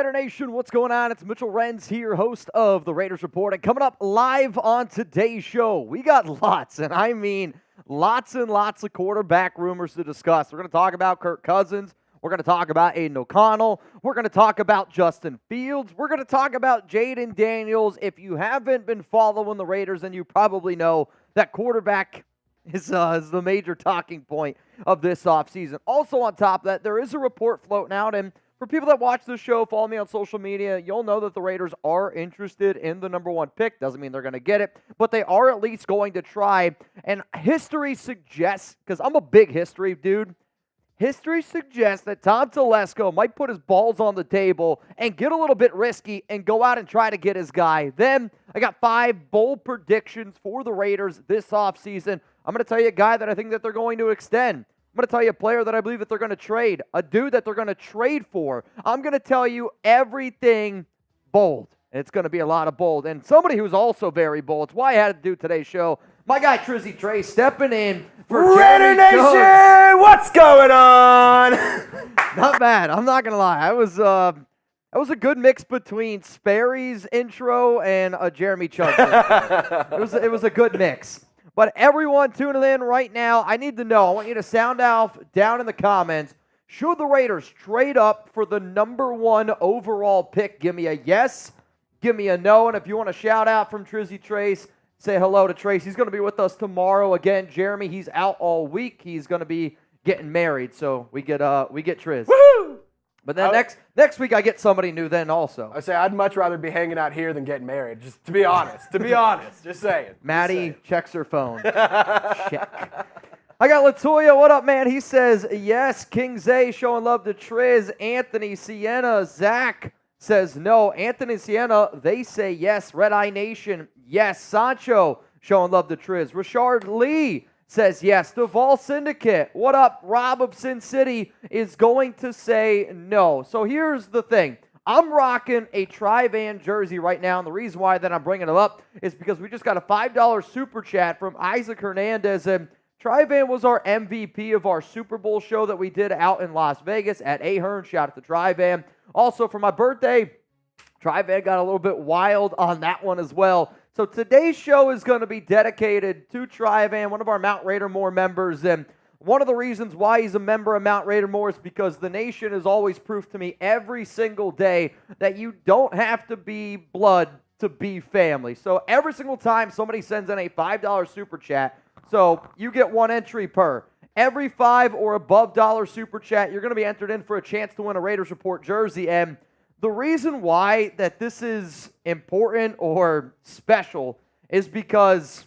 Raider Nation, what's going on? It's Mitchell Renz here, host of the Raiders Report. And coming up live on today's show, we got lots, and I mean lots and lots of quarterback rumors to discuss. We're going to talk about Kirk Cousins. We're going to talk about Aidan O'Connell. We're going to talk about Justin Fields. We're going to talk about Jayden Daniels. If you haven't been following the Raiders, then you probably know that quarterback is the major talking point of this offseason. Also on top of that, there is a report floating out, and for people that watch this show, follow me on social media, you'll know that the Raiders are interested in the number one pick. Doesn't mean they're going to get it, but they are at least going to try. And history suggests, because I'm a big history dude, history suggests that Tom Telesco might put his balls on the table and get a little bit risky and go out and try to get his guy. Then I got 5 bold predictions for the Raiders this offseason. I'm going to tell you a guy that I think that they're going to extend. I'm going to tell you a player that I believe that they're going to trade, a dude that they're going to trade for. I'm going to tell you everything bold. It's going to be a lot of bold. And somebody who's also very bold, it's why I had to do today's show, my guy Trizzy Trey stepping in for Raider Nation, what's going on? Not bad. I'm not going to lie. That was a good mix between Sperry's intro and a Jeremy Chugg. It was a good mix. But everyone tuning in right now, I need to know, I want you to sound off down in the comments, should the Raiders trade up for the number 1 overall pick? Give me a yes, give me a no, and if you want a shout out from Trizzy Trace, say hello to Trace. He's going to be with us tomorrow. Again, Jeremy, he's out all week. He's going to be getting married, so we get Triz. Woohoo! But then next week I get somebody new then also. I say I'd much rather be hanging out here than getting married, just to be honest. Just saying. Maddie checks her phone. Check. I got Latoya. What up, man? He says, yes. King Zay showing love to Triz. Anthony Sienna. Zach says no. Anthony Sienna, they say yes. Red Eye Nation, yes. Sancho showing love to Triz. Richard Lee says yes. Duval Syndicate, what up? Rob of Sin City is going to say no. So here's the thing. I'm rocking a Tri-Van jersey right now, and the reason why that I'm bringing it up is because we just got a $5 super chat from Isaac Hernandez, and Tri-Van was our MVP of our Super Bowl show that we did out in Las Vegas at Ahern. Shout out to Tri-Van. Also, for my birthday, Tri-Van got a little bit wild on that one as well. So today's show is going to be dedicated to Tri-Van, one of our Mount Raider More members. And one of the reasons why he's a member of Mount Raider More is because the nation has always proved to me every single day that you don't have to be blood to be family. So every single time somebody sends in a $5 super chat, so you get 1 entry per. Every $5 or above dollar super chat, you're going to be entered in for a chance to win a Raiders Report jersey. And the reason why that this is important or special is because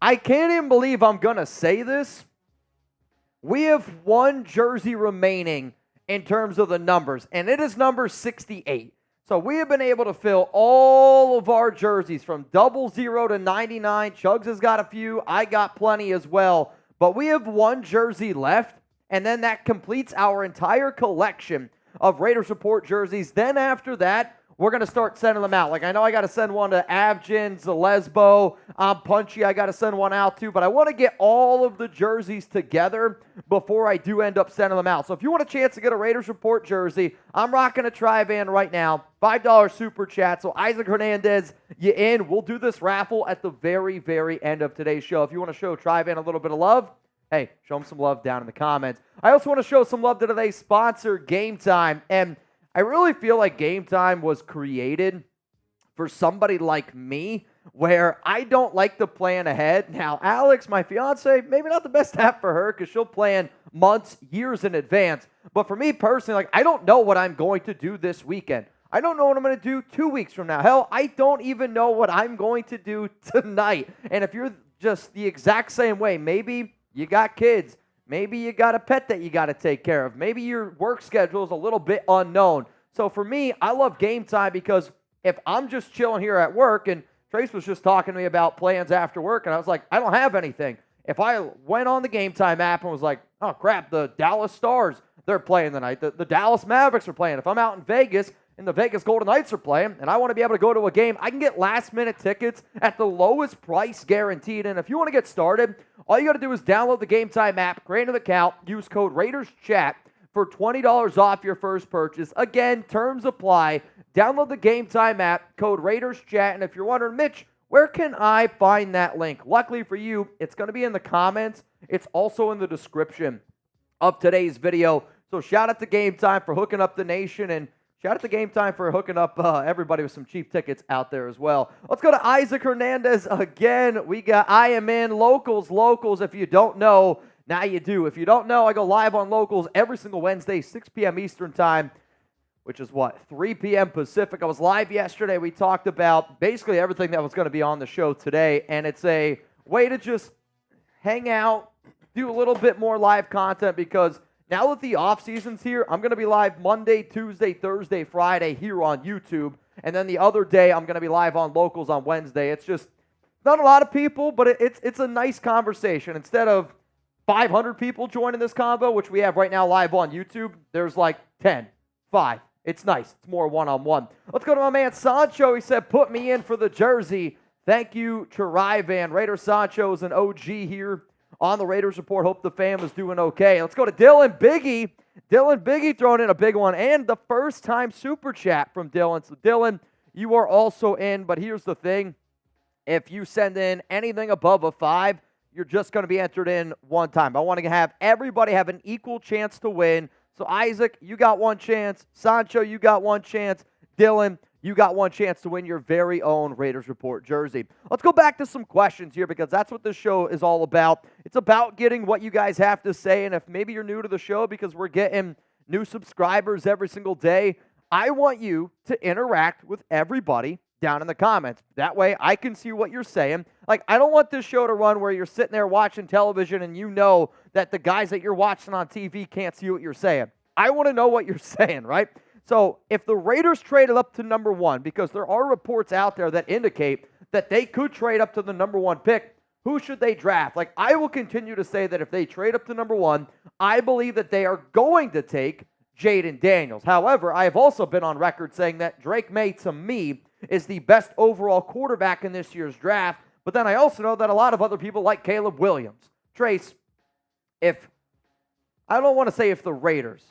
I can't even believe I'm going to say this. We have 1 jersey remaining in terms of the numbers, and it is number 68. So we have been able to fill all of our jerseys from 00 to 99. Chugs has got a few. I got plenty as well. But we have 1 jersey left, and then that completes our entire collection of Raiders Report jerseys. Then after that, we're going to start sending them out. Like, I know I got to send one to Avgin, Zalesbo, Punchy. I got to send one out too. But I want to get all of the jerseys together before I do end up sending them out. So if you want a chance to get a Raiders Report jersey, I'm rocking a Tri-Van right now. $5 super chat. So Isaac Hernandez, you in. We'll do this raffle at the very, very end of today's show. If you want to show Tri-Van a little bit of love, hey, show them some love down in the comments. I also want to show some love to today's sponsor, Game Time. And I really feel like Game Time was created for somebody like me where I don't like to plan ahead. Now, Alex, my fiance, maybe not the best app for her because she'll plan months, years in advance. But for me personally, like, I don't know what I'm going to do this weekend. I don't know what I'm going to do 2 weeks from now. Hell, I don't even know what I'm going to do tonight. And if you're just the exact same way, maybe you got kids. Maybe you got a pet that you got to take care of. Maybe your work schedule is a little bit unknown. So for me, I love Game Time because if I'm just chilling here at work, and Trace was just talking to me about plans after work, and I was like, I don't have anything. If I went on the Game Time app and was like, oh crap, the Dallas Stars, they're playing tonight. The Dallas Mavericks are playing. If I'm out in Vegas and the Vegas Golden Knights are playing and I want to be able to go to a game, I can get last-minute tickets at the lowest price guaranteed. And if you want to get started, all you got to do is download the Game Time app, create an account, use code RaidersChat. for $20 off your first purchase. Again, terms apply. Download the Game Time app, code RaidersChat. And if you're wondering, Mitch, where can I find that link? Luckily for you, it's going to be in the comments. It's also in the description of today's video. So shout out to Game Time for hooking up the nation, and shout out to Game Time for hooking up everybody with some cheap tickets out there as well. Let's go to Isaac Hernandez again. We got I Am In Locals. If you don't know, now you do. If you don't know, I go live on Locals every single Wednesday, 6 p.m. Eastern Time, which is 3 p.m. Pacific. I was live yesterday. We talked about basically everything that was going to be on the show today, and it's a way to just hang out, do a little bit more live content, because now that the offseason's here, I'm going to be live Monday, Tuesday, Thursday, Friday here on YouTube, and then the other day I'm going to be live on Locals on Wednesday. It's just not a lot of people, but it's a nice conversation. Instead of 500 people joining this convo, which we have right now live on YouTube, there's like 10, 5. It's nice. It's more one-on-one. Let's go to my man Sancho. He said, put me in for the jersey. Thank you, Charivan. Raider Sancho is an OG here on the Raiders Report. Hope the fam is doing okay. Let's go to Dylan Biggie. Dylan Biggie throwing in a big one, and the first-time super chat from Dylan. So, Dylan, you are also in, but here's the thing. If you send in anything above a 5, you're just going to be entered in one time. I want to have everybody have an equal chance to win. So, Isaac, you got one chance. Sancho, you got one chance. Dylan, you got one chance to win your very own Raiders Report jersey. Let's go back to some questions here, because that's what this show is all about. It's about getting what you guys have to say, and if maybe you're new to the show because we're getting new subscribers every single day, I want you to interact with everybody down in the comments. That way I can see what you're saying. Like, I don't want this show to run where you're sitting there watching television and you know that the guys that you're watching on TV can't see what you're saying. I want to know what you're saying, right? So if the Raiders traded up to number 1, because there are reports out there that indicate that they could trade up to the number 1 pick, who should they draft? Like, I will continue to say that if they trade up to number 1, I believe that they are going to take Jayden Daniels. However, I have also been on record saying that Drake May, to me, is the best overall quarterback in this year's draft. But then I also know that a lot of other people like Caleb Williams. Trace, I don't want to say if the Raiders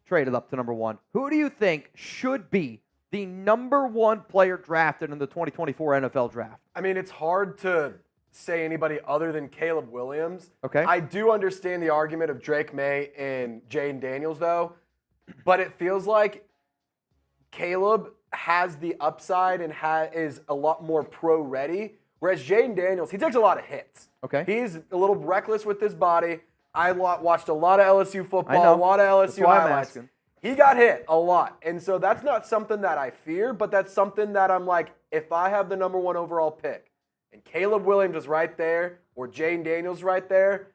traded up to number 1, who do you think should be the number 1 player drafted in the 2024 NFL draft? I mean, it's hard to say anybody other than Caleb Williams. Okay. I do understand the argument of Drake May and Jayden Daniels, though, but it feels like Caleb has the upside and is a lot more pro-ready, whereas Jayden Daniels, he takes a lot of hits. Okay. He's a little reckless with his body. I watched a lot of LSU football, a lot of LSU highlights. He got hit a lot, and so that's not something that I fear, but that's something that I'm like, if I have the number 1 overall pick, and Caleb Williams is right there, or Jayden Daniels right there,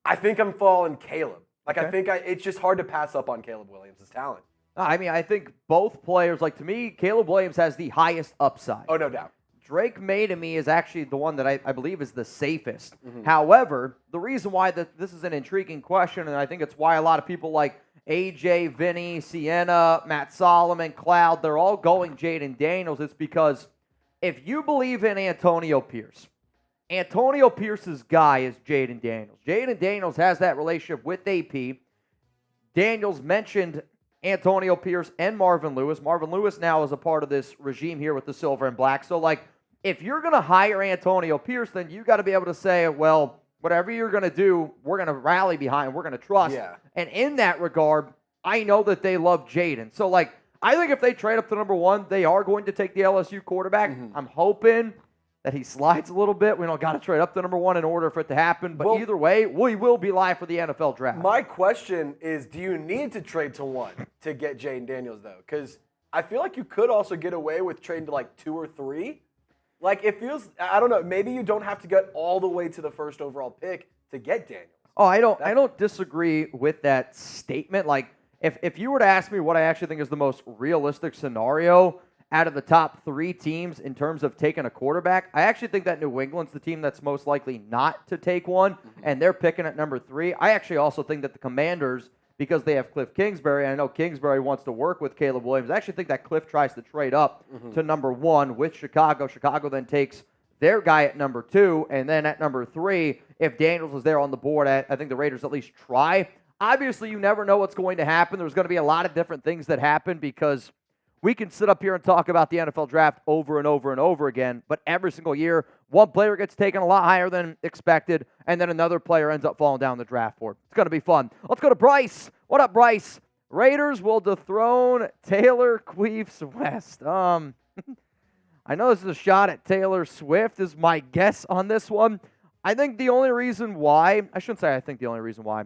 I think I'm falling Caleb. Like, okay. I think it's just hard to pass up on Caleb Williams' talent. I mean, I think both players, like, to me, Caleb Williams has the highest upside. Oh, no doubt. Drake May, to me, is actually the one that I believe is the safest. Mm-hmm. However, the reason why this is an intriguing question, and I think it's why a lot of people like AJ, Vinny, Sienna, Matt Solomon, Cloud, they're all going Jayden Daniels, it's because if you believe in Antonio Pierce's guy is Jayden Daniels. Jayden Daniels has that relationship with AP. Daniels mentioned Antonio Pierce and Marvin Lewis. Marvin Lewis now is a part of this regime here with the Silver and Black. So, like, if you're going to hire Antonio Pierce, then you got to be able to say, well, whatever you're going to do, we're going to rally behind, we're going to trust. Yeah. And in that regard, I know that they love Jayden. So, like, I think if they trade up to number 1, they are going to take the LSU quarterback. Mm-hmm. I'm hoping that he slides a little bit. We don't got to trade up to number 1 in order for it to happen. But either way, we will be live for the NFL draft. My question is, do you need to trade to 1 to get Jayden Daniels, though? Because I feel like you could also get away with trading to, like, 2 or 3. Like, it feels, I don't know, maybe you don't have to get all the way to the first overall pick to get Daniels. Oh, I don't disagree with that statement. Like, if you were to ask me what I actually think is the most realistic scenario out of the top 3 teams in terms of taking a quarterback, I actually think that New England's the team that's most likely not to take one, and they're picking at number 3. I actually also think that the Commanders, because they have Cliff Kingsbury, and I know Kingsbury wants to work with Caleb Williams, I actually think that Cliff tries to trade up to number 1 with Chicago. Chicago then takes their guy at number 2, and then at number 3, if Daniels is there on the board, I think the Raiders at least try. Obviously, you never know what's going to happen. There's going to be a lot of different things that happen because we can sit up here and talk about the NFL draft over and over and over again, but every single year, one player gets taken a lot higher than expected, and then another player ends up falling down the draft board. It's going to be fun. Let's go to Bryce. What up, Bryce? Raiders will dethrone Taylor Queefs West. I know this is a shot at Taylor Swift is my guess on this one. I think the only reason why, I shouldn't say I think the only reason why.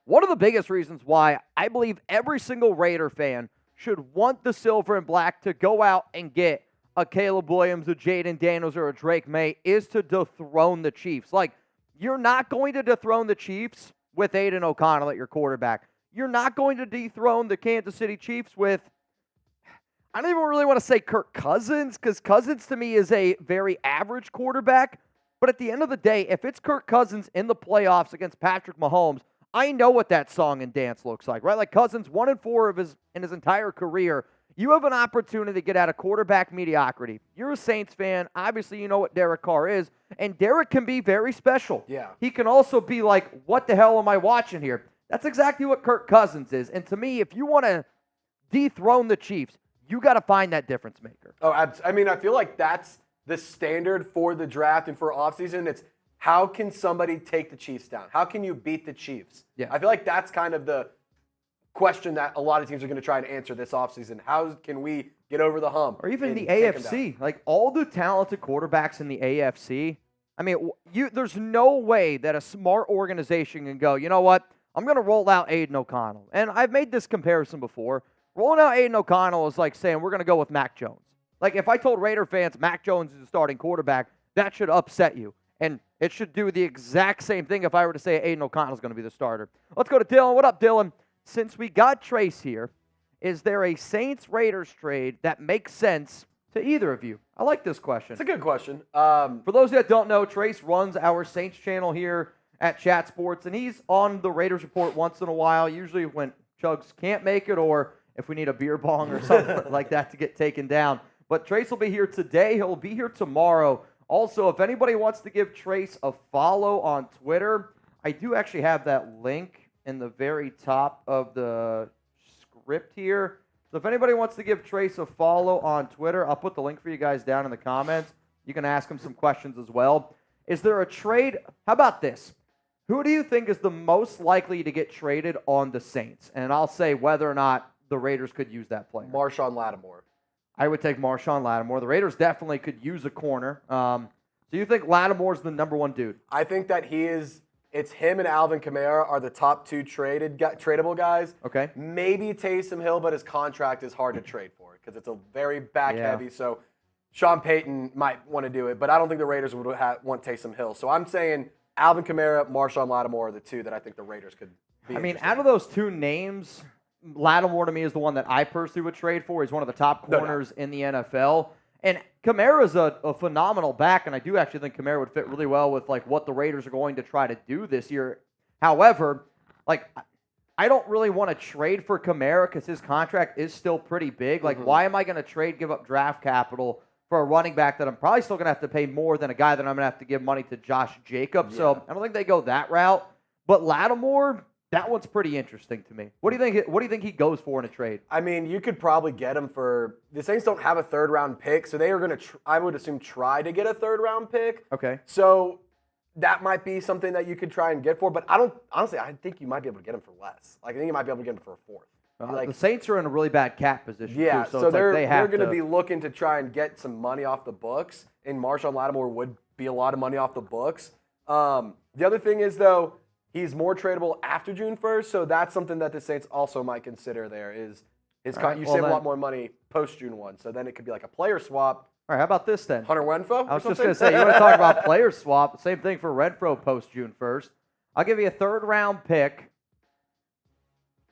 One of the biggest reasons why I believe every single Raider fan should want the silver and black to go out and get a Caleb Williams, a Jayden Daniels, or a Drake May is to dethrone the Chiefs. Like, you're not going to dethrone the Chiefs with Aidan O'Connell at your quarterback. You're not going to dethrone the Kansas City Chiefs with, I don't even really want to say Kirk Cousins, because Cousins to me is a very average quarterback. But at the end of the day, if it's Kirk Cousins in the playoffs against Patrick Mahomes, I know what that song and dance looks like, right? Like Cousins, 1-4 in his entire career. You have an opportunity to get out of quarterback mediocrity. You're a Saints fan. Obviously, you know what Derek Carr is. And Derek can be very special. Yeah. He can also be like, what the hell am I watching here? That's exactly what Kirk Cousins is. And to me, if you want to dethrone the Chiefs, you got to find that difference maker. Oh, I mean, I feel like that's the standard for the draft and for offseason. It's how can somebody take the Chiefs down? How can you beat the Chiefs? Yeah. I feel like that's kind of the question that a lot of teams are going to try and answer this offseason. How can we get over the hump? Or even the AFC. Like, all the talented quarterbacks in the AFC, I mean, there's no way that a smart organization can go, you know what, I'm going to roll out Aidan O'Connell. And I've made this comparison before. Rolling out Aidan O'Connell is like saying we're going to go with Mac Jones. Like, if I told Raider fans Mac Jones is the starting quarterback, that should upset you. And it should do the exact same thing if I were to say Aidan O'Connell is going to be the starter. Let's go to Dylan. What up, Dylan? Since we got Trace here, is there a Saints-Raiders trade that makes sense to either of you? I like this question. It's a good question. For those that don't know, Trace runs our Saints channel here at Chat Sports, and he's on the Raiders Report once in a while, usually when Chugs can't make it or if we need a beer bong or something like that to get taken down. But Trace will be here today. He'll be here tomorrow. Also, if anybody wants to give Trace a follow on Twitter, I do actually have that link in the very top of the script here. So if anybody wants to give Trace a follow on Twitter, I'll put the link for you guys down in the comments. You can ask him some questions as well. Is there a trade? How about this? Who do you think is the most likely to get traded on the Saints? And I'll say whether or not the Raiders could use that player. Marshawn Lattimore. I would take Marshawn Lattimore. The Raiders definitely could use a corner. So you think Lattimore's the number one dude? I think that it's him and Alvin Kamara are the top two tradable guys. Okay. Maybe Taysom Hill, but his contract is hard to trade for because it's a very back heavy. So Sean Payton might want to do it, but I don't think the Raiders would want Taysom Hill. So I'm saying Alvin Kamara, Marshawn Lattimore are the two that I think the Raiders could be. I mean, out of those two names, Lattimore to me is the one that I personally would trade for. He's one of the top corners in the NFL. And Kamara's a phenomenal back, and I do actually think Kamara would fit really well with like what the Raiders are going to try to do this year. However, like I don't really want to trade for Kamara because his contract is still pretty big. Like, why am I going to give up draft capital for a running back that I'm probably still going to have to pay more than a guy that I'm going to have to give money to Josh Jacobs? Yeah. So I don't think they go that route. But Lattimore, that one's pretty interesting to me. What do you think? What do you think he goes for in a trade? I mean, you could probably get him for the Saints don't have a third-round pick, so they are going to, I would assume, try to get a third-round pick. Okay. So that might be something that you could try and get for, but I think you might be able to get him for less. Like, I think you might be able to get him for a fourth. The Saints are in a really bad cap position. Yeah, too, so they're going to be looking to try and get some money off the books, and Marshawn Lattimore would be a lot of money off the books. The other thing is, though, he's more tradable after June 1st, so that's something that the Saints also might consider there is you save a lot more money post June 1, so then it could be like a player swap. All right, how about this then? Hunter Renfrow? I was just going to say, you want to talk about player swap, same thing for Renfrow post June 1st. I'll give you a third-round pick.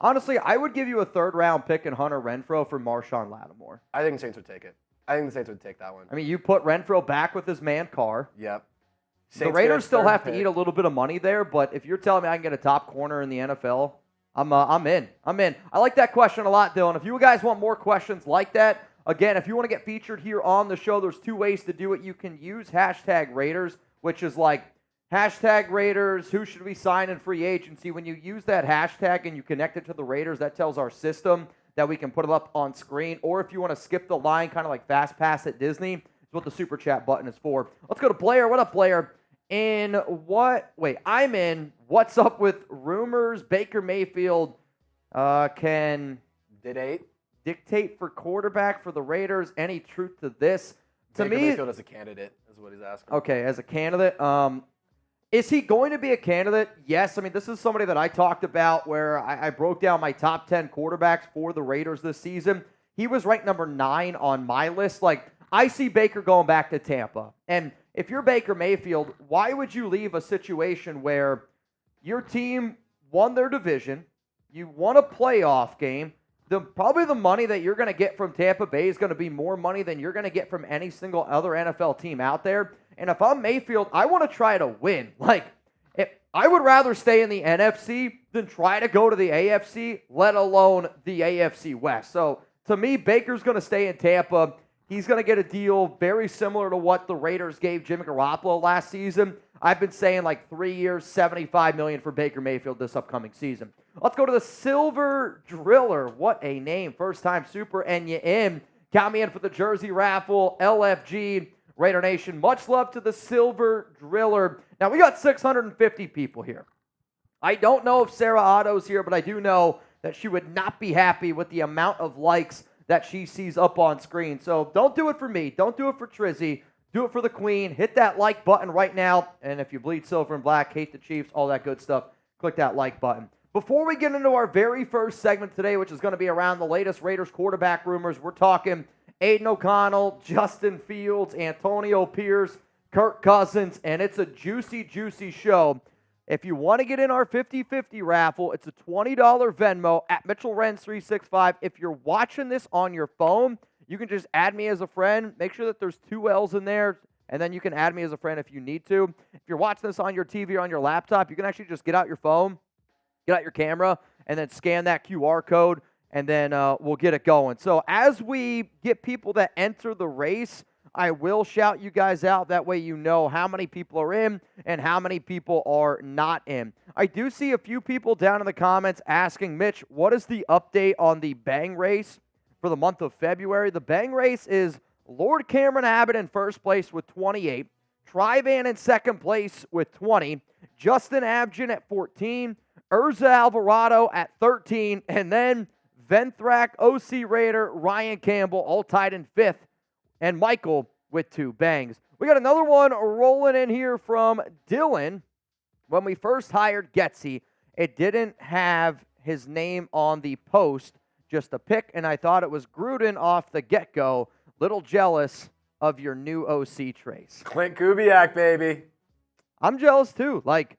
Honestly, I would give you a third-round pick in Hunter Renfrow for Marshawn Lattimore. I think the Saints would take it. I think the Saints would take that one. I mean, you put Renfrow back with his man Carr. Yep. The Raiders still have to eat a little bit of money there, but if you're telling me I can get a top corner in the NFL, I'm in. I like that question a lot, Dylan. If you guys want more questions like that, again, if you want to get featured here on the show, there's two ways to do it. You can use #Raiders, which is like Hashtag Raiders, who should we sign in free agency? When you use that hashtag and you connect it to the Raiders, that tells our system that we can put it up on screen. Or if you want to skip the line, kind of like Fast Pass at Disney, is what the Super Chat button is for. Let's go to Blair. What up, Blair? I'm in. What's up with rumors? Baker Mayfield can dictate for quarterback for the Raiders. Any truth to this? Baker Mayfield as a candidate is what he's asking. Okay, as a candidate. Is he going to be a candidate? Yes. I mean, this is somebody that I talked about where I broke down my top 10 quarterbacks for the Raiders this season. He was ranked number 9 on my list. Like, I see Baker going back to Tampa. And if you're Baker Mayfield, why would you leave a situation where your team won their division, you won a playoff game, probably the money that you're going to get from Tampa Bay is going to be more money than you're going to get from any single other NFL team out there. And if I'm Mayfield, I want to try to win. Like, I would rather stay in the NFC than try to go to the AFC, let alone the AFC West. So, to me, Baker's going to stay in Tampa. He's going to get a deal very similar to what the Raiders gave Jimmy Garoppolo last season. I've been saying like 3 years, $75 million for Baker Mayfield this upcoming season. Let's go to the Silver Driller. What a name. First time super and you in. Count me in for the jersey raffle. LFG. Raider Nation, much love to the Silver Driller. Now, we got 650 people here. I don't know if Sarah Otto's here, but I do know that she would not be happy with the amount of likes that she sees up on screen. So don't do it for me. Don't do it for Trizzy. Do it for the Queen. Hit that like button right now. And if you bleed silver and black, hate the Chiefs, all that good stuff, click that like button. Before we get into our very first segment today, which is going to be around the latest Raiders quarterback rumors, we're talking Aidan O'Connell, Justin Fields, Antonio Pierce, Kirk Cousins, and it's a juicy, juicy show. If you want to get in our 50-50 raffle, it's a $20 Venmo at Mitchell Renz 365. If you're watching this on your phone, you can just add me as a friend. Make sure that there's 2 L's in there, and then you can add me as a friend if you need to. If you're watching this on your TV or on your laptop, you can actually just get out your phone, get out your camera, and then scan that QR code, and then we'll get it going. So as we get people that enter the race, I will shout you guys out. That way you know how many people are in and how many people are not in. I do see a few people down in the comments asking, Mitch, what is the update on the Bang race for the month of February? The Bang race is Lord Cameron Abbott in first place with 28, Tryvan in second place with 20, Justin Abgen at 14, Urza Alvarado at 13, and then Venthrak, OC Raider, Ryan Campbell, all tied in 5th, and Michael with 2 bangs. We got another one rolling in here from Dylan. When we first hired Getsy, it didn't have his name on the post, just a pick, and I thought it was Gruden off the get-go. Little jealous of your new OC Trace. Clint Kubiak, baby. I'm jealous too. Like,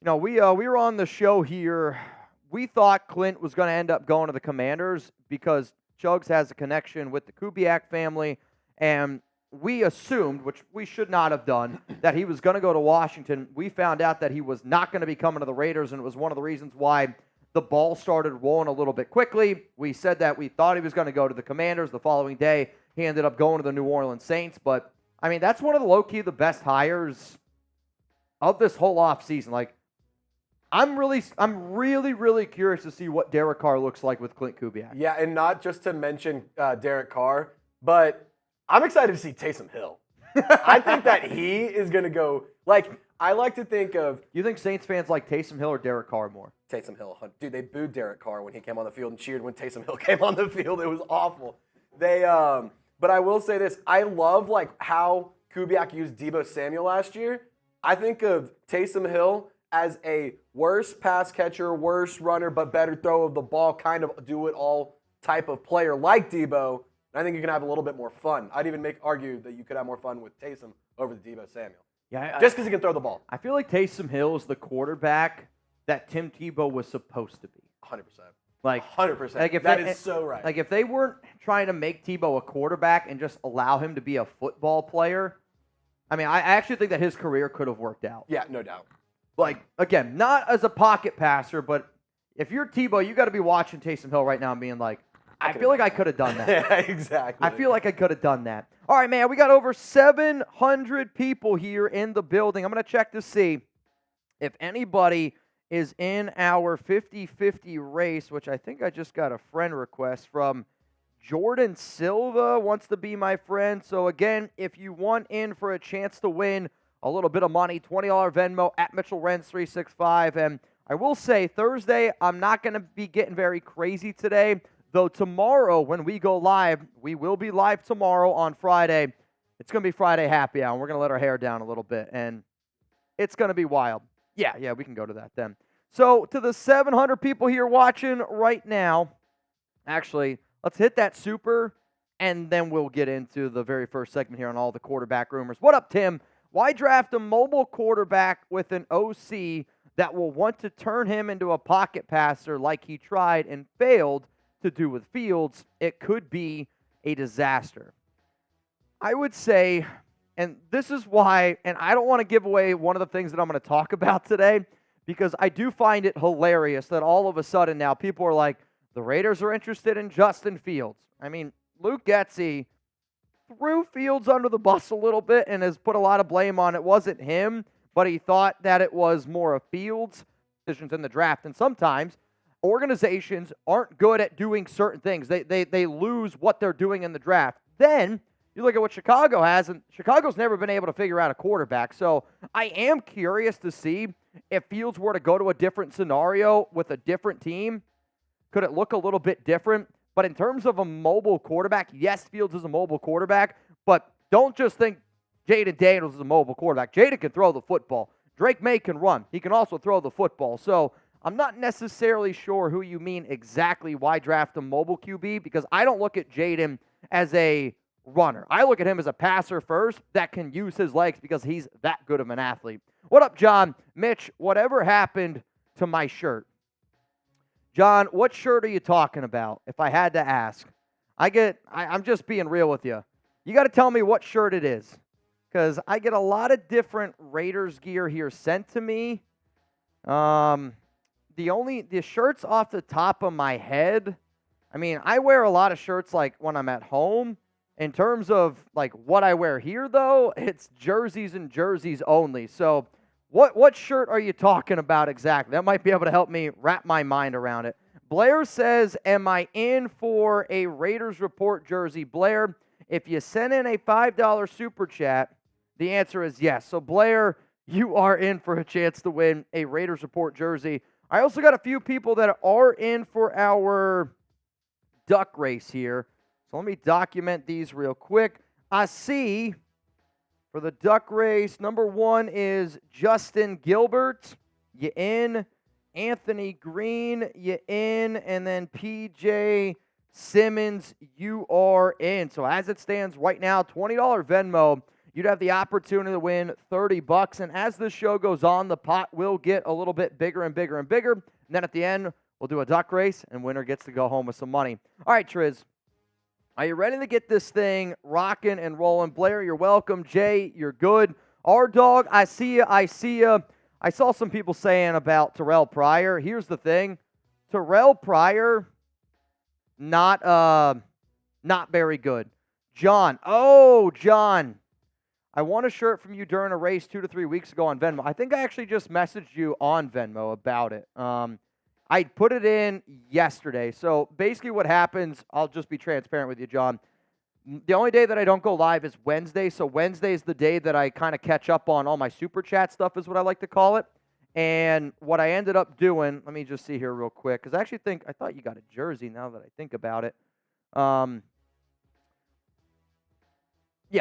you know, we were on the show here. We thought Clint was going to end up going to the Commanders because Chugs has a connection with the Kubiak family, and we assumed, which we should not have done, that he was going to go to Washington. We found out that he was not going to be coming to the Raiders, and it was one of the reasons why the ball started rolling a little bit quickly. We said that we thought he was going to go to the Commanders. The following day, he ended up going to the New Orleans Saints. But, I mean, that's one of the low-key, the best hires of this whole offseason. Like, I'm really curious to see what Derek Carr looks like with Clint Kubiak. Yeah, and not just to mention Derek Carr, but I'm excited to see Taysom Hill. I think that he is going to go, like, I like to think of... You think Saints fans like Taysom Hill or Derek Carr more? Taysom Hill. Dude, they booed Derek Carr when he came on the field and cheered when Taysom Hill came on the field. It was awful. But I will say this. I love, like, how Kubiak used Deebo Samuel last year. I think of Taysom Hill as a worse pass catcher, worse runner, but better throw of the ball, kind of do-it-all type of player like Deebo. I think you can have a little bit more fun. I'd even argue that you could have more fun with Taysom over the Deebo Samuel. Yeah, just because he can throw the ball. I feel like Taysom Hill is the quarterback that Tim Tebow was supposed to be. 100%. Like 100%. Like that is so right. Like if they weren't trying to make Tebow a quarterback and just allow him to be a football player, I mean, I actually think that his career could have worked out. Yeah, no doubt. Like, again, not as a pocket passer, but if you're Tebow, you got to be watching Taysom Hill right now and being like, I feel like I could have done that. Yeah, exactly. I feel like I could have done that. All right, man, we got over 700 people here in the building. I'm going to check to see if anybody is in our 50-50 race, which I think I just got a friend request from Jordan Silva wants to be my friend. So, again, if you want in for a chance to win a little bit of money, $20 Venmo at Mitchell Renz 365. And I will say Thursday, I'm not going to be getting very crazy today, though tomorrow when we go live, we will be live tomorrow on Friday. It's going to be Friday happy hour. We're going to let our hair down a little bit, and it's going to be wild. Yeah, we can go to that then. So to the 700 people here watching right now, actually, let's hit that super, and then we'll get into the very first segment here on all the quarterback rumors. What up, Tim? Why draft a mobile quarterback with an OC that will want to turn him into a pocket passer like he tried and failed to do with Fields? It could be a disaster. I would say, and this is why, and I don't want to give away one of the things that I'm going to talk about today, because I do find it hilarious that all of a sudden now people are like, the Raiders are interested in Justin Fields. I mean, Luke Getsy threw Fields under the bus a little bit and has put a lot of blame on it. Wasn't him, but he thought that it was more of Fields' decisions in the draft. And sometimes organizations aren't good at doing certain things. They lose what they're doing in the draft. Then you look at what Chicago has, and Chicago's never been able to figure out a quarterback. So I am curious to see if Fields were to go to a different scenario with a different team. Could it look a little bit different? But in terms of a mobile quarterback, yes, Fields is a mobile quarterback, but don't just think Jayden Daniels is a mobile quarterback. Jayden can throw the football. Drake May can run. He can also throw the football. So I'm not necessarily sure who you mean exactly why draft a mobile QB, because I don't look at Jayden as a runner. I look at him as a passer first that can use his legs because he's that good of an athlete. What up, John? Mitch, whatever happened to my shirt? John, what shirt are you talking about, if I had to ask? I'm just being real with you. You got to tell me what shirt it is, because I get a lot of different Raiders gear here sent to me. The shirts off the top of my head, I mean, I wear a lot of shirts like when I'm at home. In terms of like what I wear here, though, it's jerseys and jerseys only. So what shirt are you talking about exactly? That might be able to help me wrap my mind around it. Blair says, am I in for a Raiders Report jersey? Blair, if you send in a $5 super chat, the answer is yes. So, Blair, you are in for a chance to win a Raiders Report jersey. I also got a few people that are in for our duck race here. So let me document these real quick. I see for the duck race, number 1 is Justin Gilbert. You in. Anthony Green, you in. And then PJ Simmons, you are in. So as it stands right now, $20 Venmo. You'd have the opportunity to win $30. And as the show goes on, the pot will get a little bit bigger and bigger and bigger. And then at the end, we'll do a duck race, and winner gets to go home with some money. All right, Triz. Are you ready to get this thing rocking and rolling? Blair, you're welcome. Jay, you're good. R-Dog, I see you. I saw some people saying about Terrell Pryor. Here's the thing. Terrell Pryor, not very good. John. Oh, John. I won a shirt from you during a race 2 to 3 weeks ago on Venmo. I think I actually just messaged you on Venmo about it. I put it in yesterday. So basically what happens, I'll just be transparent with you, John. The only day that I don't go live is Wednesday. So Wednesday is the day that I kind of catch up on all my super chat stuff is what I like to call it. And what I ended up doing, let me just see here real quick, because I thought you got a jersey now that I think about it. Yeah,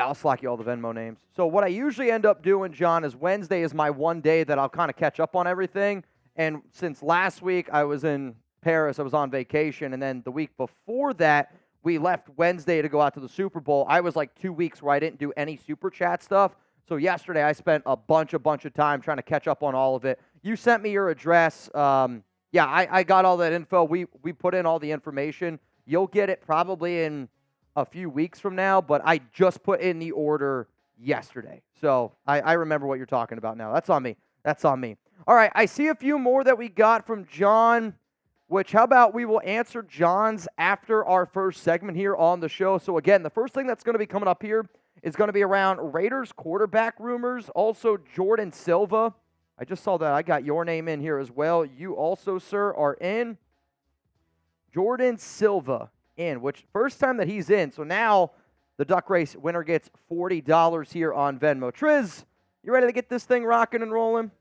I'll slack you all the Venmo names. So what I usually end up doing, John, is Wednesday is my one day that I'll kind of catch up on everything. And since last week I was in Paris, I was on vacation, and then the week before that, we left Wednesday to go out to the Super Bowl. I was like 2 weeks where I didn't do any super chat stuff. So yesterday I spent a bunch of time trying to catch up on all of it. You sent me your address. Yeah, I got all that info. We put in all the information. You'll get it probably in a few weeks from now, but I just put in the order yesterday. So I remember what you're talking about now. That's on me. All right, I see a few more that we got from John. which how about we will answer John's after our first segment here on the show. So again, the first thing that's going to be coming up here is going to be around Raiders quarterback rumors. Also, Jordan Silva. I just saw that I got your name in here as well. You also, sir, are in. Jordan Silva in, which first time that he's in. So now the Duck Race winner gets $40 here on Venmo. Triz, you ready to get this thing rocking and rolling?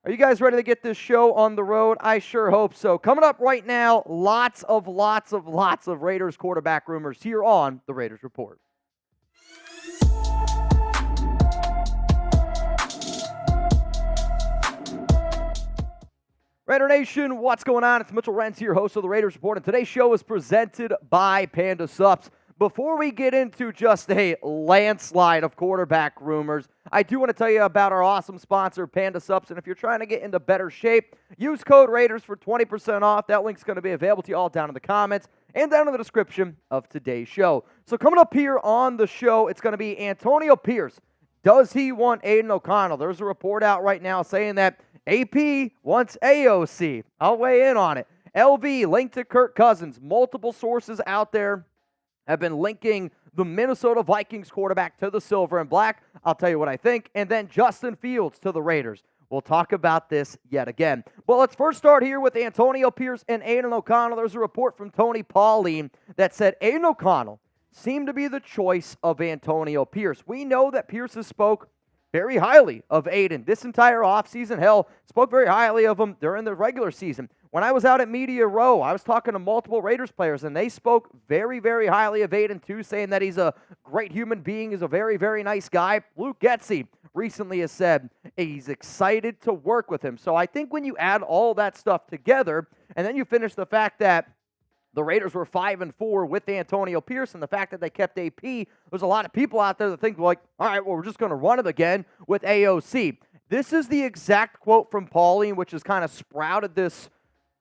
Are you guys ready to get this show on the road? I sure hope so. Coming up right now, lots of Raiders quarterback rumors here on the Raiders Report. Raider Nation, what's going on? It's Mitchell Renz here, host of the Raiders Report, and today's show is presented by Panda Supps. Before we get into just a landslide of quarterback rumors, I do want to tell you about our awesome sponsor, Panda Supps, and if you're trying to get into better shape, use code Raiders for 20% off. That link's going to be available to you all down in the comments and down in the description of today's show. So coming up here on the show, it's going to be Antonio Pierce. Does he want Aidan O'Connell? There's a report out right now saying that AP wants AOC. I'll weigh in on it. LV linked to Kirk Cousins. Multiple sources out there have been linking the Minnesota Vikings quarterback to the silver and black. I'll tell you what I think. And then Justin Fields to the Raiders. We'll talk about this yet again. Well, let's first start here with Antonio Pierce and Aidan O'Connell. There's a report from Tony Pauline that said Aidan O'Connell seemed to be the choice of Antonio Pierce. We know that Pierce has spoke very highly of Aidan this entire offseason. Hell, spoke very highly of him during the regular season. When I was out at Media Row, I was talking to multiple Raiders players, and they spoke very, very highly of Aidan too, saying that he's a great human being, he's a very, very nice guy. Luke Getsy recently has said he's excited to work with him. So I think when you add all that stuff together, and then you finish the fact that the Raiders were 5-4 with Antonio Pierce, and the fact that they kept AP, there's a lot of people out there that think, like, all right, well, we're just going to run it again with AOC. This is the exact quote from Pauline, which has kind of sprouted this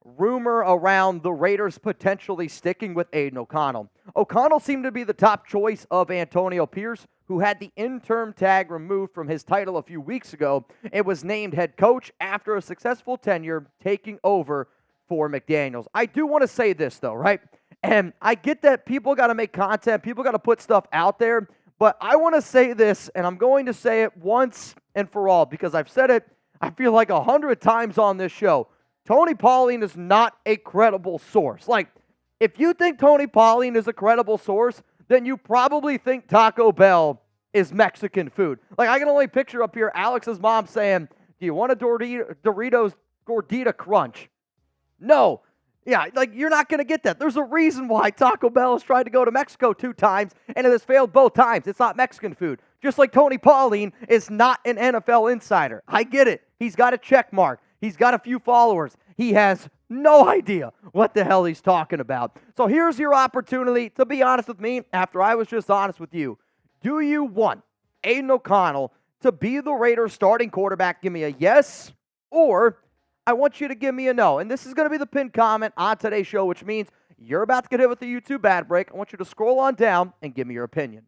rumor around the Raiders potentially sticking with Aidan O'Connell. O'Connell seemed to be the top choice of Antonio Pierce, who had the interim tag removed from his title a few weeks ago and was named head coach after a successful tenure taking over for McDaniels. I do want to say this, though, right? And I get that people got to make content, people got to put stuff out there, but I want to say this, and I'm going to say it once and for all, because I've said it, I feel like 100 times on this show. Tony Pauline is not a credible source. Like, if you think Tony Pauline is a credible source, then you probably think Taco Bell is Mexican food. Like, I can only picture up here Alex's mom saying, do you want a Doritos Gordita Crunch? No. Yeah, like, you're not going to get that. There's a reason why Taco Bell has tried to go to Mexico 2 times, and it has failed both times. It's not Mexican food. Just like Tony Pauline is not an NFL insider. I get it. He's got a check mark. He's got a few followers. He has no idea what the hell he's talking about. So here's your opportunity to be honest with me after I was just honest with you. Do you want Aidan O'Connell to be the Raiders starting quarterback? Give me a yes, or I want you to give me a no. And this is going to be the pinned comment on today's show, which means you're about to get hit with the YouTube ad break. I want you to scroll on down and give me your opinion.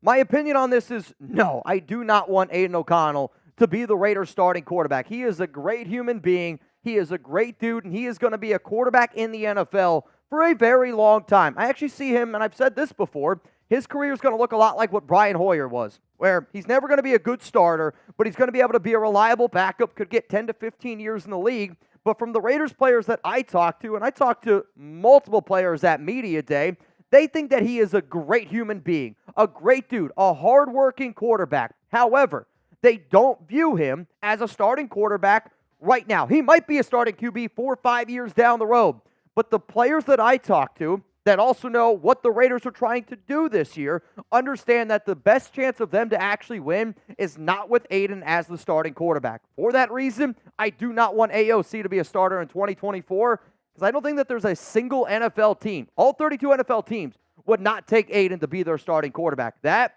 My opinion on this is no, I do not want Aidan O'Connell to be the Raiders starting quarterback. He is a great human being. He is a great dude, and he is going to be a quarterback in the NFL for a very long time. I actually see him, and I've said this before, his career is going to look a lot like what Brian Hoyer was, where he's never going to be a good starter, but he's going to be able to be a reliable backup, could get 10 to 15 years in the league. But from the Raiders players that I talked to, and I talked to multiple players at Media Day, they think that he is a great human being, a great dude, a hardworking quarterback. However, they don't view him as a starting quarterback right now. He might be a starting QB 4 or 5 years down the road, but the players that I talk to that also know what the Raiders are trying to do this year understand that the best chance of them to actually win is not with Aidan as the starting quarterback. For that reason, I do not want AOC to be a starter in 2024 because I don't think that there's a single NFL team, all 32 NFL teams, would not take Aidan to be their starting quarterback. That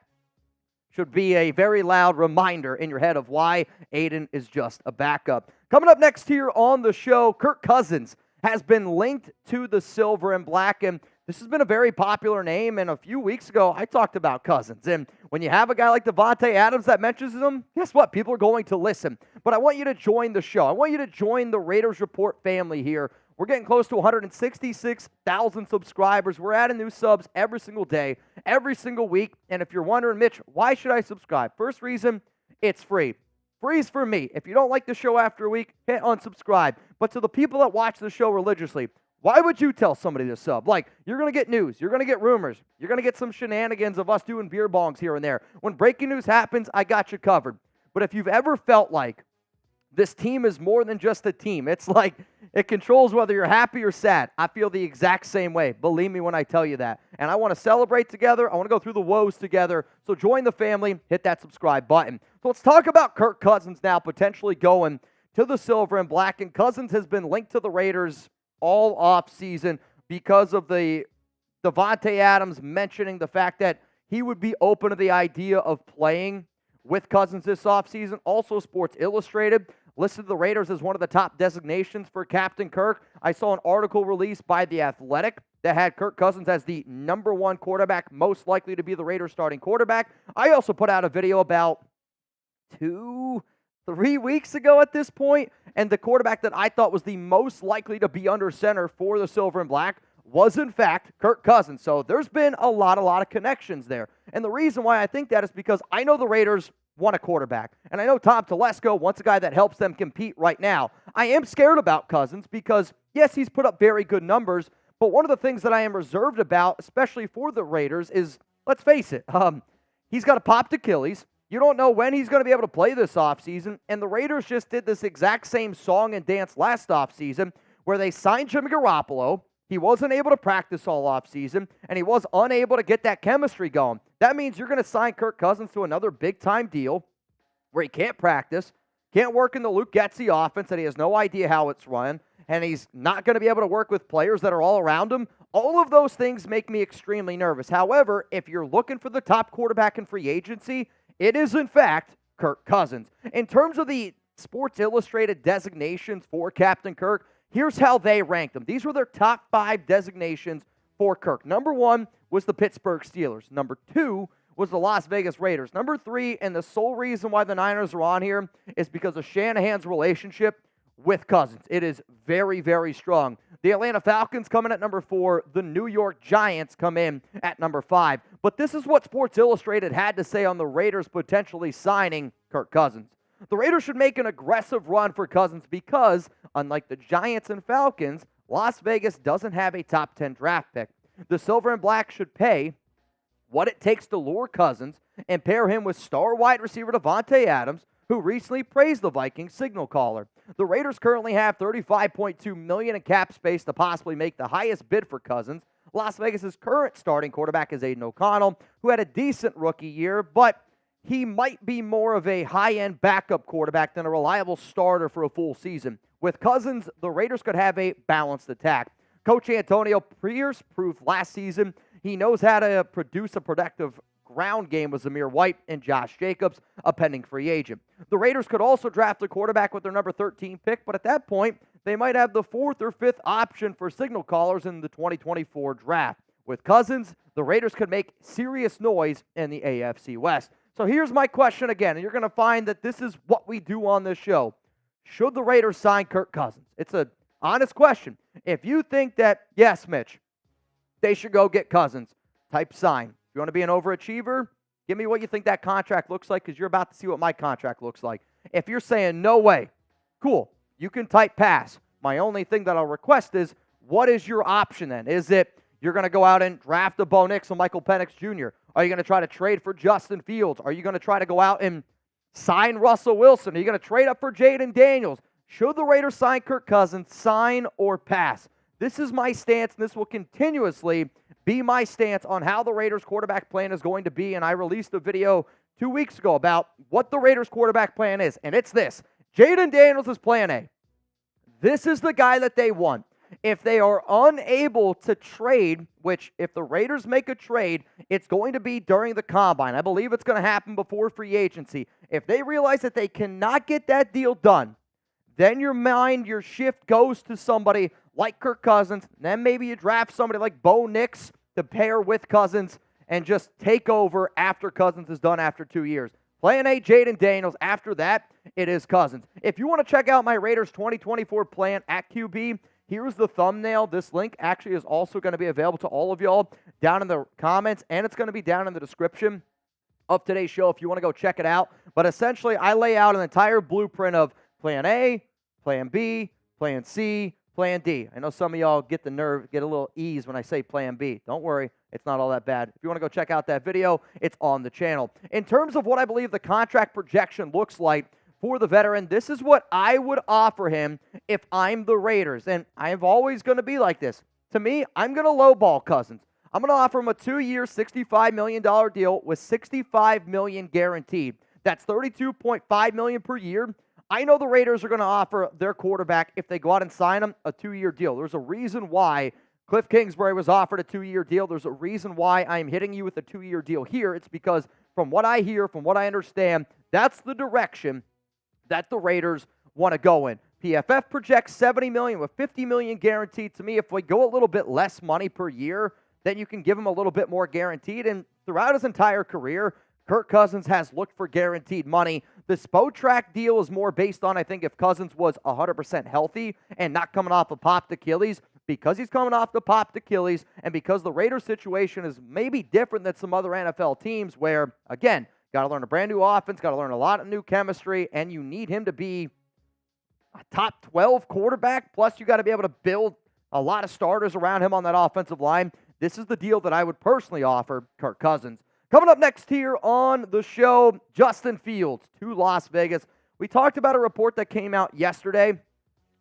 should be a very loud reminder in your head of why Aidan is just a backup. Coming up next here on the show, Kirk Cousins has been linked to the silver and black, and This has been a very popular name, and a few weeks ago, I talked about Cousins. And when you have a guy like Davante Adams that mentions him, guess what? People are going to listen. But I want you to join the show. I want you to join the Raiders Report family here. We're getting close to 166,000 subscribers. We're adding new subs every single day, every single week. And if you're wondering, Mitch, why should I subscribe? First reason, it's free. Free's for me. If you don't like the show after a week, hit unsubscribe. But to the people that watch the show religiously, why would you tell somebody to sub? Like, you're going to get news. You're going to get rumors. You're going to get some shenanigans of us doing beer bongs here and there. When breaking news happens, I got you covered. But if you've ever felt like this team is more than just a team, it's like it controls whether you're happy or sad. I feel the exact same way. Believe me when I tell you that. And I want to celebrate together. I want to go through the woes together. So join the family. Hit that subscribe button. So let's talk about Kirk Cousins now potentially going to the silver and black. And Cousins has been linked to the Raiders all offseason because of the Davante Adams mentioning the fact that he would be open to the idea of playing with Cousins this offseason. Also, Sports Illustrated listed the Raiders as one of the top designations for Captain Kirk. I saw an article released by The Athletic that had Kirk Cousins as the #1 quarterback, most likely to be the Raiders starting quarterback. I also put out a video about 3 weeks ago at this point, and the quarterback that I thought was the most likely to be under center for the silver and black was, in fact, Kirk Cousins. So there's been a lot of connections there. And the reason why I think that is because I know the Raiders want a quarterback, and I know Tom Telesco wants a guy that helps them compete right now. I am scared about Cousins because, yes, he's put up very good numbers, but one of the things that I am reserved about, especially for the Raiders, is, let's face it, he's got a popped Achilles. You don't know when he's going to be able to play this offseason, and the Raiders just did this exact same song and dance last offseason where they signed Jimmy Garoppolo. He wasn't able to practice all offseason, and he was unable to get that chemistry going. That means you're going to sign Kirk Cousins to another big-time deal where he can't practice, can't work in the Luke Getsy offense, and he has no idea how it's run, and he's not going to be able to work with players that are all around him. All of those things make me extremely nervous. However, if you're looking for the top quarterback in free agency, it is, in fact, Kirk Cousins. In terms of the Sports Illustrated designations for Captain Kirk, here's how they ranked them. These were their top 5 designations for Kirk. Number 1 was the Pittsburgh Steelers. Number 2 was the Las Vegas Raiders. Number 3, and the sole reason why the Niners are on here, is because of Shanahan's relationship with Cousins. It is very, very strong. The Atlanta Falcons come in at number 4. The New York Giants come in at number 5. But this is what Sports Illustrated had to say on the Raiders potentially signing Kirk Cousins. The Raiders should make an aggressive run for Cousins because, unlike the Giants and Falcons, Las Vegas doesn't have a top 10 draft pick. The Silver and Black should pay what it takes to lure Cousins and pair him with star wide receiver Davante Adams, who recently praised the Vikings signal caller. The Raiders currently have $35.2 million in cap space to possibly make the highest bid for Cousins. Las Vegas's current starting quarterback is Aidan O'Connell, who had a decent rookie year, but he might be more of a high-end backup quarterback than a reliable starter for a full season. With Cousins, the Raiders could have a balanced attack. Coach Antonio Pierce proved last season he knows how to produce a productive ground game with Zamir White and Josh Jacobs, a pending free agent. The Raiders could also draft a quarterback with their number 13 pick, but at that point, they might have the 4th or 5th option for signal callers in the 2024 draft. With Cousins, the Raiders could make serious noise in the AFC West. So here's my question again, and you're going to find that this is what we do on this show. Should the Raiders sign Kirk Cousins? It's an honest question. If you think that, yes, Mitch, they should go get Cousins, type sign. If you want to be an overachiever, give me what you think that contract looks like because you're about to see what my contract looks like. If you're saying no way, cool, you can type pass. My only thing that I'll request is, what is your option then? Is it you're going to go out and draft a Bo Nix or Michael Penix Jr.? Are you going to try to trade for Justin Fields? Are you going to try to go out and sign Russell Wilson? Are you going to trade up for Jayden Daniels? Should the Raiders sign Kirk Cousins, sign or pass? This is my stance, and this will continuously be my stance on how the Raiders quarterback plan is going to be, and I released a video 2 weeks ago about what the Raiders quarterback plan is, and it's this. Jayden Daniels is plan A. This is the guy that they want. If they are unable to trade, which if the Raiders make a trade, it's going to be during the combine. I believe it's going to happen before free agency. If they realize that they cannot get that deal done, then your shift goes to somebody like Kirk Cousins. Then maybe you draft somebody like Bo Nix to pair with Cousins and just take over after Cousins is done after 2 years. Plan A, Jayden Daniels. After that, it is Cousins. If you want to check out my Raiders 2024 plan at QB, here's the thumbnail. This link actually is also going to be available to all of y'all down in the comments, and it's going to be down in the description of today's show if you want to go check it out. But essentially, I lay out an entire blueprint of Plan A, Plan B, Plan C, Plan D. I know some of y'all get a little ease when I say Plan B. Don't worry, it's not all that bad. If you want to go check out that video, it's on the channel. In terms of what I believe the contract projection looks like for the veteran, this is what I would offer him if I'm the Raiders. And I'm always going to be like this. To me, I'm going to lowball Cousins. I'm going to offer him a 2-year, $65 million deal with $65 million guaranteed. That's $32.5 million per year. I know the Raiders are going to offer their quarterback, if they go out and sign him, a 2-year deal. There's a reason why Cliff Kingsbury was offered a 2-year deal. There's a reason why I'm hitting you with a 2-year deal here. It's because from what I hear, from what I understand, that's the direction that the Raiders want to go in. PFF projects $70 million with $50 million guaranteed. To me, if we go a little bit less money per year, then you can give him a little bit more guaranteed. And throughout his entire career, Kirk Cousins has looked for guaranteed money. The Spotrac deal is more based on, I think, if Cousins was 100% healthy and not coming off a popped Achilles. Because he's coming off the popped Achilles and because the Raiders situation is maybe different than some other NFL teams where, again, got to learn a brand new offense, got to learn a lot of new chemistry, and you need him to be a top 12 quarterback. Plus, you got to be able to build a lot of starters around him on that offensive line. This is the deal that I would personally offer Kirk Cousins. Coming up next here on the show, Justin Fields to Las Vegas. We talked about a report that came out yesterday,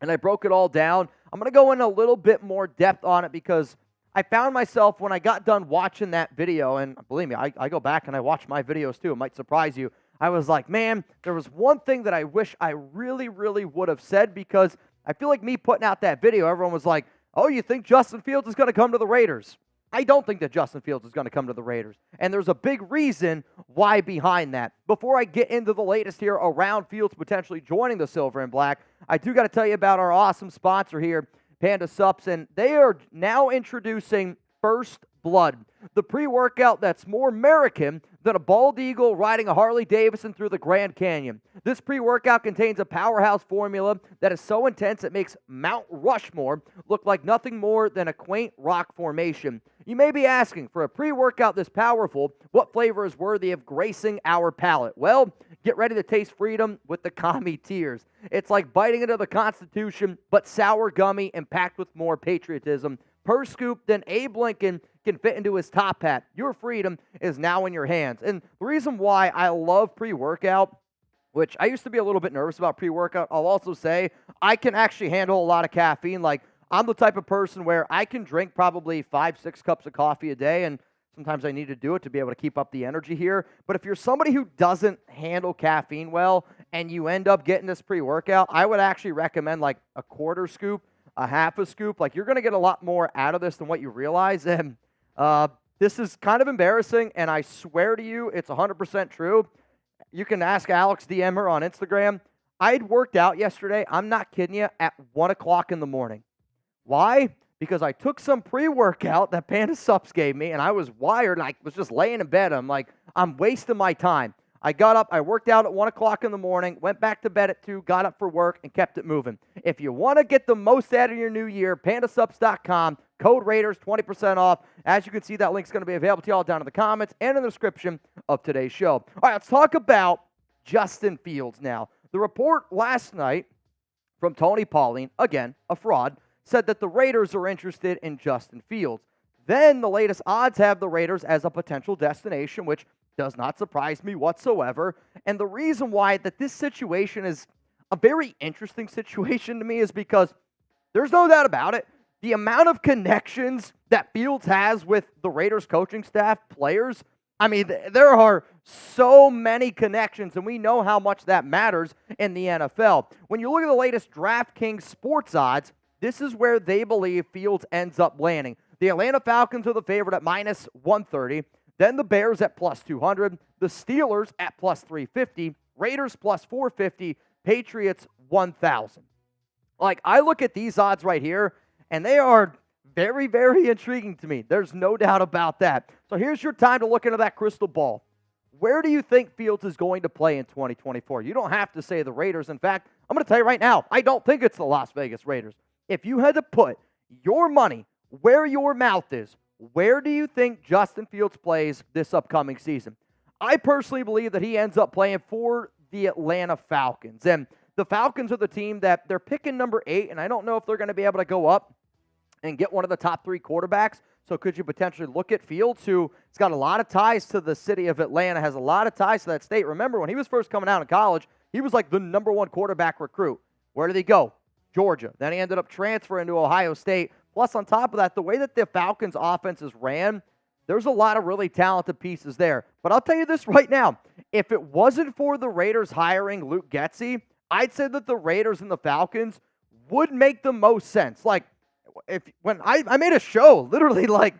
and I broke it all down. I'm going to go in a little bit more depth on it because I found myself when I got done watching that video, and believe me, I go back and I watch my videos too. It might surprise you. I was like, man, there was one thing that I wish I really, really would have said because I feel like me putting out that video, everyone was like, oh, you think Justin Fields is going to come to the Raiders? I don't think that Justin Fields is going to come to the Raiders, and there's a big reason why behind that. Before I get into the latest here around Fields potentially joining the Silver and Black, I do got to tell you about our awesome sponsor here, Panda Supps, and they are now introducing First Blood, the pre-workout that's more American than a bald eagle riding a Harley Davidson through the Grand Canyon. This pre-workout contains a powerhouse formula that is so intense it makes Mount Rushmore look like nothing more than a quaint rock formation. You may be asking, for a pre-workout this powerful, what flavor is worthy of gracing our palate? Well, get ready to taste freedom with the commie tears. It's like biting into the Constitution, but sour, gummy, and packed with more patriotism. Per scoop than Abe Lincoln can fit into his top hat. Your freedom is now in your hands. And the reason why I love pre-workout, which I used to be a little bit nervous about pre-workout, I'll also say I can actually handle a lot of caffeine. Like, I'm the type of person where I can drink probably 5-6 cups of coffee a day, and sometimes I need to do it to be able to keep up the energy here. But if you're somebody who doesn't handle caffeine well and you end up getting this pre-workout, I would actually recommend like a quarter scoop, a half a scoop. Like, you're going to get a lot more out of this than what you realize. And this is kind of embarrassing, and I swear to you, it's 100% true. You can ask Alex, DM her on Instagram. I'd worked out yesterday, I'm not kidding you, at 1 o'clock in the morning. Why? Because I took some pre-workout that Panda Supps gave me, and I was wired, and I was just laying in bed. I'm like, I'm wasting my time. I got up, I worked out at 1 o'clock in the morning, went back to bed at 2, got up for work, and kept it moving. If you want to get the most out of your new year, pandasupps.com, code Raiders, 20% off. As you can see, that link's going to be available to y'all down in the comments and in the description of today's show. All right, let's talk about Justin Fields now. The report last night from Tony Pauline, again, a fraud, said that the Raiders are interested in Justin Fields. Then the latest odds have the Raiders as a potential destination, which does not surprise me whatsoever. And the reason why that this situation is a very interesting situation to me is because there's no doubt about it. The amount of connections that Fields has with the Raiders coaching staff, players, I mean, there are so many connections, and we know how much that matters in the NFL. When you look at the latest DraftKings sports odds, this is where they believe Fields ends up landing. The Atlanta Falcons are the favorite at minus 130. Then the Bears at plus 200. The Steelers at plus 350. Raiders plus 450. Patriots 1,000. Like, I look at these odds right here, and they are very, very intriguing to me. There's no doubt about that. So here's your time to look into that crystal ball. Where do you think Fields is going to play in 2024? You don't have to say the Raiders. In fact, I'm going to tell you right now, I don't think it's the Las Vegas Raiders. If you had to put your money where your mouth is, where do you think Justin Fields plays this upcoming season? I personally believe that he ends up playing for the Atlanta Falcons. And the Falcons are the team that they're picking number 8, and I don't know if they're going to be able to go up and get one of the top 3 quarterbacks. So could you potentially look at Fields, who has got a lot of ties to the city of Atlanta, has a lot of ties to that state. Remember, when he was first coming out of college, he was like the number 1 quarterback recruit. Where did he go? Georgia. Then he ended up transferring to Ohio State. Plus, on top of that, the way that the Falcons' offenses ran, there's a lot of really talented pieces there. But I'll tell you this right now. If it wasn't for the Raiders hiring Luke Getsy, I'd say that the Raiders and the Falcons would make the most sense. Like, when I made a show literally like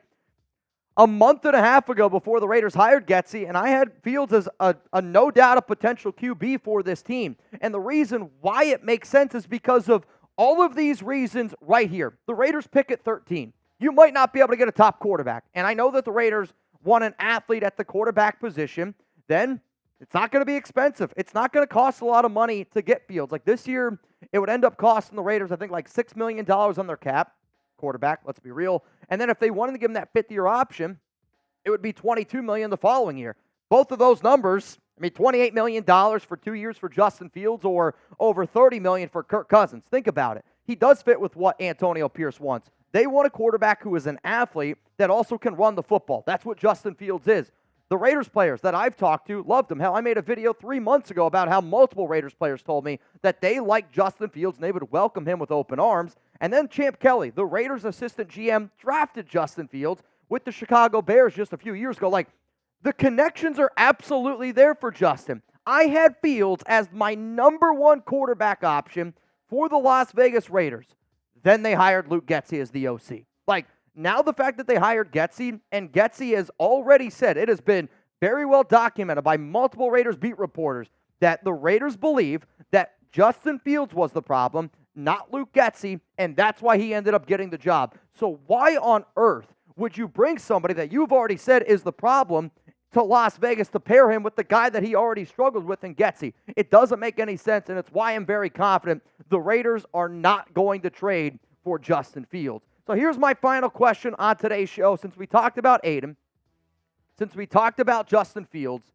a month and a half ago before the Raiders hired Getsy, and I had Fields as a no doubt a potential QB for this team. And the reason why it makes sense is because of all of these reasons right here. The Raiders pick at 13. You might not be able to get a top quarterback. And I know that the Raiders want an athlete at the quarterback position. Then it's not going to be expensive. It's not going to cost a lot of money to get Fields. Like this year, it would end up costing the Raiders, I think, like $6 million on their cap. Quarterback, let's be real. And then if they wanted to give him that 5th-year option, it would be $22 million the following year. Both of those numbers, I mean, $28 million for 2 years for Justin Fields or over $30 million for Kirk Cousins. Think about it. He does fit with what Antonio Pierce wants. They want a quarterback who is an athlete that also can run the football. That's what Justin Fields is. The Raiders players that I've talked to loved him. Hell, I made a video 3 months ago about how multiple Raiders players told me that they liked Justin Fields and they would welcome him with open arms. And then Champ Kelly, the Raiders assistant GM, drafted Justin Fields with the Chicago Bears just a few years ago. Like, the connections are absolutely there for Justin. I had Fields as my number 1 quarterback option for the Las Vegas Raiders. Then they hired Luke Getsy as the OC. Like, now the fact that they hired Getsy, and Getsy has already said, it has been very well documented by multiple Raiders beat reporters, that the Raiders believe that Justin Fields was the problem, not Luke Getsy, and that's why he ended up getting the job. So why on earth would you bring somebody that you've already said is the problem to Las Vegas to pair him with the guy that he already struggled with in Getsy? It doesn't make any sense, and it's why I'm very confident the Raiders are not going to trade for Justin Fields. So here's my final question on today's show. Since we talked about Aidan, since we talked about Justin Fields,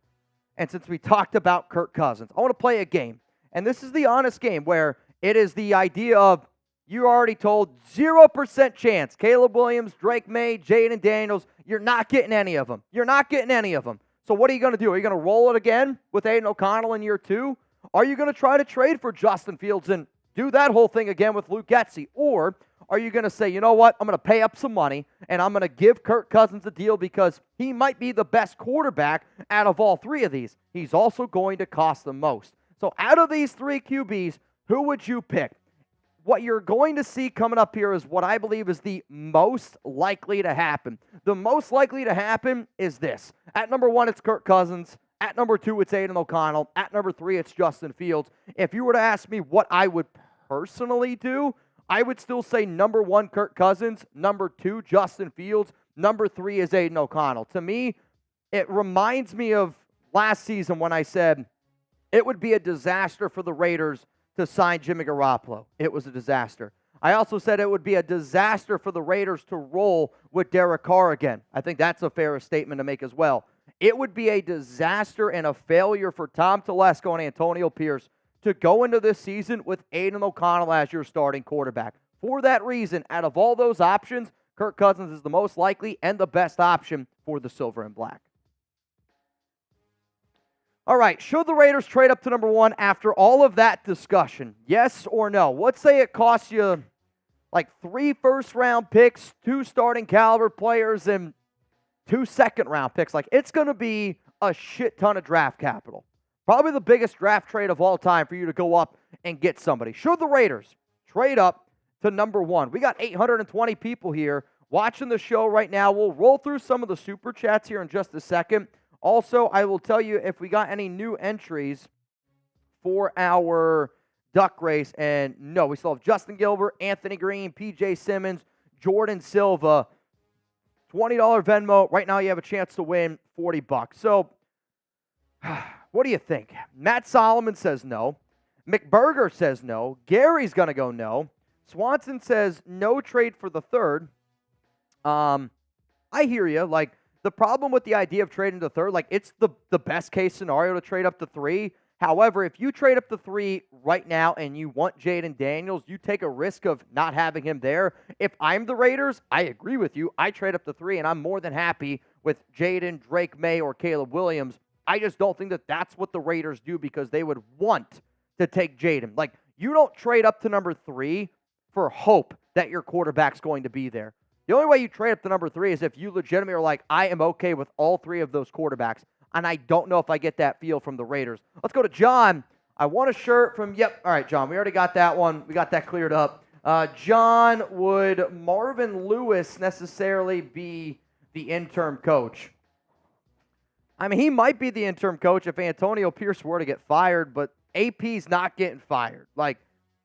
and since we talked about Kirk Cousins, I want to play a game. And this is the honest game where it is the idea of you already told 0% chance. Caleb Williams, Drake May, Jayden Daniels, you're not getting any of them. You're not getting any of them. So what are you going to do? Are you going to roll it again with Aidan O'Connell in year 2? Are you going to try to trade for Justin Fields and do that whole thing again with Luke Getsy? Or are you going to say, you know what, I'm going to pay up some money and I'm going to give Kirk Cousins a deal because he might be the best quarterback out of all 3 of these. He's also going to cost the most. So out of these 3 QBs, who would you pick? What you're going to see coming up here is what I believe is the most likely to happen. The most likely to happen is this. At number 1, it's Kirk Cousins. At number 2, it's Aidan O'Connell. At number 3, it's Justin Fields. If you were to ask me what I would personally do, I would still say number 1, Kirk Cousins. Number 2, Justin Fields. Number 3 is Aidan O'Connell. To me, it reminds me of last season when I said it would be a disaster for the Raiders to sign Jimmy Garoppolo. It was a disaster. I also said it would be a disaster for the Raiders to roll with Derek Carr again. I think that's a fair statement to make as well. It would be a disaster and a failure for Tom Telesco and Antonio Pierce to go into this season with Aidan O'Connell as your starting quarterback. For that reason, out of all those options, Kirk Cousins is the most likely and the best option for the Silver and Black. All right, should the Raiders trade up to number 1 after all of that discussion? Yes or no? Let's say it costs you like 3 first-round picks, 2 starting caliber players, and 2 second-round picks. Like, it's going to be a shit ton of draft capital. Probably the biggest draft trade of all time for you to go up and get somebody. Should the Raiders trade up to number 1? We got 820 people here watching the show right now. We'll roll through some of the super chats here in just a second. Also, I will tell you if we got any new entries for our duck race. And no, we still have Justin Gilbert, Anthony Green, PJ Simmons, Jordan Silva. $20 Venmo. Right now you have a chance to win $40. So what do you think? Matt Solomon says no. McBurger says no. Gary's going to go no. Swanson says no trade for the third. I hear you. Like, the problem with the idea of trading the third, like, it's the best case scenario to trade up to 3. However, if you trade up to 3 right now and you want Jayden Daniels, you take a risk of not having him there. If I'm the Raiders, I agree with you. I trade up to 3, and I'm more than happy with Jayden, Drake May, or Caleb Williams. I just don't think that that's what the Raiders do because they would want to take Jayden. Like, you don't trade up to number 3 for hope that your quarterback's going to be there. The only way you trade up to number 3 is if you legitimately are like, I am okay with all 3 of those quarterbacks. And I don't know if I get that feel from the Raiders. Let's go to John. I want a shirt from, yep. All right, John, we already got that one. We got that cleared up. John, would Marvin Lewis necessarily be the interim coach? I mean, he might be the interim coach if Antonio Pierce were to get fired, but AP's not getting fired. Like,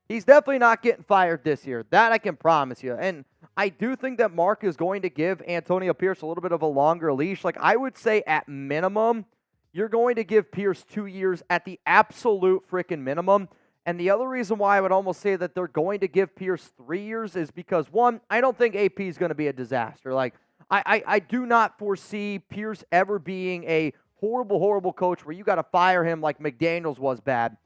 he's definitely not getting fired this year. That I can promise you. And I do think that Mark is going to give Antonio Pierce a little bit of a longer leash. Like, I would say at minimum, you're going to give Pierce 2 years at the absolute freaking minimum. And the other reason why I would almost say that they're going to give Pierce 3 years is because, one, I don't think AP is going to be a disaster. Like, I do not foresee Pierce ever being a horrible, horrible coach where you got to fire him like McDaniels was bad.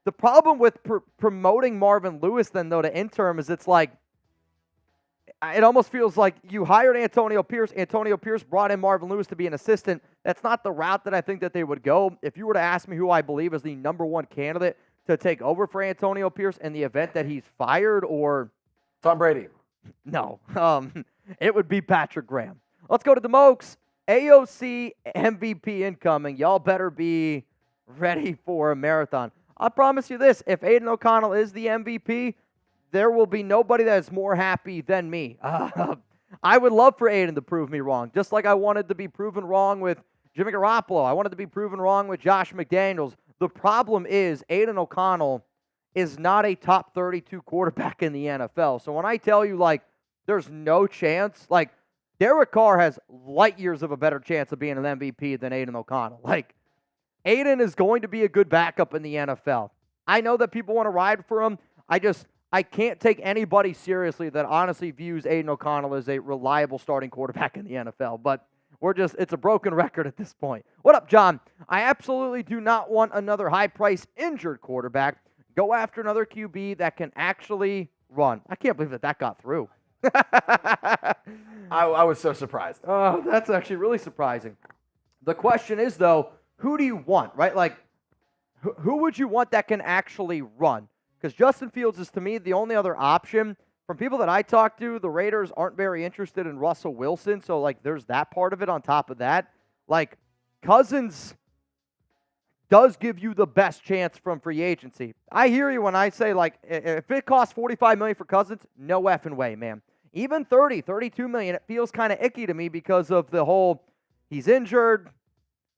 The problem with promoting Marvin Lewis then, though, to interim is it's like, it almost feels like you hired Antonio Pierce. Antonio Pierce brought in Marvin Lewis to be an assistant. That's not the route that I think that they would go. If you were to ask me who I believe is the number 1 candidate to take over for Antonio Pierce in the event that he's fired, or Tom Brady. No. It would be Patrick Graham. Let's go to the Mokes. AOC MVP incoming. Y'all better be ready for a marathon. I promise you this. If Aidan O'Connell is the MVP, there will be nobody that is more happy than me. I would love for Aidan to prove me wrong, just like I wanted to be proven wrong with Jimmy Garoppolo. I wanted to be proven wrong with Josh McDaniels. The problem is Aidan O'Connell is not a top 32 quarterback in the NFL. So when I tell you, like, there's no chance, like, Derek Carr has light years of a better chance of being an MVP than Aidan O'Connell. Like, Aidan is going to be a good backup in the NFL. I know that people want to ride for him. I can't take anybody seriously that honestly views Aidan O'Connell as a reliable starting quarterback in the NFL. But it's a broken record at this point. What up, John? I absolutely do not want another high-price injured quarterback. Go after another QB that can actually run. I can't believe that got through. I was so surprised. Oh, that's actually really surprising. The question is, though, who do you want, right? Like, who would you want that can actually run? Because Justin Fields is, to me, the only other option. From people that I talk to, the Raiders aren't very interested in Russell Wilson, so, like, there's that part of it on top of that. Like, Cousins does give you the best chance from free agency. I hear you when I say, like, if it costs $45 million for Cousins, no effing way, man. Even $32 million, it feels kind of icky to me because of the whole, he's injured,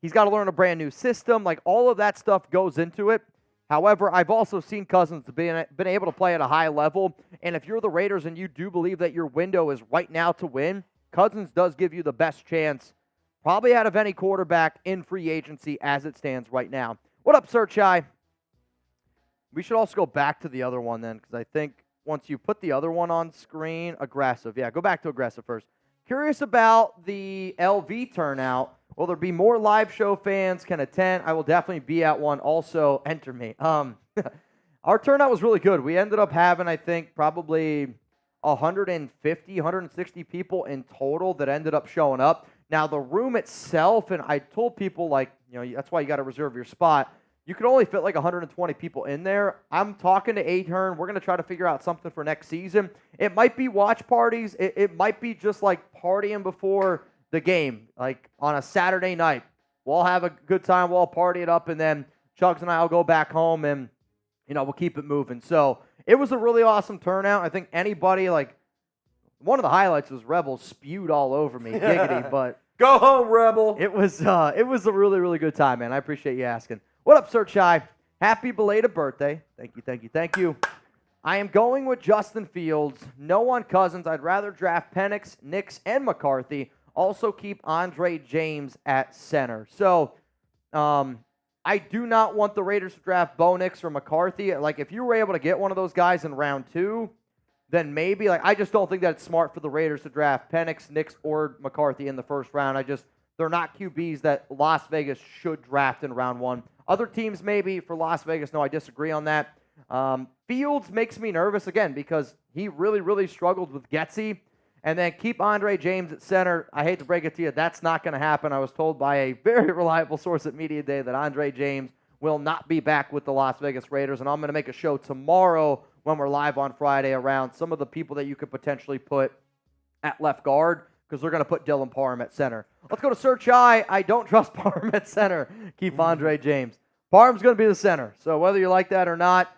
he's got to learn a brand new system. Like, all of that stuff goes into it. However, I've also seen Cousins been able to play at a high level, and if you're the Raiders and you do believe that your window is right now to win, Cousins does give you the best chance probably out of any quarterback in free agency as it stands right now. What up, Sir Chai? We should also go back to the other one then, because I think once you put the other one on screen, aggressive. Yeah, go back to aggressive first. Curious about the LV turnout. Will there be more live show fans can attend? I will definitely be at one. Also, enter me. Our turnout was really good. We ended up having, I think, probably 150, 160 people in total that ended up showing up. Now, the room itself, and I told people, like, you know, that's why you got to reserve your spot. You could only fit like 120 people in there. I'm talking to Ahern. We're going to try to figure out something for next season. It might be watch parties. It might be just like partying before the game, like on a Saturday night. We'll have a good time. We'll party it up, and then Chugs and I will go back home, and, you know, we'll keep it moving. So it was a really awesome turnout. I think anybody, like, one of the highlights was Rebel spewed all over me, giggity, but go home, Rebel. It was a really, really good time, man. I appreciate you asking. What up, Sir Chai? Happy belated birthday. Thank you, thank you, thank you. I am going with Justin Fields. No on Cousins. I'd rather draft Penix, Nix, and McCarthy. Also keep Andre James at center. So, I do not want the Raiders to draft Bo Nix or McCarthy. Like, if you were able to get one of those guys in round 2, then maybe. Like, I just don't think that it's smart for the Raiders to draft Penix, Nix, or McCarthy in the first round. They're not QBs that Las Vegas should draft in round 1. Other teams maybe. For Las Vegas, no, I disagree on that. Fields makes me nervous again because he really, really struggled with Getsy. And then keep Andre James at center. I hate to break it to you, that's not going to happen. I was told by a very reliable source at Media Day that Andre James will not be back with the Las Vegas Raiders. And I'm going to make a show tomorrow when we're live on Friday around some of the people that you could potentially put at left guard because they're going to put Dylan Parham at center. Let's go to Search I. I don't trust Parham at center. Keep Andre James. Parham's going to be the center. So whether you like that or not,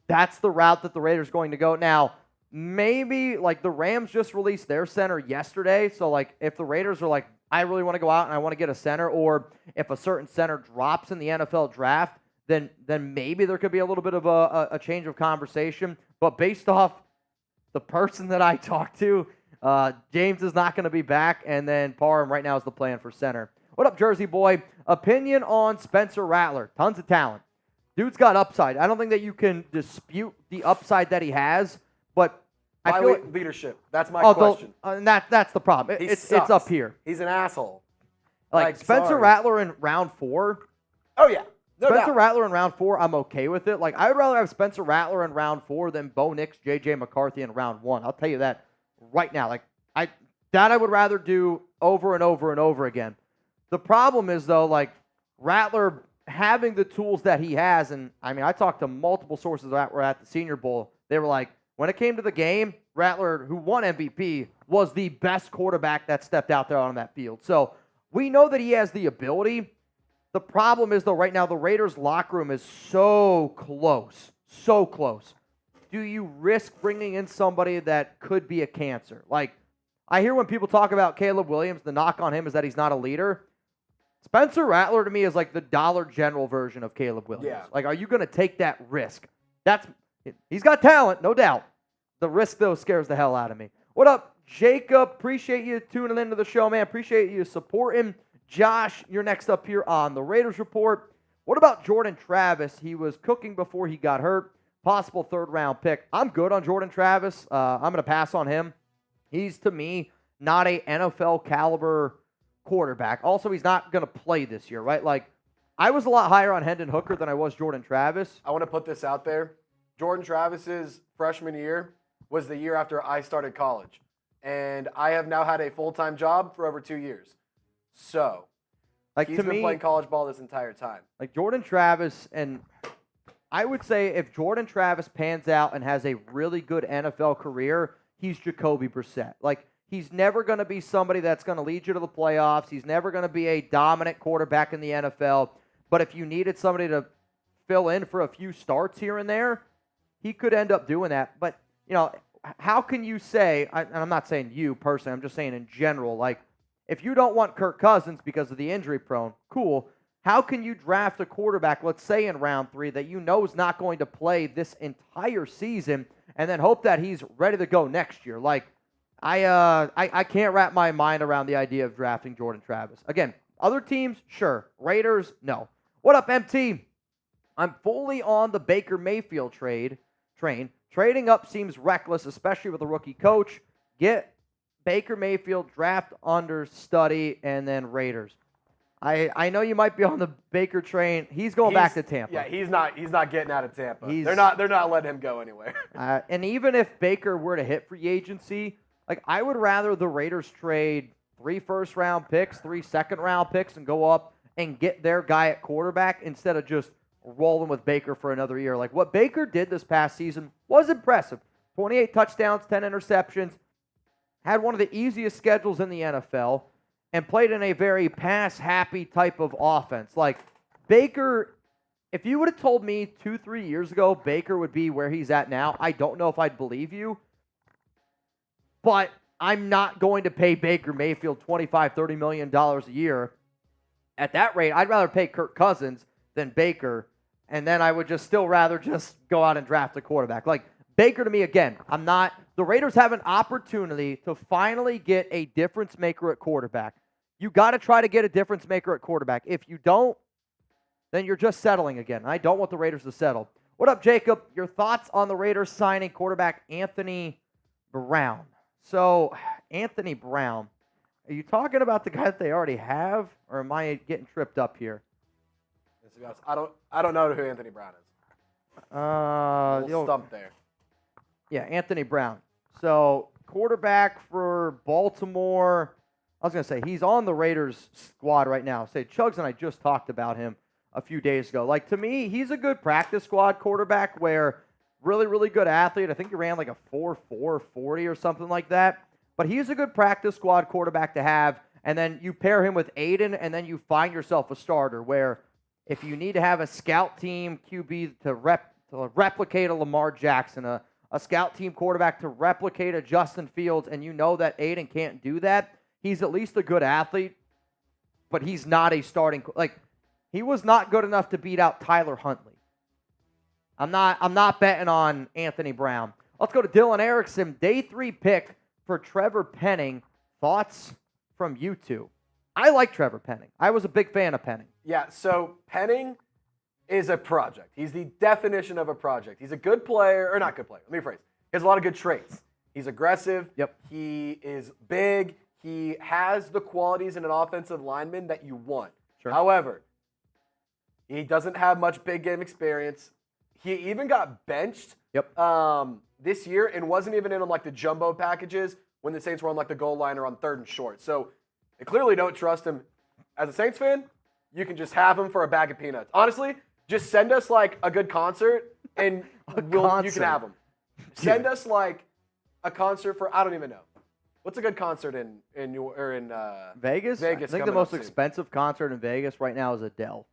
that's the route that the Raiders are going to go. Now, maybe, like, the Rams just released their center yesterday. So, like, if the Raiders are like, I really want to go out and I want to get a center, or if a certain center drops in the NFL draft, then maybe there could be a little bit of a change of conversation. But based off the person that I talked to, James is not going to be back, and then Parham right now is the plan for center. What up, Jersey boy? Opinion on Spencer Rattler. Tons of talent. Dude's got upside. I don't think that you can dispute the upside that he has, but I feel leadership. That's my question. And that's the problem. It's up here. He's an asshole. Like Spencer Rattler in round 4. Oh, yeah. Spencer Rattler in round 4, I'm okay with it. Like, I would rather have Spencer Rattler in round 4 than Bo Nix, J.J. McCarthy in round 1. I'll tell you that right now. Like, I would rather do over and over and over again. The problem is, though, like, Rattler having the tools that he has, and, I mean, I talked to multiple sources that were at the Senior Bowl. They were like, when it came to the game, Rattler, who won MVP, was the best quarterback that stepped out there on that field. So we know that he has the ability. The problem is, though, right now, the Raiders' locker room is so close. So close. Do you risk bringing in somebody that could be a cancer? Like, I hear when people talk about Caleb Williams, the knock on him is that he's not a leader. Spencer Rattler, to me, is like the Dollar General version of Caleb Williams. Yeah. Like, are you going to take that risk? He's got talent, no doubt. The risk, though, scares the hell out of me. What up, Jacob? Appreciate you tuning into the show, man. Appreciate you supporting. Josh, you're next up here on the Raiders Report. What about Jordan Travis? He was cooking before he got hurt. Possible third-round pick. I'm good on Jordan Travis. I'm going to pass on him. He's, to me, not a NFL-caliber quarterback. Also, he's not going to play this year, right? Like, I was a lot higher on Hendon Hooker than I was Jordan Travis. I want to put this out there. Jordan Travis's freshman year was the year after I started college. And I have now had a full-time job for over 2 years. So, like, he's been playing college ball this entire time. Like, Jordan Travis, and I would say if Jordan Travis pans out and has a really good NFL career, he's Jacoby Brissett. Like, he's never going to be somebody that's going to lead you to the playoffs. He's never going to be a dominant quarterback in the NFL. But if you needed somebody to fill in for a few starts here and there, he could end up doing that. But, you know, how can you say, and I'm not saying you personally, I'm just saying in general, like, if you don't want Kirk Cousins because of the injury prone, cool. How can you draft a quarterback, let's say in round 3, that you know is not going to play this entire season and then hope that he's ready to go next year? Like, I can't wrap my mind around the idea of drafting Jordan Travis. Again, other teams, sure. Raiders, no. What up, MT? I'm fully on the Baker Mayfield train. Trading up seems reckless, especially with a rookie coach. Get Baker Mayfield, draft understudy, and then Raiders. I know you might be on the Baker train. He's going back to Tampa. Yeah, he's not getting out of Tampa. They're not letting him go anywhere. And even if Baker were to hit free agency, like, I would rather the Raiders trade 3 first-round picks, 3 second-round picks, and go up and get their guy at quarterback instead of just rolling with Baker for another year. Like, what Baker did this past season was impressive. 28 touchdowns, 10 interceptions, had one of the easiest schedules in the NFL, and played in a very pass-happy type of offense. Like, Baker, if you would have told me 2-3 years ago Baker would be where he's at now, I don't know if I'd believe you. But I'm not going to pay Baker Mayfield $25, $30 million a year. At that rate, I'd rather pay Kirk Cousins than Baker, and then I would just still rather just go out and draft a quarterback. Like, Baker, to me, again, the Raiders have an opportunity to finally get a difference maker at quarterback. You got to try to get a difference maker at quarterback. If you don't, then you're just settling again. I don't want the Raiders to settle. What up, Jacob? Your thoughts on the Raiders signing quarterback Anthony Brown? So, Anthony Brown, are you talking about the guy that they already have, or am I getting tripped up here? I don't know who Anthony Brown is. A little stump there. Yeah, Anthony Brown. So, quarterback for Baltimore. I was going to say, he's on the Raiders squad right now. Say, Chugs and I just talked about him a few days ago. Like, to me, he's a good practice squad quarterback where really, really good athlete. I think he ran like a 4.4 40 or something like that. But he's a good practice squad quarterback to have. And then you pair him with Aidan, and then you find yourself a starter where if you need to have a scout team QB to replicate a Lamar Jackson, a scout team quarterback to replicate a Justin Fields, and you know that Aidan can't do that, he's at least a good athlete, but he's not a starting. Like, he was not good enough to beat out Tyler Huntley. I'm not betting on Anthony Brown. Let's go to Dylan Erickson, day 3 pick for Trevor Penning. Thoughts from you two? I like Trevor Penning. I was a big fan of Penning. Yeah, so Penning is a project. He's the definition of a project. He's a good player, or not good player. Let me rephrase. He has a lot of good traits. He's aggressive. Yep. He is big. He has the qualities in an offensive lineman that you want. Sure. However, he doesn't have much big game experience. He even got benched this year and wasn't even in like the jumbo packages when the Saints were on like the goal line or on 3rd and short. So they clearly don't trust him. As a Saints fan, you can just have him for a bag of peanuts. Honestly, just send us like a good concert and you can have him. Send us like a concert for, I don't even know. What's a good concert in Vegas? I think the most expensive concert in Vegas right now is Adele.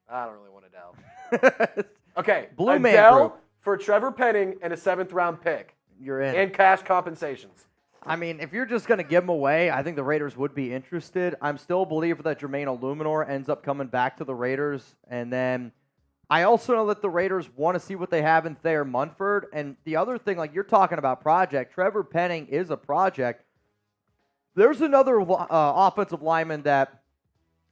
I don't really want Adele. Okay, Blue Man Adele Group for Trevor Penning and a 7th round pick. You're in. And cash compensations. I mean, if you're just going to give him away, I think the Raiders would be interested. I'm still a believer that Jermaine Illuminor ends up coming back to the Raiders. And then I also know that the Raiders want to see what they have in Thayer Munford. And the other thing, like you're talking about project, Trevor Penning is a project. There's another offensive lineman that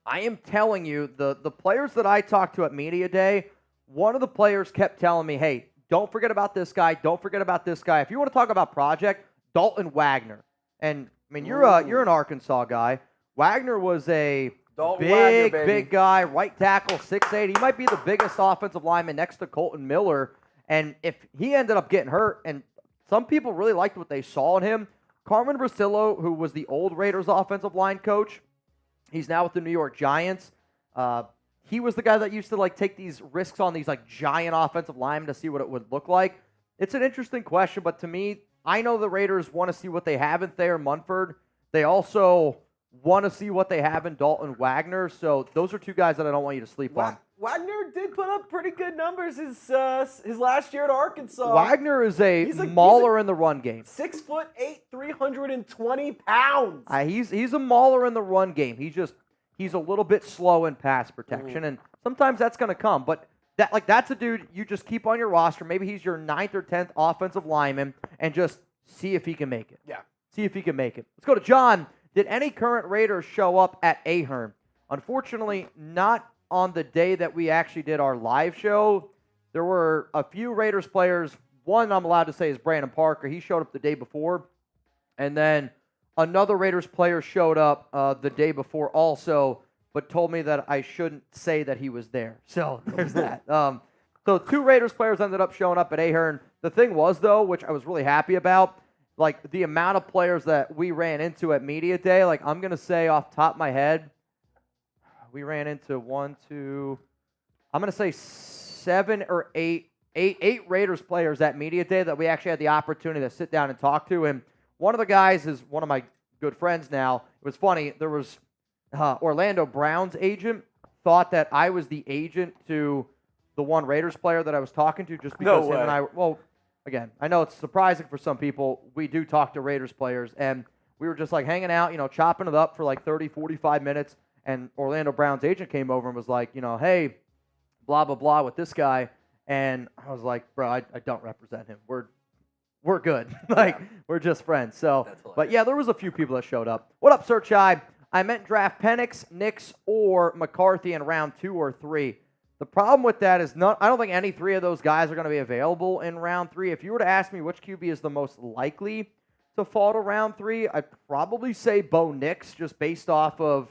I am telling you, the players that I talked to at Media Day, one of the players kept telling me, hey, don't forget about this guy. Don't forget about this guy. If you want to talk about project, Dalton Wagner. And, I mean, you're an Arkansas guy. Wagner was a big guy, right tackle, 6'8". He might be the biggest offensive lineman next to Colton Miller. And if he ended up getting hurt, and some people really liked what they saw in him, Carmen Brasillo, who was the old Raiders offensive line coach, he's now with the New York Giants. He was the guy that used to like take these risks on these like giant offensive linemen to see what it would look like. It's an interesting question, but to me, I know the Raiders want to see what they have in Thayer Munford. They also want to see what they have in Dalton Wagner. So those are two guys that I don't want you to sleep on. Wagner did put up pretty good numbers his last year at Arkansas. Wagner is a mauler in the run game. 6'8", 320 pounds. He's a mauler in the run game. He's a little bit slow in pass protection, and sometimes that's going to come. But that's a dude you just keep on your roster. Maybe he's your 9th or 10th offensive lineman, and just see if he can make it. Yeah. See if he can make it. Let's go to John. Did any current Raiders show up at Ahern? Unfortunately, not on the day that we actually did our live show. There were a few Raiders players. One I'm allowed to say is Brandon Parker. He showed up the day before. And then another Raiders player showed up the day before also, but told me that I shouldn't say that he was there. So there's that. So 2 Raiders players ended up showing up at Ahern. The thing was, though, which I was really happy about, like the amount of players that we ran into at Media Day, like I'm going to say off the top of my head, we ran into I'm going to say 7 or 8 Raiders players at Media Day that we actually had the opportunity to sit down and talk to. And one of the guys is one of my good friends now. It was funny. There was Orlando Brown's agent thought that I was the agent to the one Raiders player that I was talking to just because him and I, well, again, I know it's surprising for some people. We do talk to Raiders players, and we were just like hanging out, chopping it up for like 30, 45 minutes. and Orlando Brown's agent came over and was like, hey, blah, blah, blah with this guy. And I was like, bro, I don't represent him. We're good. We're just friends. So, but yeah, there was a few people that showed up. What up, Sir Chai? I meant draft Penix, Nix, or McCarthy in round 2 or 3. The problem with that is I don't think any 3 of those guys are going to be available in round 3. If you were to ask me which QB is the most likely to fall to round 3, I'd probably say Bo Nix, just based off of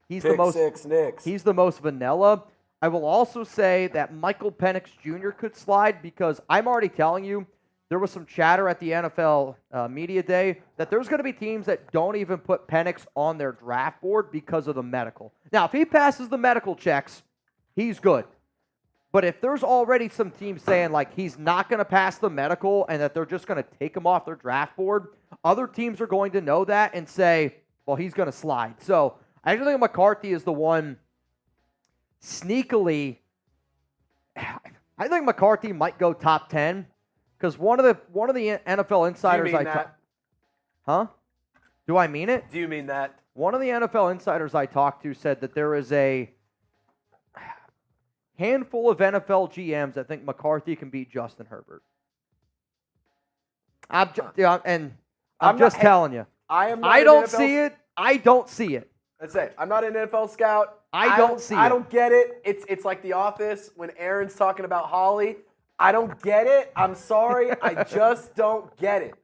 he's the most vanilla. I will also say that Michael Penix Jr. could slide because I'm already telling you there was some chatter at the NFL media day that there's going to be teams that don't even put Penix on their draft board because of the medical. Now, if he passes the medical checks, he's good. But if there's already some teams saying like he's not going to pass the medical and that they're just going to take him off their draft board, other teams are going to know that and say, well, he's going to slide. So I actually think McCarthy is the one sneakily. I think McCarthy might go top 10 because one of the NFL insiders Do I mean it? Do you mean that? One of the NFL insiders I talked to said that there is a handful of NFL GMs that think McCarthy can beat Justin Herbert. I'm just telling you. I don't see it. I don't see it. That's it. I'm not an NFL scout. I don't see it. I don't get it. It's like The Office when Aaron's talking about Holly. I don't get it. I'm sorry. I just don't get it.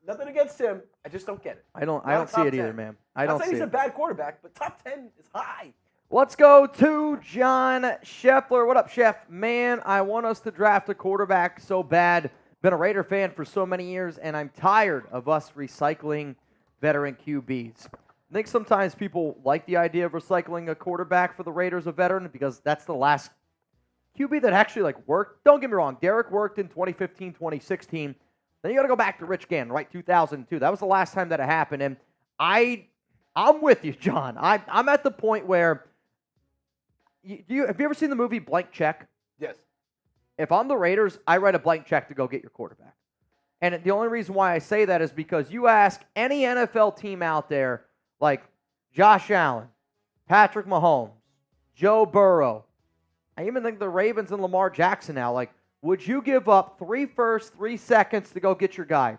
Nothing against him. I just don't get it. I don't see it either, man. I don't see it. I'm not saying he's a bad quarterback, but top 10 is high. Let's go to John Scheffler. What up, Chef? Man, I want us to draft a quarterback so bad. Been a Raider fan for so many years, and I'm tired of us recycling veteran QBs. I think sometimes people like the idea of recycling a quarterback for the Raiders, a veteran, because that's the last QB that actually worked. Don't get me wrong. Derek worked in 2015, 2016. Then you got to go back to Rich Gannon, right? 2002. That was the last time that it happened. And I'm with you, John. I'm at the point where have you ever seen the movie Blank Check? Yes. If I'm the Raiders, I write a blank check to go get your quarterback. And the only reason why I say that is because you ask any NFL team out there, like Josh Allen, Patrick Mahomes, Joe Burrow, I even think the Ravens and Lamar Jackson now, would you give up 3 firsts, 3 seconds to go get your guy?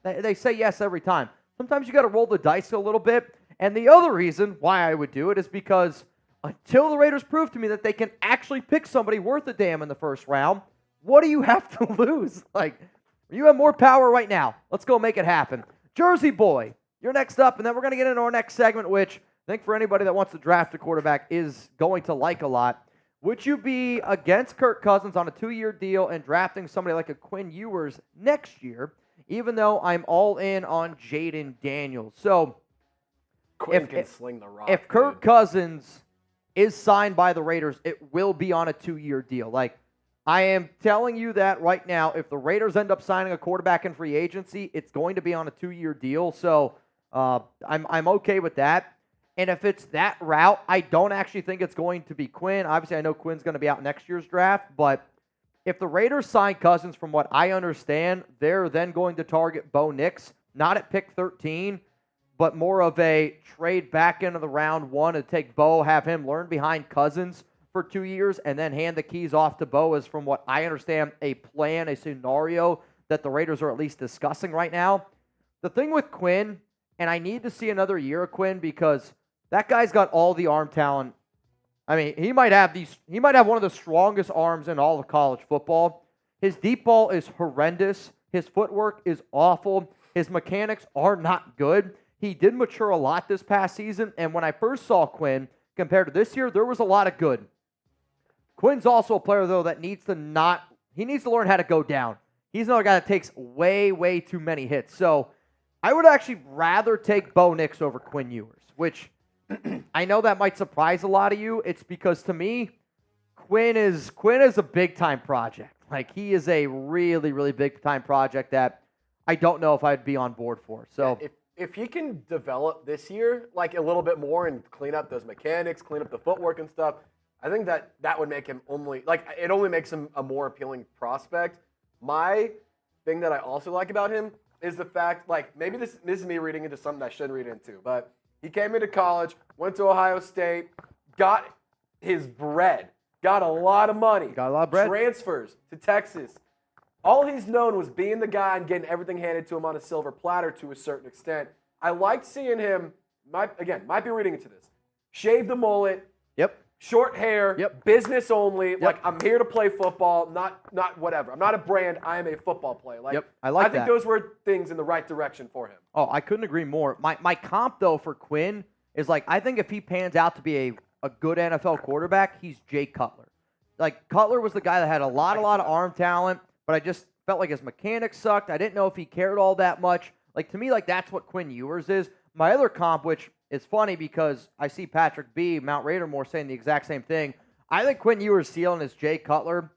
They say yes every time. Sometimes you got to roll the dice a little bit. And the other reason why I would do it is because until the Raiders prove to me that they can actually pick somebody worth a damn in the first round, what do you have to lose? You have more power right now. Let's go make it happen. Jersey Boy, you're next up, and then we're going to get into our next segment, which I think for anybody that wants to draft a quarterback is going to like a lot. Would you be against Kirk Cousins on a 2-year deal and drafting somebody like a Quinn Ewers next year, even though I'm all in on Jayden Daniels? So Quinn can sling the rock. If Kirk Cousins is signed by the Raiders, it will be on a 2-year deal. I am telling you that right now. If the Raiders end up signing a quarterback in free agency, it's going to be on a 2-year deal. So I'm okay with that. And if it's that route, I don't actually think it's going to be Quinn. Obviously, I know Quinn's going to be out next year's draft, but if the Raiders sign Cousins, from what I understand, they're then going to target Bo Nix, not at pick 13, but more of a trade back into the round 1 to take Bo, have him learn behind Cousins for 2 years, and then hand the keys off to Bo is, from what I understand, a plan, a scenario that the Raiders are at least discussing right now. The thing with Quinn, and I need to see another year of Quinn because that guy's got all the arm talent. I mean, he might have one of the strongest arms in all of college football. His deep ball is horrendous. His footwork is awful. His mechanics are not good. He did mature a lot this past season, and when I first saw Quinn, compared to this year, there was a lot of good. Quinn's also a player, though, that needs to learn how to go down. He's another guy that takes way, way too many hits. So I would actually rather take Bo Nix over Quinn Ewers, which I know that might surprise a lot of you. It's because, to me, Quinn is a big-time project. He is a really, really big-time project that I don't know if I'd be on board for. So if he can develop this year, a little bit more and clean up those mechanics, clean up the footwork and stuff, I think that would make him it only makes him a more appealing prospect. My thing that I also like about him is the fact, maybe this is me reading into something I shouldn't read into, but He came into college, went to Ohio State, got his bread, got a lot of money. Got a lot of bread. Transfers to Texas. All he's known was being the guy and getting everything handed to him on a silver platter to a certain extent. I liked seeing him, might be reading into this, shave the mullet. Yep. Short hair, business only. Yep. Like, I'm here to play football, not whatever. I'm not a brand. I am a football player. Like, I think those were things in the right direction for him. Oh, I couldn't agree more. My comp, though, for Quinn is, like, I think if he pans out to be a good NFL quarterback, he's Jay Cutler. Like, Cutler was the guy that had a lot of arm talent, but I just felt like his mechanics sucked. I didn't know if he cared all that much. Like, to me, like, that's what Quinn Ewers is. My other comp, which is funny because I see Patrick B., Mount Raidermore, saying the exact same thing. I think Quinn Ewers' ceiling is Jay Cutler.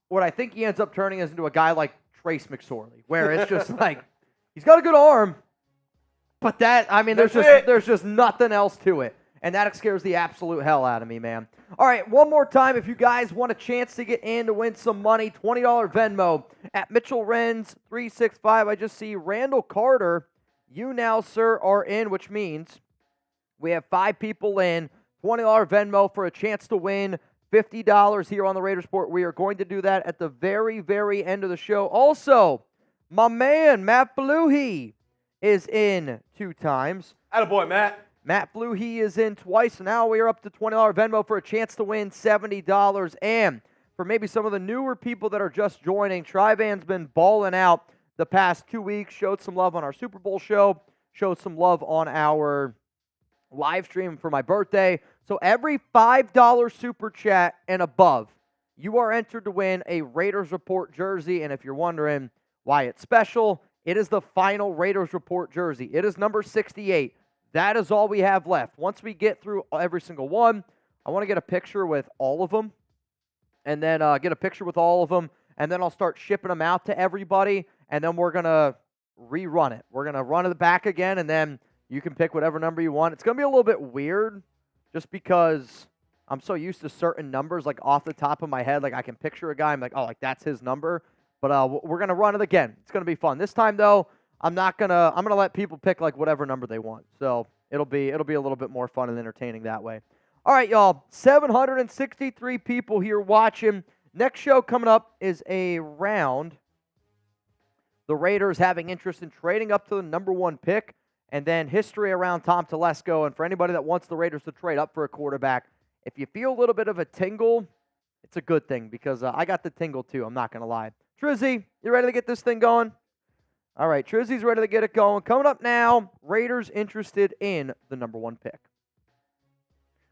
What I think he ends up turning is into a guy like Trace McSorley, where it's just like, he's got a good arm, but there's just nothing else to it. And that scares the absolute hell out of me, man. All right, one more time, if you guys want a chance to get in to win some money, $20 Venmo at Mitchell Renz 365. I just see Randall Carter. You now, sir, are in, which means we have 5 people in, $20 Venmo for a chance to win $50 here on the Raiders Report. We are going to do that at the very, very end of the show. Also, my man, Matt Fluhey, is in 2 times. Attaboy, Matt. Matt Fluhey is in twice. So now we are up to $20 Venmo for a chance to win $70. And for maybe some of the newer people that are just joining, Trivan's been balling out the past 2 weeks, showed some love on our Super Bowl show, showed some love on our live stream for my birthday. So every $5 super chat and above, you are entered to win a Raiders Report jersey. And if you're wondering why it's special, it is the final Raiders Report jersey. It is number 68. That is all we have left. Once we get through every single one, I want to get a picture with all of them, and then get a picture with all of them, and then I'll start shipping them out to everybody, and then we're going to rerun it. We're going to run it back again, and then you can pick whatever number you want. It's going to be a little bit weird just because I'm so used to certain numbers, like off the top of my head. Like I can picture a guy, I'm like, oh, like that's his number. But we're going to run it again. It's going to be fun. This time, though, I'm going to let people pick like whatever number they want. So it'll be a little bit more fun and entertaining that way. All right, y'all. 763 people here watching. Next show coming up is around the Raiders having interest in trading up to the number 1 pick, and then history around Tom Telesco. And for anybody that wants the Raiders to trade up for a quarterback, if you feel a little bit of a tingle, it's a good thing because I got the tingle too. I'm not going to lie. Trizzy, you ready to get this thing going? All right, Trizzy's ready to get it going. Coming up now, Raiders interested in the number 1 pick.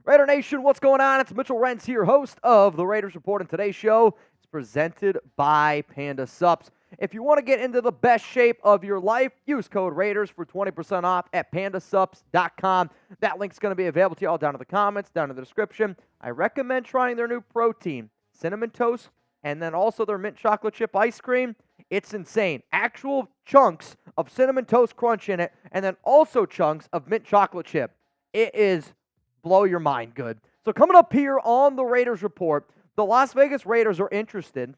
Raider Nation, what's going on? It's Mitchell Renz here, host of the Raiders Report, and today's show is presented by Panda Supps. If you want to get into the best shape of your life, use code Raiders for 20% off at pandasupps.com. That link's going to be available to you all down in the comments, down in the description. I recommend trying their new protein, cinnamon toast, and then also their mint chocolate chip ice cream. It's insane. Actual chunks of cinnamon toast crunch in it, and then also chunks of mint chocolate chip. It is blow your mind good. So coming up here on the Raiders Report, the Las Vegas Raiders are interested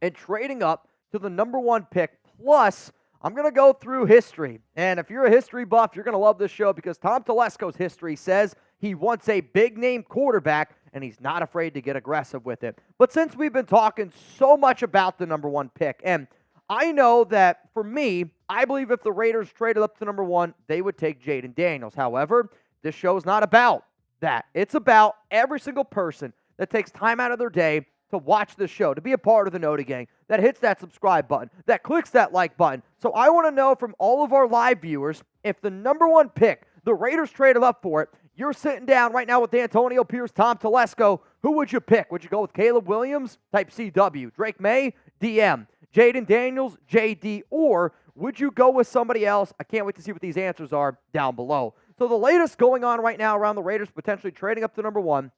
in trading up to the number 1 pick. Plus, I'm going to go through history. And if you're a history buff, you're going to love this show because Tom Telesco's history says he wants a big-name quarterback, and he's not afraid to get aggressive with it. But since we've been talking so much about the number 1 pick, and I know that for me, I believe if the Raiders traded up to number 1, they would take Jayden Daniels. However, this show is not about that. It's about every single person that takes time out of their day to watch this show, to be a part of the Noti Gang, that hits that subscribe button, that clicks that like button. So I want to know from all of our live viewers, if the number 1 pick, the Raiders traded up for it, you're sitting down right now with Antonio Pierce, Tom Telesco, who would you pick? Would you go with Caleb Williams, type CW, Drake May, DM, Jayden Daniels, JD, or would you go with somebody else? I can't wait to see what these answers are down below. So the latest going on right now around the Raiders potentially trading up to number 1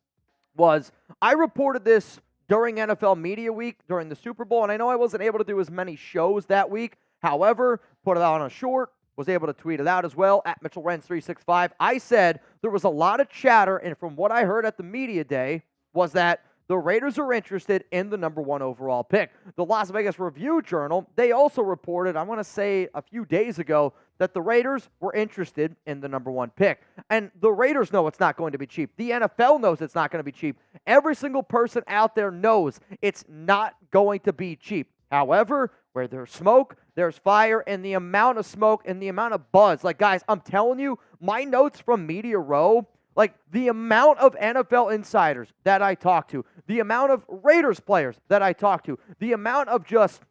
was, I reported this during NFL Media Week, during the Super Bowl, and I know I wasn't able to do as many shows that week. However, put it out on a short, was able to tweet it out as well, at Mitchell Renz 365. I said there was a lot of chatter, and from what I heard at the media day, was that The Raiders are interested in the number 1 overall pick. The Las Vegas Review-Journal, they also reported, I want to say a few days ago, that the Raiders were interested in the number 1 pick. And the Raiders know it's not going to be cheap. The NFL knows it's not going to be cheap. Every single person out there knows it's not going to be cheap. However, where there's smoke, there's fire, and the amount of smoke and the amount of buzz. Like, guys, I'm telling you, my notes from Media Row, like the amount of NFL insiders that I talk to, the amount of Raiders players that I talk to, the amount of just,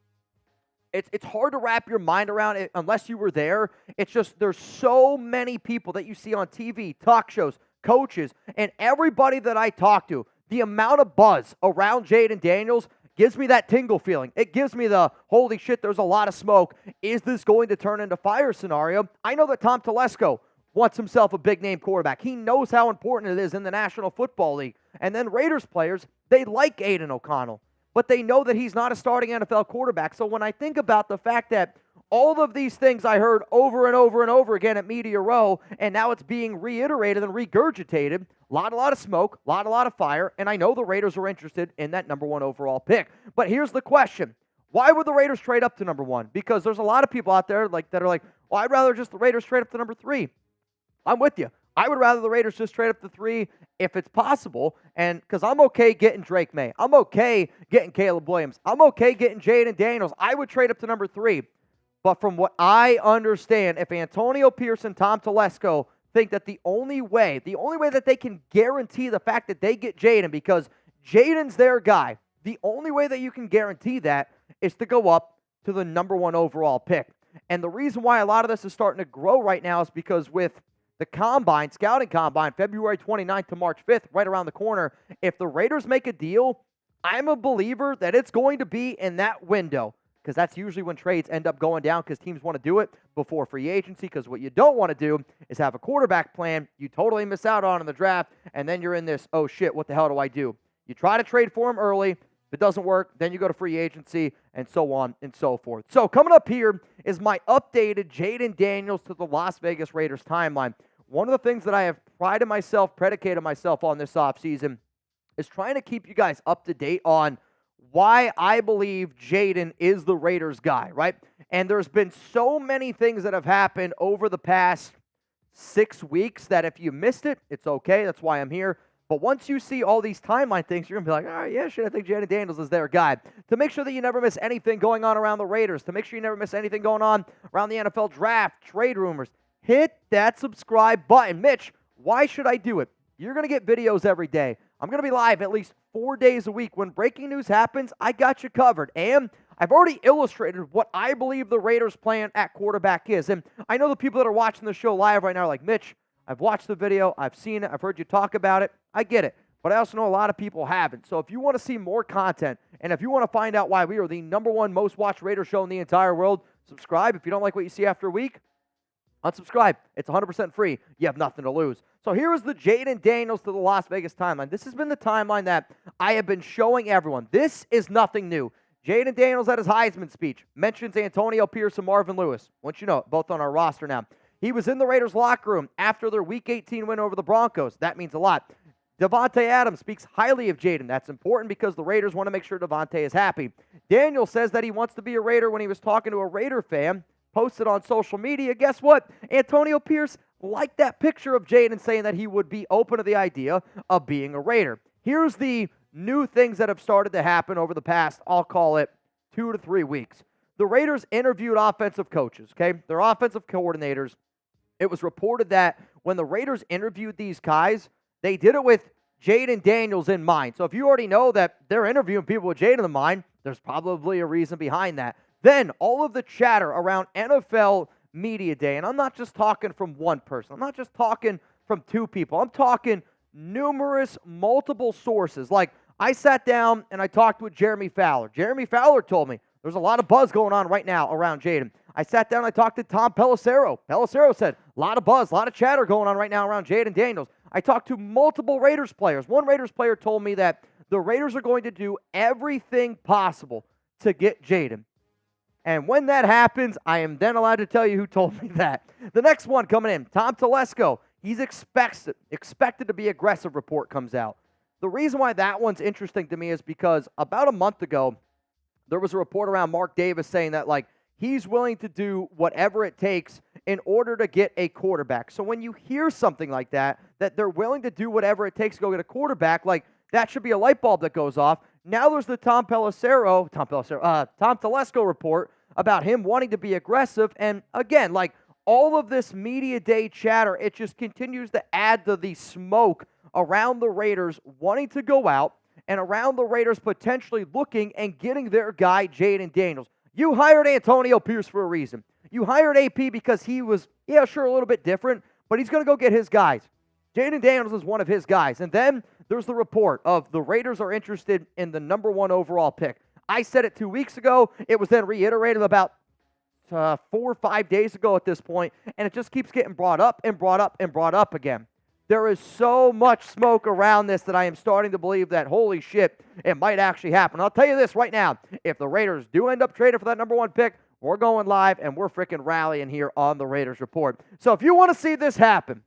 it's hard to wrap your mind around it unless you were there. It's just, there's so many people that you see on TV, talk shows, coaches, and everybody that I talk to, the amount of buzz around Jayden Daniels gives me that tingle feeling. It gives me the, holy shit, there's a lot of smoke. Is this going to turn into fire scenario? I know that Tom Telesco wants himself a big-name quarterback. He knows how important it is in the National Football League. And then Raiders players, they like Aidan O'Connell, but they know that he's not a starting NFL quarterback. So when I think about the fact that all of these things I heard over and over and over again at Media Row, and now it's being reiterated and regurgitated, a lot of smoke, a lot of fire, and I know the Raiders are interested in that number 1 overall pick. But here's the question. Why would the Raiders trade up to number 1? Because there's a lot of people out there that are like, well, I'd rather just the Raiders trade up to number 3. I'm with you. I would rather the Raiders just trade up to 3 if it's possible, and because I'm okay getting Drake May. I'm okay getting Caleb Williams. I'm okay getting Jayden Daniels. I would trade up to number 3. But from what I understand, if Antonio Pierce and Tom Telesco think that the only way that they can guarantee the fact that they get Jayden, because Jayden's their guy, the only way that you can guarantee that is to go up to the number 1 overall pick. And the reason why a lot of this is starting to grow right now is because with the combine, scouting combine, February 29th to March 5th, right around the corner, if the Raiders make a deal, I'm a believer that it's going to be in that window, because that's usually when trades end up going down because teams want to do it before free agency, because what you don't want to do is have a quarterback plan you totally miss out on in the draft, and then you're in this, oh shit, what the hell do I do? You try to trade for him early. If it doesn't work, then you go to free agency, and so on and so forth. So coming up here is my updated Jayden Daniels to the Las Vegas Raiders timeline. One of the things that I have predicated myself on this offseason is trying to keep you guys up to date on why I believe Jayden is the Raiders guy, right? And there's been so many things that have happened over the past 6 weeks that if you missed it, it's okay. That's why I'm here. But once you see all these timeline things, you're going to be like, all right, yeah, shit, I think Jayden Daniels is their guy. To make sure that you never miss anything going on around the Raiders, to make sure you never miss anything going on around the NFL draft, trade rumors, hit that subscribe button. Mitch, why should I do it? You're going to get videos every day. I'm going to be live at least 4 days a week. When breaking news happens, I got you covered. And I've already illustrated what I believe the Raiders' plan at quarterback is. And I know the people that are watching the show live right now are like, Mitch, I've watched the video. I've seen it. I've heard you talk about it. I get it. But I also know a lot of people haven't. So if you want to see more content, and if you want to find out why we are the number 1 most watched Raiders show in the entire world, subscribe. If you don't like what you see after a week, unsubscribe. It's 100% free. You have nothing to lose. So here is the Jayden Daniels to the Las Vegas timeline. This has been the timeline that I have been showing everyone. This is nothing new. Jayden Daniels at his Heisman speech mentions Antonio Pierce and Marvin Lewis. Once you know it, both on our roster now. He was in the Raiders locker room after their Week 18 win over the Broncos. That means a lot. Devontae Adams speaks highly of Jayden. That's important because the Raiders want to make sure Devontae is happy. Daniel says that he wants to be a Raider when he was talking to a Raider fan. Posted on social media. Guess what? Antonio Pierce liked that picture of Jayden saying that he would be open to the idea of being a Raider. Here's the new things that have started to happen over the past, I'll call it, 2 to 3 weeks. The Raiders interviewed offensive coaches, okay? Their offensive coordinators. It was reported that when the Raiders interviewed these guys, they did it with Jayden Daniels in mind. So if you already know that they're interviewing people with Jayden in mind, there's probably a reason behind that. Then all of the chatter around NFL Media Day, and I'm not just talking from one person. I'm not just talking from 2 people. I'm talking numerous, multiple sources. Like, I sat down and I talked with Jeremy Fowler. Jeremy Fowler told me there's a lot of buzz going on right now around Jayden. I sat down and I talked to Tom Pelissero. Pelissero said a lot of buzz, a lot of chatter going on right now around Jayden Daniels. I talked to multiple Raiders players. One Raiders player told me that the Raiders are going to do everything possible to get Jayden. And when that happens, I am then allowed to tell you who told me that. The next one coming in, Tom Telesco. He's expected to be aggressive, report comes out. The reason why that one's interesting to me is because about a month ago, there was a report around Mark Davis saying that, like, he's willing to do whatever it takes in order to get a quarterback. So when you hear something like that they're willing to do whatever it takes to go get a quarterback, like, that should be a light bulb that goes off. Now there's the Tom Telesco report about him wanting to be aggressive. And again, like, all of this media day chatter, it just continues to add to the smoke around the Raiders wanting to go out and around the Raiders potentially looking and getting their guy, Jayden Daniels. You hired Antonio Pierce for a reason. You hired AP because he was, a little bit different, but he's going to go get his guys. Jayden Daniels is one of his guys. And then there's the report of the Raiders are interested in the number 1 overall pick. I said it 2 weeks ago. It was then reiterated about 4 or 5 days ago at this point, and it just keeps getting brought up and brought up and brought up again. There is so much smoke around this that I am starting to believe that, holy shit, it might actually happen. I'll tell you this right now. If the Raiders do end up trading for that number 1 pick, we're going live and we're freaking rallying here on the Raiders Report. So if you want to see this happen,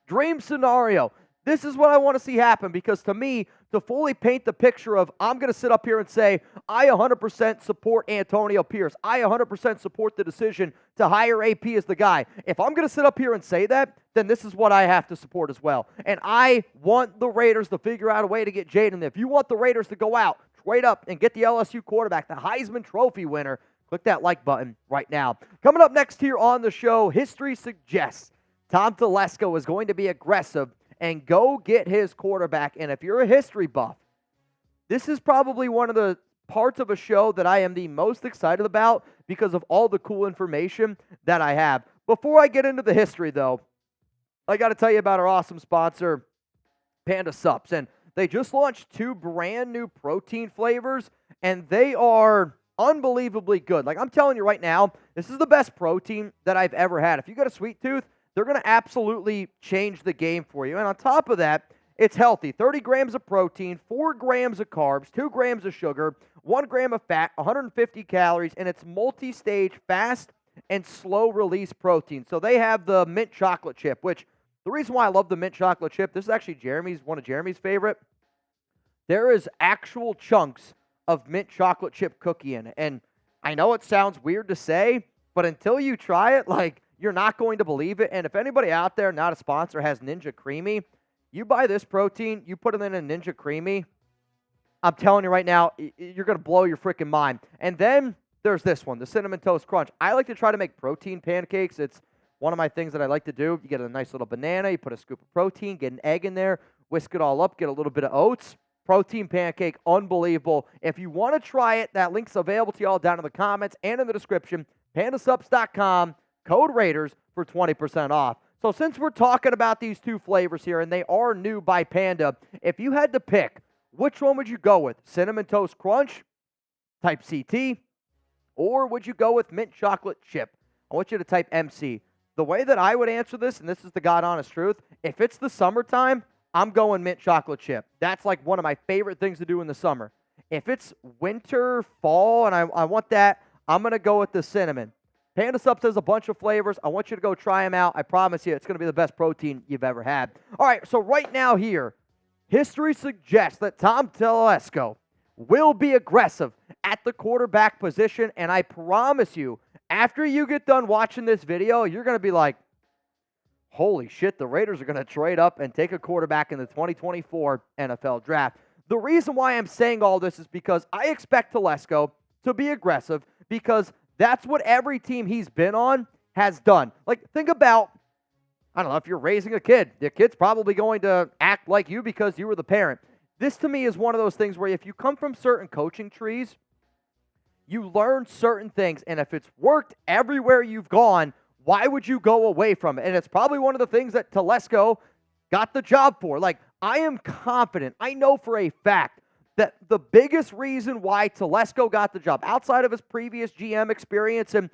dream scenario, this is what I want to see happen, because to me, to fully paint the picture of, I'm going to sit up here and say, I 100% support Antonio Pierce. I 100% support the decision to hire AP as the guy. If I'm going to sit up here and say that, then this is what I have to support as well. And I want the Raiders to figure out a way to get Jayden. If you want the Raiders to go out, trade up, and get the LSU quarterback, the Heisman Trophy winner, click that like button right now. Coming up next here on the show, history suggests Tom Telesco is going to be aggressive and go get his quarterback. And if you're a history buff, this is probably one of the parts of a show that I am the most excited about because of all the cool information that I have. Before I get into the history, though, I got to tell you about our awesome sponsor, Panda Supps. And they just launched 2 brand new protein flavors, and they are unbelievably good. Like, I'm telling you right now, this is the best protein that I've ever had. If you got a sweet tooth, they're going to absolutely change the game for you. And on top of that, it's healthy. 30 grams of protein, 4 grams of carbs, 2 grams of sugar, 1 gram of fat, 150 calories, and it's multi-stage fast and slow-release protein. So they have the mint chocolate chip, which the reason why I love the mint chocolate chip, this is actually one of Jeremy's favorite. There is actual chunks of mint chocolate chip cookie in it. And I know it sounds weird to say, but until you try it, like, you're not going to believe it. And if anybody out there, not a sponsor, has Ninja Creamy, you buy this protein, you put it in a Ninja Creamy, I'm telling you right now, you're going to blow your freaking mind. And then there's this one, the Cinnamon Toast Crunch. I like to try to make protein pancakes. It's one of my things that I like to do. You get a nice little banana, you put a scoop of protein, get an egg in there, whisk it all up, get a little bit of oats. Protein pancake, unbelievable. If you want to try it, that link's available to you all down in the comments and in the description. PandaSupps.com. Code Raiders for 20% off. So since we're talking about these 2 flavors here, and they are new by Panda, if you had to pick, which one would you go with? Cinnamon Toast Crunch, type CT, or would you go with Mint Chocolate Chip? I want you to type MC. The way that I would answer this, and this is the God honest truth, if it's the summertime, I'm going Mint Chocolate Chip. That's like one of my favorite things to do in the summer. If it's winter, fall, and I want that, I'm going to go with the cinnamon. Panda Supps has a bunch of flavors. I want you to go try them out. I promise you, it's going to be the best protein you've ever had. All right, so right now here, history suggests that Tom Telesco will be aggressive at the quarterback position, and I promise you, after you get done watching this video, you're going to be like, holy shit, the Raiders are going to trade up and take a quarterback in the 2024 NFL Draft. The reason why I'm saying all this is because I expect Telesco to be aggressive because that's what every team he's been on has done. Like, think about, I don't know, if you're raising a kid, the kid's probably going to act like you because you were the parent. This, to me, is one of those things where if you come from certain coaching trees, you learn certain things, and if it's worked everywhere you've gone, why would you go away from it? And it's probably one of the things that Telesco got the job for. Like, I am confident, I know for a fact, that the biggest reason why Telesco got the job, outside of his previous GM experience, and,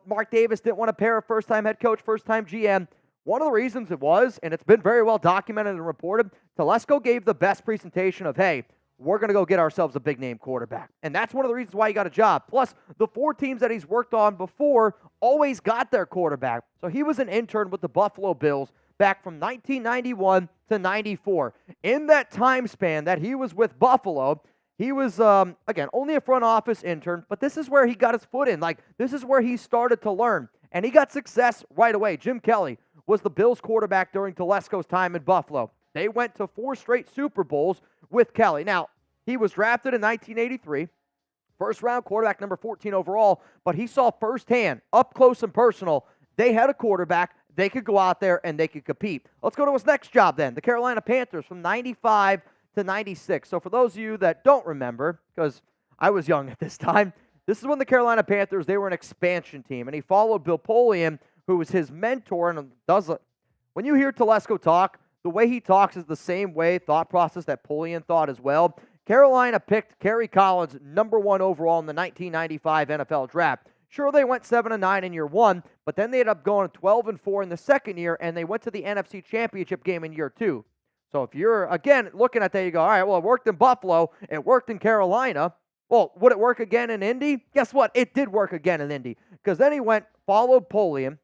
Mark Davis didn't want to pair a first-time head coach, first-time GM, one of the reasons it was, and it's been very well documented and reported, Telesco gave the best presentation of, hey, we're going to go get ourselves a big-name quarterback. And that's one of the reasons why he got a job. Plus, the 4 teams that he's worked on before always got their quarterback. So he was an intern with the Buffalo Bills back from 1991 to 94. In that time span that he was with Buffalo, he was, again, only a front office intern, but this is where he got his foot in. Like, this is where he started to learn, and he got success right away. Jim Kelly was the Bills quarterback during Telesco's time in Buffalo. They went to 4 straight Super Bowls with Kelly. Now, he was drafted in 1983, first-round quarterback, number 14 overall, but he saw firsthand, up close and personal, they had a quarterback, they could go out there and they could compete. Let's go to his next job then, the Carolina Panthers from 95 to 96. So for those of you that don't remember, because I was young at this time, this is when the Carolina Panthers, they were an expansion team, and he followed Bill Polian, who was his mentor, and when you hear Telesco talk, the way he talks is the same thought process that Polian thought as well. Carolina picked Kerry Collins number 1 overall in the 1995 NFL Draft. Sure, they went 7-9 in year 1, but then they ended up going 12-4 in the second year, and they went to the NFC Championship game in year 2. So if you're, again, looking at that, you go, all right, well, it worked in Buffalo, it worked in Carolina. Well, would it work again in Indy? Guess what? It did work again in Indy, because then he followed Polian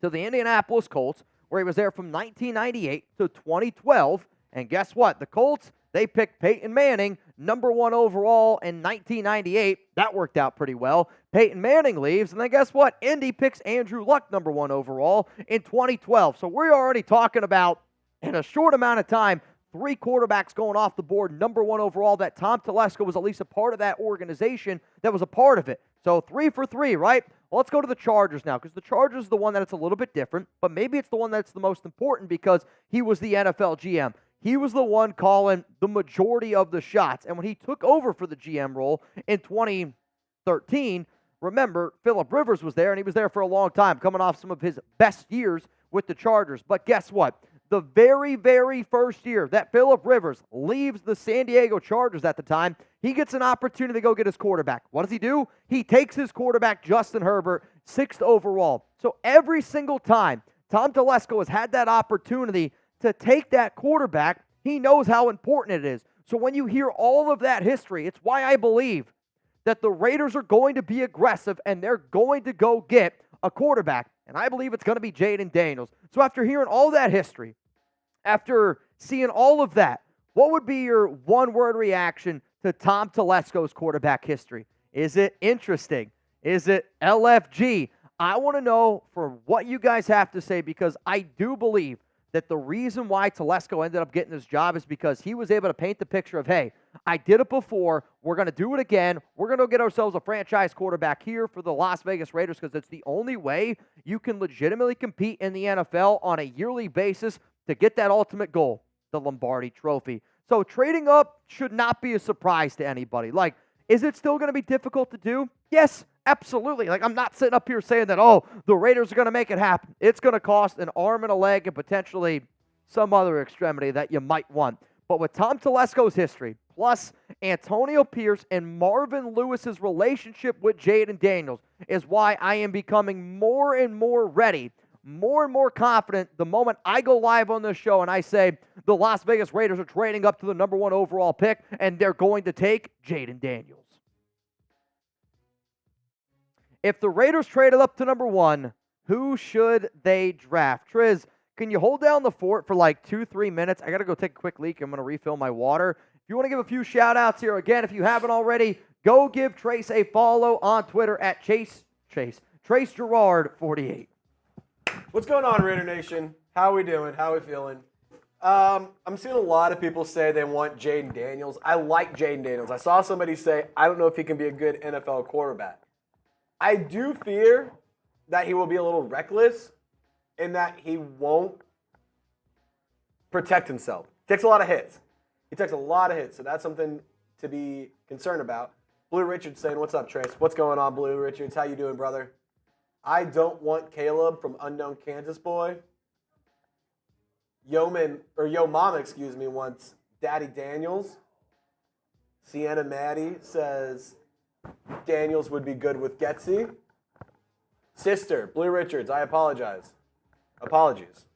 to the Indianapolis Colts, where he was there from 1998 to 2012, and guess what? The Colts, they picked Peyton Manning, number 1 overall in 1998. That worked out pretty well. Peyton Manning leaves, and then guess what? Indy picks Andrew Luck, number 1 overall in 2012. So we're already talking about, in a short amount of time, 3 quarterbacks going off the board, number 1 overall, that Tom Telesco was at least a part of that organization that was a part of it. So 3 for 3, right? Well, let's go to the Chargers now, because the Chargers is the one that's a little bit different, but maybe it's the one that's the most important because he was the NFL GM. He was the one calling the majority of the shots. And when he took over for the GM role in 2013, remember, Phillip Rivers was there, and he was there for a long time, coming off some of his best years with the Chargers. But guess what? The very, very first year that Phillip Rivers leaves the San Diego Chargers at the time, he gets an opportunity to go get his quarterback. What does he do? He takes his quarterback, Justin Herbert, 6th overall. So every single time Tom Telesco has had that opportunity to take that quarterback, he knows how important it is. So when you hear all of that history, it's why I believe that the Raiders are going to be aggressive and they're going to go get a quarterback. And I believe it's going to be Jayden Daniels. So after hearing all that history, after seeing all of that, what would be your one-word reaction to Tom Telesco's quarterback history? Is it interesting? Is it LFG? I want to know for what you guys have to say, because I do believe that the reason why Telesco ended up getting this job is because he was able to paint the picture of, hey, I did it before, we're going to do it again, we're going to get ourselves a franchise quarterback here for the Las Vegas Raiders, because it's the only way you can legitimately compete in the NFL on a yearly basis to get that ultimate goal, the Lombardi Trophy. So trading up should not be a surprise to anybody. Like, is it still going to be difficult to do? Yes, absolutely. Like, I'm not sitting up here saying that, oh, the Raiders are going to make it happen. It's going to cost an arm and a leg and potentially some other extremity that you might want. But with Tom Telesco's history, plus Antonio Pierce and Marvin Lewis's relationship with Jayden Daniels, is why I am becoming more and more ready, more and more confident the moment I go live on this show and I say the Las Vegas Raiders are trading up to the number 1 overall pick and they're going to take Jayden Daniels. If the Raiders traded up to number 1, who should they draft? Triz, can you hold down the fort for like 2-3 minutes? I got to go take a quick leak. I'm going to refill my water. If you want to give a few shout-outs here, again, if you haven't already, go give Trace a follow on Twitter at Trace Gerard 48. What's going on, Raider Nation? How we doing? How we feeling? I'm seeing a lot of people say they want Jayden Daniels. I like Jayden Daniels. I saw somebody say, I don't know if he can be a good NFL quarterback. I do fear that he will be a little reckless in that he won't protect himself. He takes a lot of hits. So that's something to be concerned about. Blue Richards saying, what's up, Trace? What's going on, Blue Richards? How you doing, brother? I don't want Caleb from Unknown Kansas Boy. Yo Mama, wants Daddy Daniels. Sienna Maddie says Daniels would be good with Getsy. Sister, Blue Richards, I apologize. Apologies.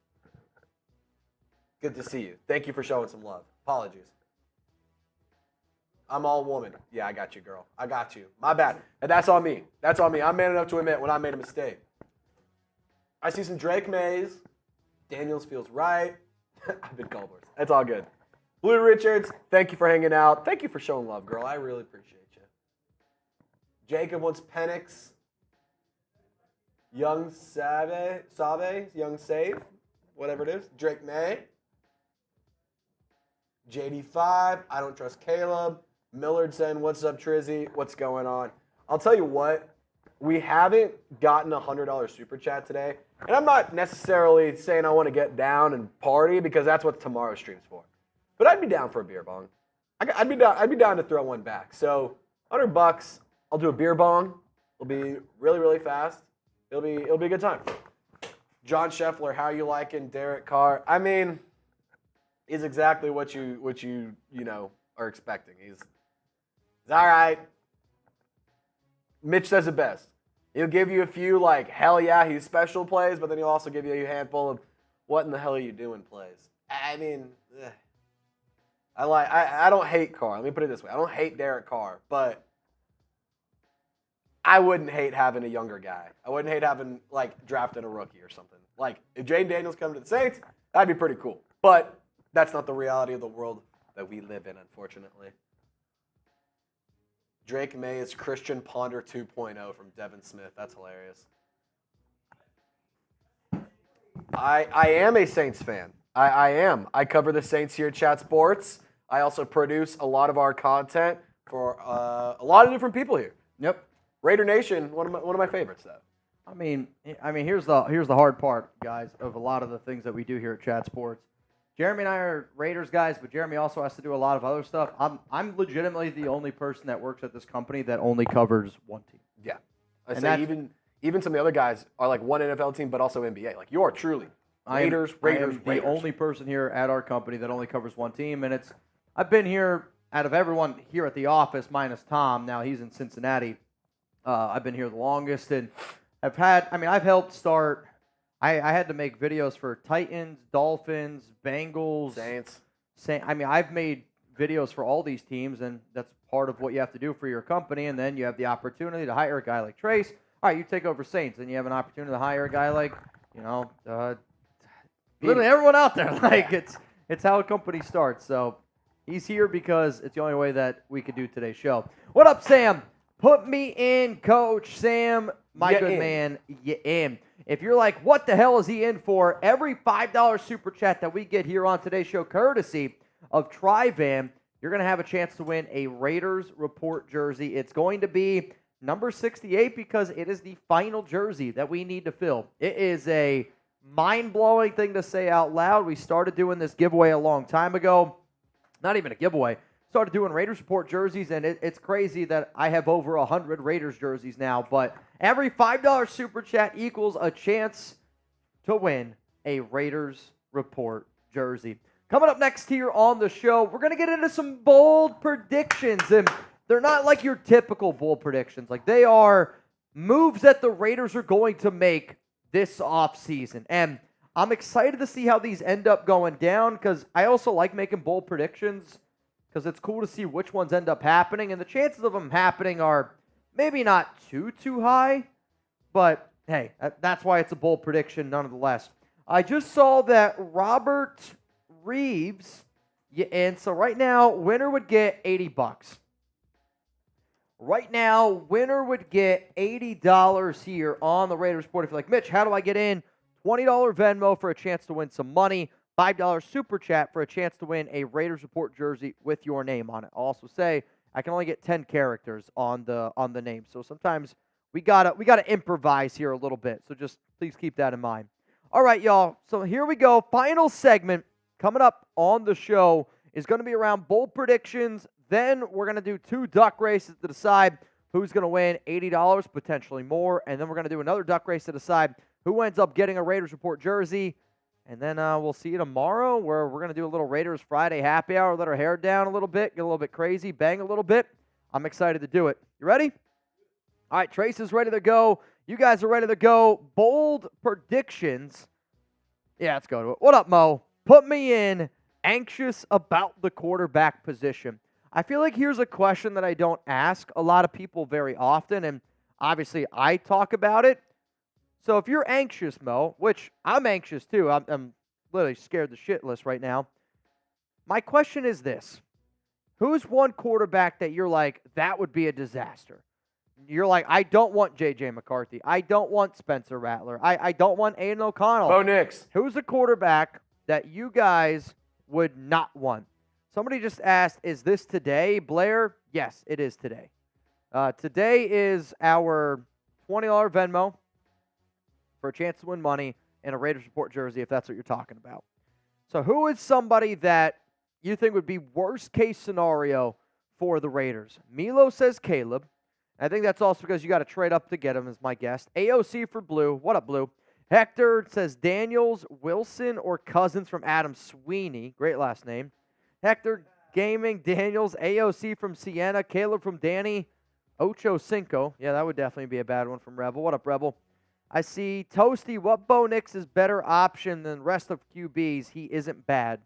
Good to see you. Thank you for showing some love. Apologies. I'm all woman. Yeah, I got you, girl. I got you. My bad. And that's on me. I'm man enough to admit when I made a mistake. I see some Drake Mays. Daniels feels right. I've been called worse. That's all good. Blue Richards, thank you for hanging out. Thank you for showing love, girl. I really appreciate you. Jacob wants Penix. Young Save, Young Save, whatever it is. Drake May. JD5, I don't trust Caleb. Millard saying, what's up, Trizzy? What's going on? I'll tell you what, we haven't gotten a $100 super chat today. And I'm not necessarily saying I want to get down and party because that's what tomorrow's stream's for. But I'd be down for a beer bong. I'd be down to throw one back. So $100, I'll do a beer bong. It'll be really, really fast. It'll be a good time. John Scheffler, how you liking Derek Carr? I mean, he's exactly what you are expecting. He's all right. Mitch says it best. He'll give you a few like hell yeah he's special plays, but then he'll also give you a handful of what in the hell are you doing plays. I mean, I don't hate Carr. Let me put it this way: I don't hate Derek Carr, but I wouldn't hate having a younger guy. I wouldn't hate having like drafting a rookie or something. Like if Jayden Daniels come to the Saints, that'd be pretty cool. But that's not the reality of the world that we live in, unfortunately. Drake May is Christian Ponder 2.0 from Devin Smith. That's hilarious. I am a Saints fan. I am. I cover the Saints here at Chat Sports. I also produce a lot of our content for a lot of different people here. Yep. Raider Nation, one of my favorites, though. I mean, here's the hard part, guys, of a lot of the things that we do here at Chat Sports. Jeremy and I are Raiders guys, but Jeremy also has to do a lot of other stuff. I'm legitimately the only person that works at this company that only covers one team. Yeah. I say even some of the other guys are like one NFL team, but also NBA. Like you are truly Raiders. I am the only person here at our company that only covers one team, and I've been here out of everyone here at the office minus Tom. Now he's in Cincinnati. I've been here the longest, and I've helped start. I had to make videos for Titans, Dolphins, Bengals, Saints. I've made videos for all these teams, and that's part of what you have to do for your company. And then you have the opportunity to hire a guy like Trace. All right, you take over Saints, and you have an opportunity to hire a guy like, literally everyone out there. Like it's how a company starts. So he's here because it's the only way that we could do today's show. What up, Sam? Put me in, Coach Sam. My good man, you in. If you're like, what the hell is he in for? Every $5 super chat that we get here on today's show, courtesy of Tri-Van, you're going to have a chance to win a Raiders Report jersey. It's going to be number 68 because it is the final jersey that we need to fill. It is a mind-blowing thing to say out loud. We started doing this giveaway a long time ago. Not even a giveaway. Started doing Raiders Report jerseys, and it's crazy that I have over 100 Raiders jerseys now, but every $5 super chat equals a chance to win a Raiders Report jersey. Coming up next here on the show, we're going to get into some bold predictions, and they're not like your typical bold predictions. Like, they are moves that the Raiders are going to make this offseason, and I'm excited to see how these end up going down because I also like making bold predictions because it's cool to see which ones end up happening, and the chances of them happening are maybe not too high, but hey, that's why it's a bold prediction nonetheless. I just saw that Robert Reeves, and so right now, winner would get $80. Right now, winner would get $80 here on the Raiders Report. If you're like, Mitch, how do I get in? $20 Venmo for a chance to win some money. $5 super chat for a chance to win a Raiders Report jersey with your name on it. I'll also say I can only get 10 characters on the name. So sometimes we gotta improvise here a little bit. So just please keep that in mind. All right, y'all. So here we go. Final segment coming up on the show is going to be around bold predictions. Then we're going to do 2 duck races to decide who's going to win $80, potentially more. And then we're going to do another duck race to decide who ends up getting a Raiders Report jersey. And then we'll see you tomorrow where we're going to do a little Raiders Friday happy hour, let our hair down a little bit, get a little bit crazy, bang a little bit. I'm excited to do it. You ready? All right, Trace is ready to go. You guys are ready to go. Bold predictions. Yeah, let's go to it. What up, Mo? Put me in. Anxious about the quarterback position. I feel like here's a question that I don't ask a lot of people very often, and obviously I talk about it. So if you're anxious, Mo, which I'm anxious too, I'm literally scared the shitless right now. My question is this. Who's one quarterback that you're like, that would be a disaster? You're like, I don't want J.J. McCarthy. I don't want Spencer Rattler. I don't want Aidan O'Connell. Bo Nix. Who's a quarterback that you guys would not want? Somebody just asked, is this today, Blair? Yes, it is today. Today is our $20 Venmo for a chance to win money and a Raiders Report jersey, if that's what you're talking about. So who is somebody that you think would be worst case scenario for the Raiders? Milo says Caleb. I think that's also because you got to trade up to get him, as my guest. AOC for Blue. What up, Blue? Hector says Daniels, Wilson, or Cousins from Adam Sweeney. Great last name. Hector Gaming, Daniels, AOC from Sienna, Caleb from Danny, Ocho Cinco. Yeah, that would definitely be a bad one from Rebel. What up, Rebel? I see Toasty. What Bo Nix is better option than the rest of QBs? He isn't bad.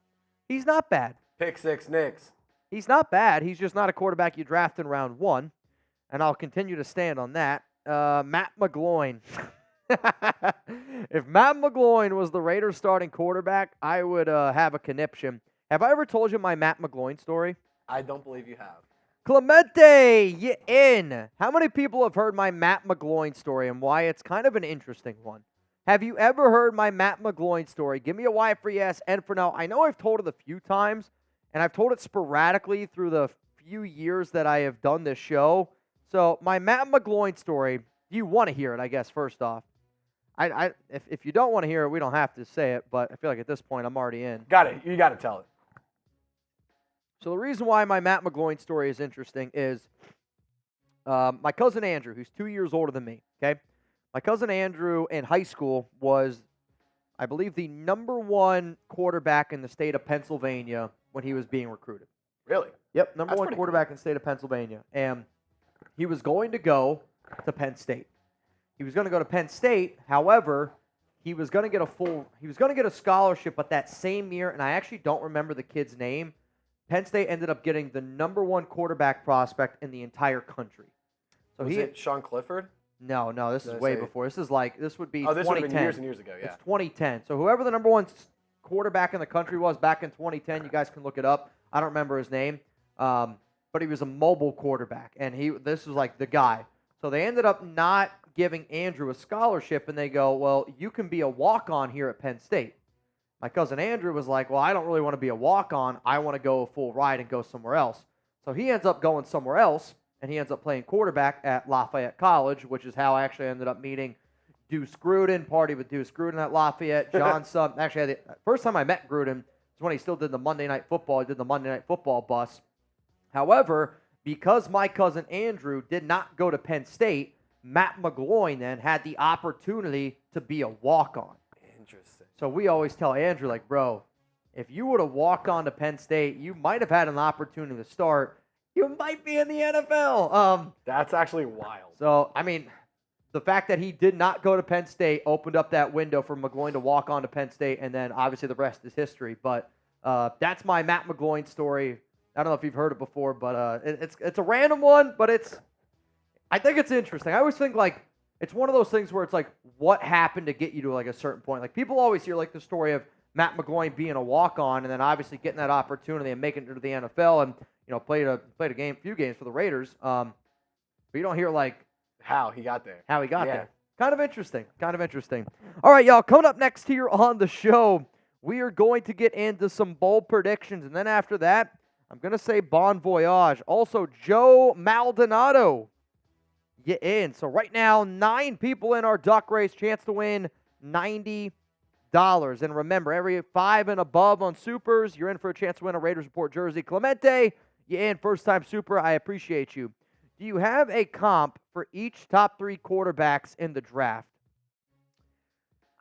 He's not bad. Pick six Nix. He's not bad. He's just not a quarterback you draft in round 1. And I'll continue to stand on that. Matt McGloin. If Matt McGloin was the Raiders starting quarterback, I would have a conniption. Have I ever told you my Matt McGloin story? I don't believe you have. Clemente, you in. How many people have heard my Matt McGloin story and why it's kind of an interesting one? Have you ever heard my Matt McGloin story? Give me a Y for yes and for no. I know I've told it a few times, and I've told it sporadically through the few years that I have done this show. So my Matt McGloin story, you want to hear it, I guess, first off. If you don't want to hear it, we don't have to say it, but I feel like at this point I'm already in. Got it. You got to tell it. So the reason why my Matt McGloin story is interesting is my cousin Andrew, who's 2 years older than me, okay? My cousin Andrew in high school was, I believe, the #1 quarterback in the state of Pennsylvania when he was being recruited. Really? Yep, #1 quarterback in the state of Pennsylvania. And he was going to go to Penn State. He was going to go to Penn State. However, he was going to get a scholarship, but that same year, and I actually don't remember the kid's name, Penn State ended up getting the #1 quarterback prospect in the entire country. So was it Sean Clifford? No, this is way before. This would be 2010. This would have been years and years ago, yeah. It's 2010. So whoever the #1 quarterback in the country was back in 2010, you guys can look it up. I don't remember his name, but he was a mobile quarterback, and this was like the guy. So they ended up not giving Andrew a scholarship, and they go, well, you can be a walk-on here at Penn State. My cousin Andrew was like, well, I don't really want to be a walk-on. I want to go a full ride and go somewhere else. So he ends up going somewhere else, and he ends up playing quarterback at Lafayette College, which is how I actually ended up meeting Deuce Gruden, party with Deuce Gruden at Lafayette. John Sum. Actually, the first time I met Gruden was when he still did the Monday Night Football. He did the Monday Night Football bus. However, because my cousin Andrew did not go to Penn State, Matt McGloin then had the opportunity to be a walk-on. Interesting. So we always tell Andrew, like, bro, if you would have walked on to Penn State, you might have had an opportunity to start. You might be in the NFL. That's actually wild. So, I mean, the fact that he did not go to Penn State opened up that window for McGloin to walk on to Penn State, and then obviously the rest is history. But that's my Matt McGloin story. I don't know if you've heard it before, but it's a random one, but I think it's interesting. I always think, like, it's one of those things where it's like, what happened to get you to, like, a certain point? Like, people always hear, like, the story of Matt McGloin being a walk-on and then obviously getting that opportunity and making it to the NFL and, you know, played a few games for the Raiders. But you don't hear, like, how he got there. Kind of interesting. All right, y'all, coming up next here on the show, we are going to get into some bold predictions. And then after that, I'm going to say bon voyage. Also, Joe Maldonado. Get in. So right now, 9 people in our duck race, chance to win $90. And remember, every 5 and above on supers, you're in for a chance to win a Raiders Report jersey. Clemente, you in, first-time super. I appreciate you. Do you have a comp for each top 3 quarterbacks in the draft?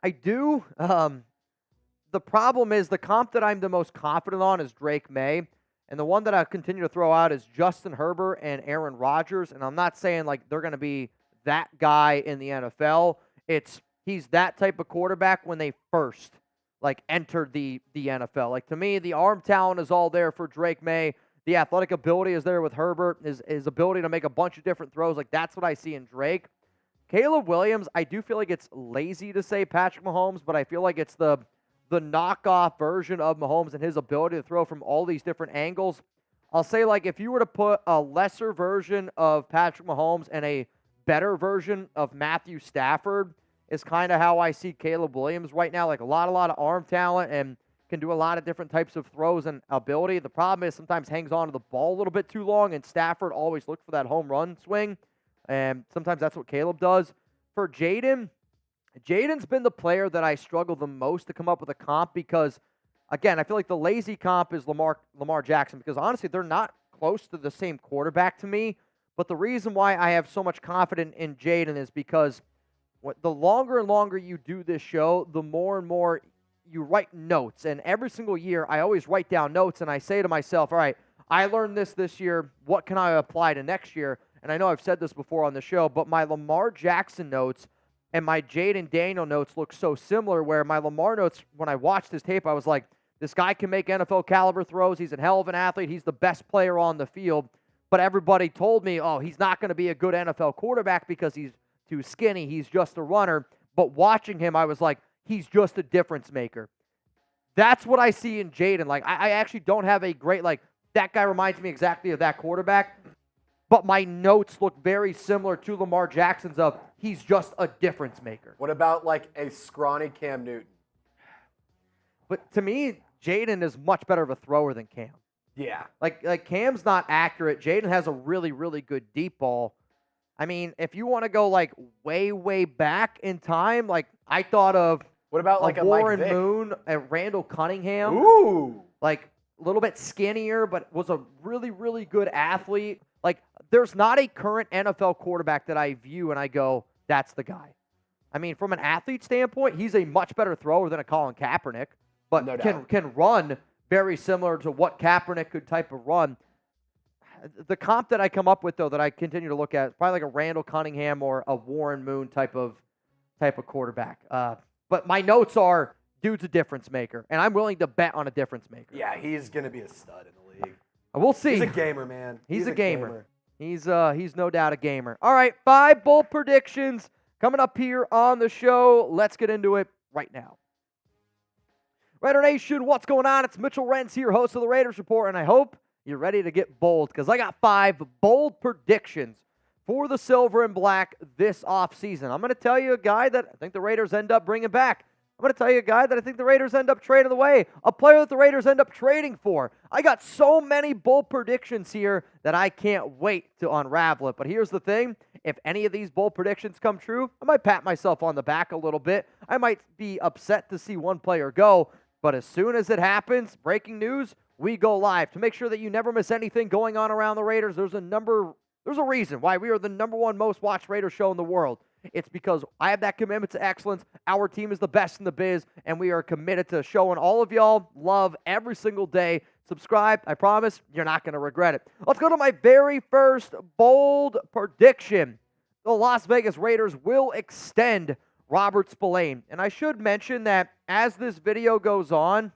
I do. The problem is the comp that I'm the most confident on is Drake May. And the one that I continue to throw out is Justin Herbert and Aaron Rodgers. And I'm not saying like they're going to be that guy in the NFL. He's that type of quarterback when they first like entered the NFL. Like to me, the arm talent is all there for Drake May. The athletic ability is there with Herbert. His ability to make a bunch of different throws. Like that's what I see in Drake. Caleb Williams, I do feel like it's lazy to say Patrick Mahomes, but I feel like it's the the knockoff version of Mahomes and his ability to throw from all these different angles. I'll say, like, if you were to put a lesser version of Patrick Mahomes and a better version of Matthew Stafford is kind of how I see Caleb Williams right now. Like, a lot of arm talent and can do a lot of different types of throws and ability. The problem is sometimes hangs on to the ball a little bit too long, and Stafford always looks for that home run swing, and sometimes that's what Caleb does. For Jayden, Jayden's been the player that I struggle the most to come up with a comp because, again, I feel like the lazy comp is Lamar Jackson because, honestly, they're not close to the same quarterback to me, but the reason why I have so much confidence in Jayden is because the longer and longer you do this show, the more and more you write notes, and every single year I always write down notes, and I say to myself, all right, I learned this year, what can I apply to next year? And I know I've said this before on the show, but my Lamar Jackson notes and my Jayden Daniels notes look so similar, where my Lamar notes, when I watched this tape, I was like, this guy can make NFL caliber throws, he's a hell of an athlete, he's the best player on the field, but everybody told me, oh, he's not going to be a good NFL quarterback because he's too skinny, he's just a runner. But watching him, I was like, he's just a difference maker. That's what I see in Jayden. Like, I actually don't have a great, like, that guy reminds me exactly of that quarterback, but my notes look very similar to Lamar Jackson's of he's just a difference maker. What about, like, a scrawny Cam Newton? But to me, Jayden is much better of a thrower than Cam. Yeah. Like Cam's not accurate. Jayden has a really, really good deep ball. I mean, if you want to go, like, way, way back in time, like, I thought of what about like a Warren Mike Vick? Moon and Randall Cunningham. Ooh. Like, a little bit skinnier, but was a really, really good athlete. Like, there's not a current NFL quarterback that I view and I go, that's the guy. I mean, from an athlete standpoint, he's a much better thrower than a Colin Kaepernick, but No can run very similar to what Kaepernick could type of run. The comp that I come up with, though, that I continue to look at, is probably like a Randall Cunningham or a Warren Moon type of quarterback. But my notes are, dude's a difference maker, and I'm willing to bet on a difference maker. Yeah, he's going to be a stud in the league. We'll see. He's a gamer, man. He's a gamer. He's no doubt a gamer. All right, 5 bold predictions coming up here on the show. Let's get into it right now. Raider Nation, what's going on? It's Mitchell Renz here, host of the Raiders Report, and I hope you're ready to get bold because I got 5 bold predictions for the Silver and Black this offseason. I'm going to tell you a guy that I think the Raiders end up bringing back. I'm going to tell you a guy that I think the Raiders end up trading away, a player that the Raiders end up trading for. I got so many bold predictions here that I can't wait to unravel it. But here's the thing. If any of these bold predictions come true, I might pat myself on the back a little bit. I might be upset to see one player go. But as soon as it happens, breaking news, we go live. To make sure that you never miss anything going on around the Raiders, there's a reason why we are the #1 most watched Raiders show in the world. It's because I have that commitment to excellence. Our team is the best in the biz, and we are committed to showing all of y'all love every single day. Subscribe. I promise you're not going to regret it. Let's go to my very first bold prediction. The Las Vegas Raiders will extend Robert Spillane. And I should mention that as this video goes on,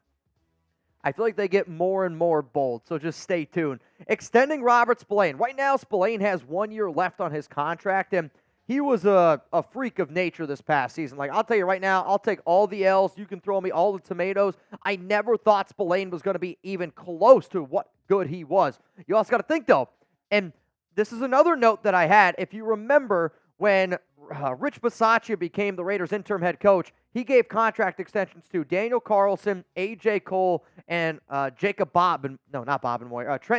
I feel like they get more and more bold, so just stay tuned. Extending Robert Spillane. Right now, Spillane has 1 year left on his contract, and he was a freak of nature this past season. Like, I'll tell you right now, I'll take all the L's. You can throw me all the tomatoes. I never thought Spillane was going to be even close to what good he was. You also got to think, though, and this is another note that I had. If you remember when Rich Bisaccia became the Raiders' interim head coach, he gave contract extensions to Daniel Carlson, A.J. Cole, and Trent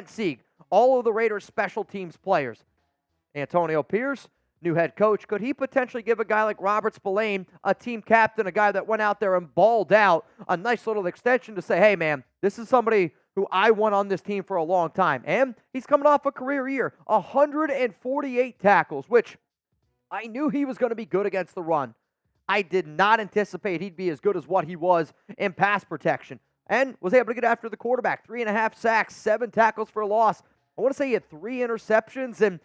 Sieg, all of the Raiders' special teams players. Antonio Pierce, new head coach. Could he potentially give a guy like Robert Spillane, a team captain, a guy that went out there and balled out, a nice little extension to say, hey, man, this is somebody who I want on this team for a long time. And he's coming off a career year, 148 tackles, which I knew he was going to be good against the run. I did not anticipate he'd be as good as what he was in pass protection. And was able to get after the quarterback. 3.5 sacks, 7 tackles for a loss. I want to say he had 3 interceptions, and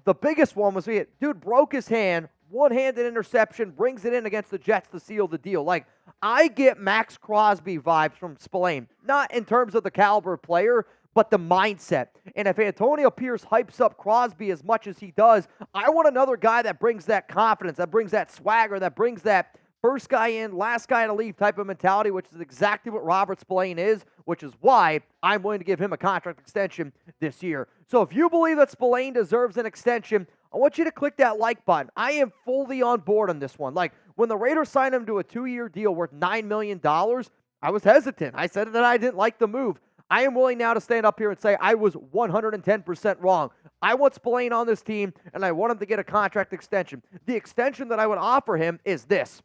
the biggest one was dude broke his hand, one-handed interception, brings it in against the Jets to seal the deal. Like, I get Max Crosby vibes from Spillane. Not in terms of the caliber of player, but the mindset. And if Antonio Pierce hypes up Crosby as much as he does, I want another guy that brings that confidence, that brings that swagger, that brings that first guy in, last guy to leave type of mentality, which is exactly what Robert Spillane is, which is why I'm willing to give him a contract extension this year. So if you believe that Spillane deserves an extension, I want you to click that like button. I am fully on board on this one. Like, when the Raiders signed him to a 2-year deal worth $9 million, I was hesitant. I said that I didn't like the move. I am willing now to stand up here and say I was 110% wrong. I want Spillane on this team, and I want him to get a contract extension. The extension that I would offer him is this.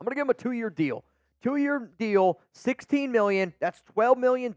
I'm going to give him a 2-year deal. 2-year deal, $16 million. That's $12 million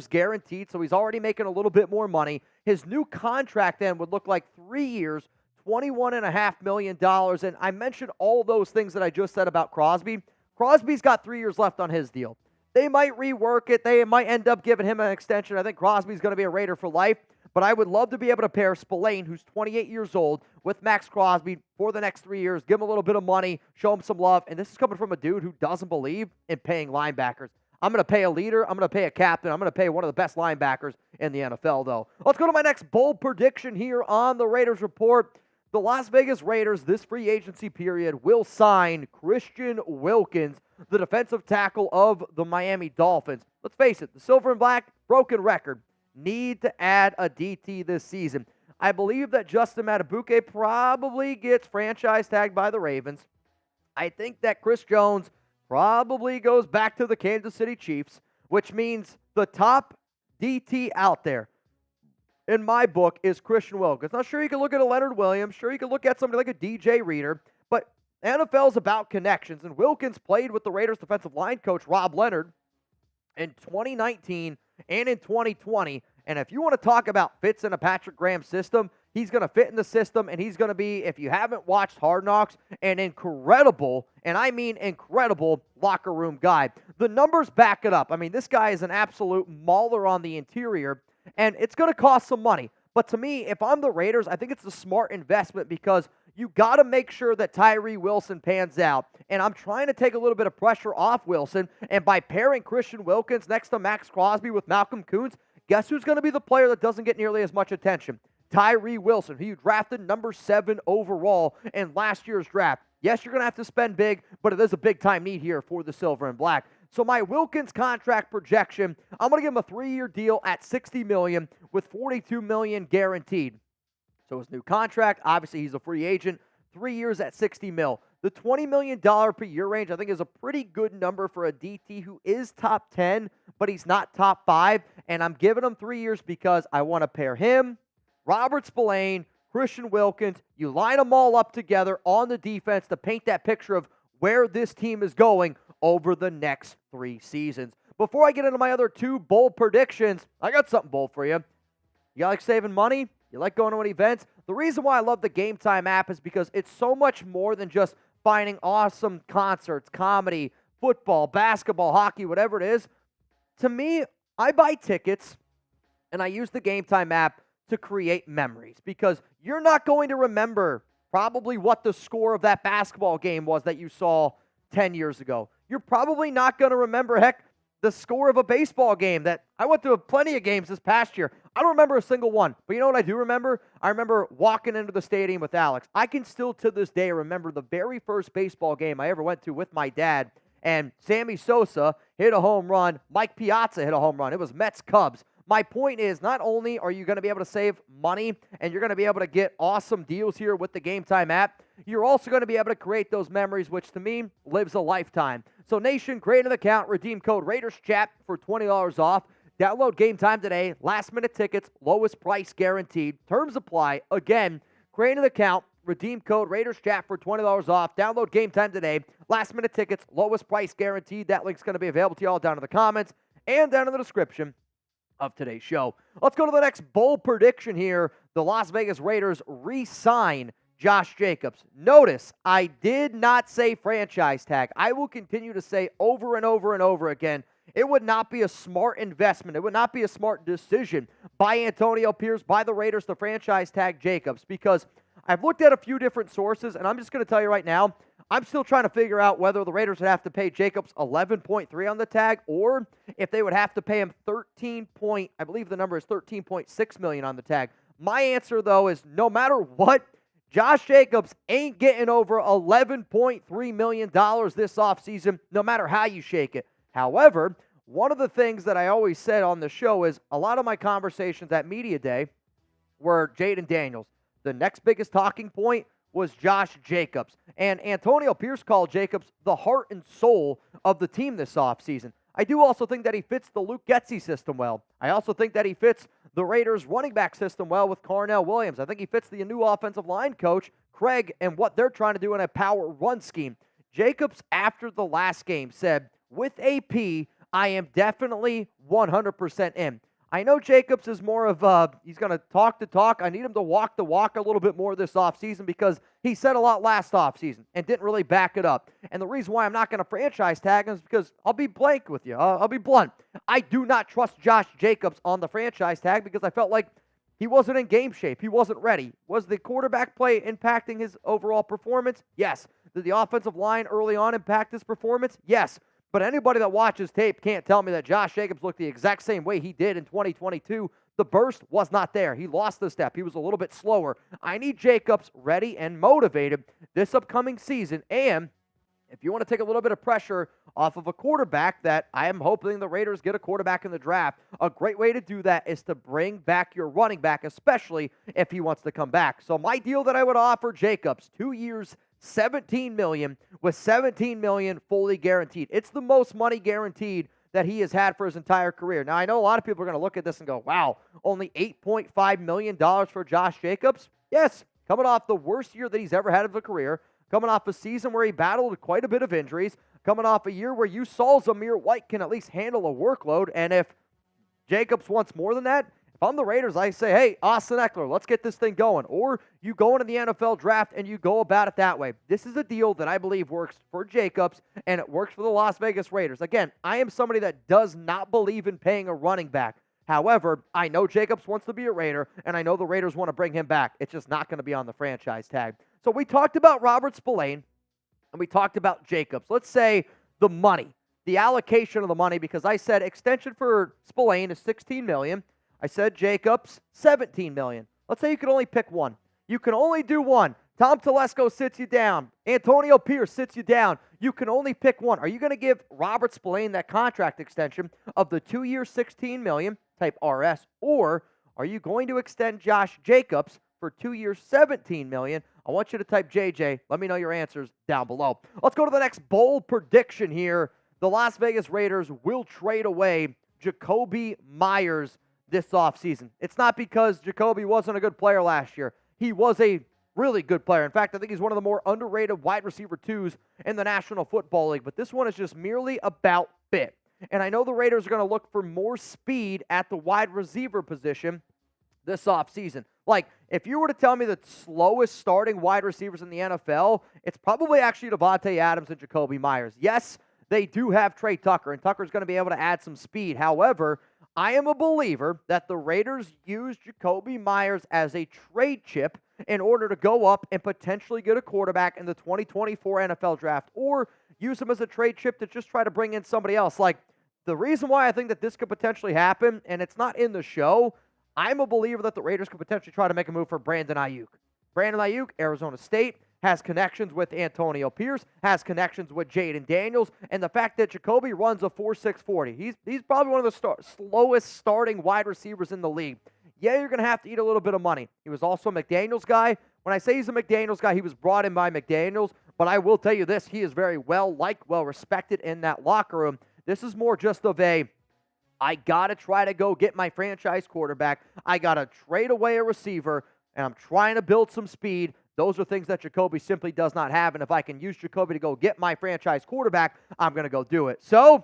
guaranteed, so he's already making a little bit more money. His new contract then would look like 3 years, $21.5 million. And I mentioned all those things that I just said about Crosby. Crosby's got 3 years left on his deal. They might rework it. They might end up giving him an extension. I think Crosby's going to be a Raider for life. But I would love to be able to pair Spillane, who's 28 years old, with Max Crosby for the next 3 years, give him a little bit of money, show him some love. And this is coming from a dude who doesn't believe in paying linebackers. I'm going to pay a leader. I'm going to pay a captain. I'm going to pay one of the best linebackers in the NFL, though. Let's go to my next bold prediction here on the Raiders Report. The Las Vegas Raiders, this free agency period, will sign Christian Wilkins, the defensive tackle of the Miami Dolphins. Let's face it, the Silver and Black, broken record. Need to add a DT this season. I believe that Justin Matabuke probably gets franchise tagged by the Ravens. I think that Chris Jones probably goes back to the Kansas City Chiefs, which means the top DT out there, in my book, is Christian Wilkins. Now, sure, you can look at a Leonard Williams. Sure, you can look at somebody like a DJ Reader. But NFL's about connections, and Wilkins played with the Raiders defensive line coach, Rob Leonard, in 2019 and in 2020. And if you want to talk about fits in a Patrick Graham system, he's going to fit in the system, and he's going to be, if you haven't watched Hard Knocks, an incredible, and I mean incredible, locker room guy. The numbers back it up. I mean, this guy is an absolute mauler on the interior, and it's going to cost some money. But to me, if I'm the Raiders, I think it's a smart investment because you got to make sure that Tyree Wilson pans out. And I'm trying to take a little bit of pressure off Wilson. And by pairing Christian Wilkins next to Max Crosby with Malcolm Kuntz, guess who's going to be the player that doesn't get nearly as much attention? Tyree Wilson, who you drafted number 7 overall in last year's draft. Yes, you're going to have to spend big, but it is a big-time need here for the Silver and Black. So my Wilkins contract projection, I'm going to give him a 3-year deal at $60 million with $42 million guaranteed. So his new contract, obviously he's a free agent, 3 years at $60 million. The $20 million per year range, I think, is a pretty good number for a DT who is top 10, but he's not top 5. And I'm giving him 3 years because I want to pair him, Robert Spillane, Christian Wilkins. You line them all up together on the defense to paint that picture of where this team is going over the next 3 seasons. Before I get into my other 2 bold predictions, I got something bold for you. You like saving money? You like going to an event? The reason why I love the Game Time app is because it's so much more than just finding awesome concerts, comedy, football, basketball, hockey, whatever it is. To me, I buy tickets and I use the Game Time app to create memories because you're not going to remember probably what the score of that basketball game was that you saw 10 years ago. You're probably not going to remember, heck, the score of a baseball game that I went to plenty of games this past year. I don't remember a single one. But you know what I do remember? I remember walking into the stadium with Alex. I can still to this day remember the very first baseball game I ever went to with my dad. And Sammy Sosa hit a home run. Mike Piazza hit a home run. It was Mets-Cubs. My point is, not only are you going to be able to save money and you're going to be able to get awesome deals here with the Game Time app, you're also going to be able to create those memories, which to me lives a lifetime. So Nation, create an account, redeem code RaidersChat for $20 off. Download Game Time today. Last-minute tickets, lowest price guaranteed. Terms apply. Again, create an account, redeem code RaidersChat for $20 off. Download Game Time today. Last-minute tickets, lowest price guaranteed. That link's going to be available to you all down in the comments and down in the description of today's show. Let's go to the next bold prediction here. The Las Vegas Raiders re-sign Josh Jacobs. Notice, I did not say franchise tag. I will continue to say over and over and over again, it would not be a smart investment. It would not be a smart decision by Antonio Pierce, by the Raiders, to franchise tag Jacobs, because I've looked at a few different sources, and I'm just going to tell you right now, I'm still trying to figure out whether the Raiders would have to pay Jacobs $11.3 on the tag, or if they would have to pay him I believe the number is $13.6 million on the tag. My answer, though, is no matter what, Josh Jacobs ain't getting over $11.3 million this offseason, no matter how you shake it. However, one of the things that I always said on the show is a lot of my conversations at Media Day were Jayden Daniels. The next biggest talking point was Josh Jacobs. And Antonio Pierce called Jacobs the heart and soul of the team this offseason. I do also think that he fits the Luke Getsy system well. I also think that he fits the Raiders running back system well with Carnell Williams. I think he fits the new offensive line coach, Craig, and what they're trying to do in a power run scheme. Jacobs, after the last game, said, with AP, I am definitely 100% in. I know Jacobs is more of he's going to talk the talk. I need him to walk the walk a little bit more this offseason because he said a lot last offseason and didn't really back it up. And the reason why I'm not going to franchise tag him is because I'll be blank with you. I'll be blunt. I do not trust Josh Jacobs on the franchise tag because I felt like he wasn't in game shape. He wasn't ready. Was the quarterback play impacting his overall performance? Yes. Did the offensive line early on impact his performance? Yes. But anybody that watches tape can't tell me that Josh Jacobs looked the exact same way he did in 2022. The burst was not there. He lost the step. He was a little bit slower. I need Jacobs ready and motivated this upcoming season. And if you want to take a little bit of pressure off of a quarterback that I am hoping the Raiders get a quarterback in the draft, a great way to do that is to bring back your running back, especially if he wants to come back. So my deal that I would offer Jacobs, 2 years, $17 million with $17 million fully guaranteed. It's the most money guaranteed that he has had for his entire career. Now, I know a lot of people are going to look at this and go, wow, only $8.5 million for Josh Jacobs? Yes, coming off the worst year that he's ever had of a career, coming off a season where he battled quite a bit of injuries, coming off a year where you saw Zamir White can at least handle a workload, and if Jacobs wants more than that, if I'm the Raiders, I say, hey, Austin Eckler, let's get this thing going. Or you go into the NFL draft and you go about it that way. This is a deal that I believe works for Jacobs and it works for the Las Vegas Raiders. Again, I am somebody that does not believe in paying a running back. However, I know Jacobs wants to be a Raider, and I know the Raiders want to bring him back. It's just not going to be on the franchise tag. So we talked about Robert Spillane, and we talked about Jacobs. Let's say the money, the allocation of the money, because I said extension for Spillane is $16 million. I said Jacobs, $17 million. Let's say you can only pick one. You can only do one. Tom Telesco sits you down. Antonio Pierce sits you down. You can only pick one. Are you going to give Robert Spillane that contract extension of the 2 year, $16 million, type RS, or are you going to extend Josh Jacobs for 2 years, $17 million? I want you to type JJ. Let me know your answers down below. Let's go to the next bold prediction here. The Las Vegas Raiders will trade away Jakobi Meyers this offseason. It's not because Jakobi wasn't a good player last year. He was a really good player. In fact, I think he's one of the more underrated wide receiver twos in the National Football League. But this one is just merely about fit. And I know the Raiders are going to look for more speed at the wide receiver position this offseason. Like, if you were to tell me the slowest starting wide receivers in the NFL, it's probably actually Devontae Adams and Jakobi Meyers. Yes, they do have Trey Tucker, and Tucker's going to be able to add some speed. However, I am a believer that the Raiders use Jakobi Meyers as a trade chip in order to go up and potentially get a quarterback in the 2024 NFL draft, or use him as a trade chip to just try to bring in somebody else. Like, the reason why I think that this could potentially happen, and it's not in the show, I'm a believer that the Raiders could potentially try to make a move for Brandon Ayuk. Brandon Ayuk, Arizona State, has connections with Antonio Pierce, has connections with Jayden Daniels, and the fact that Jakobi runs a 4.6 40. He's probably one of the slowest starting wide receivers in the league. Yeah, you're going to have to eat a little bit of money. He was also a McDaniels guy. When I say he's a McDaniels guy, he was brought in by McDaniels, but I will tell you this, he is very well-liked, well-respected in that locker room. This is more just of a, I got to try to go get my franchise quarterback. I got to trade away a receiver, and I'm trying to build some speed. Those are things that Jakobi simply does not have, and if I can use Jakobi to go get my franchise quarterback, I'm going to go do it. So,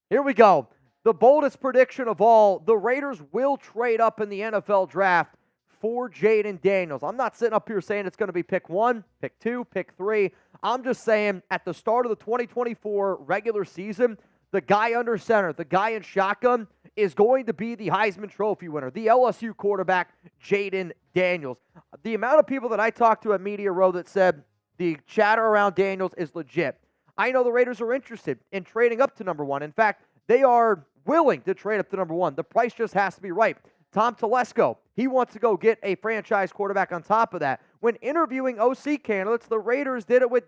here we go. The boldest prediction of all, the Raiders will trade up in the NFL draft for Jayden Daniels. I'm not sitting up here saying it's going to be pick 1, pick 2, pick 3. I'm just saying at the start of the 2024 regular season, the guy under center, the guy in shotgun, is going to be the Heisman Trophy winner, the LSU quarterback, Jayden Daniels. The amount of people that I talked to at Media Row that said the chatter around Daniels is legit. I know the Raiders are interested in trading up to number 1. In fact, they are willing to trade up to number 1. The price just has to be right. Tom Telesco, he wants to go get a franchise quarterback on top of that. When interviewing OC candidates, the Raiders did it with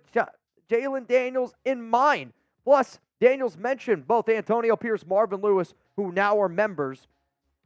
Jayden Daniels in mind. Plus, Daniels mentioned both Antonio Pierce, Marvin Lewis, who now are members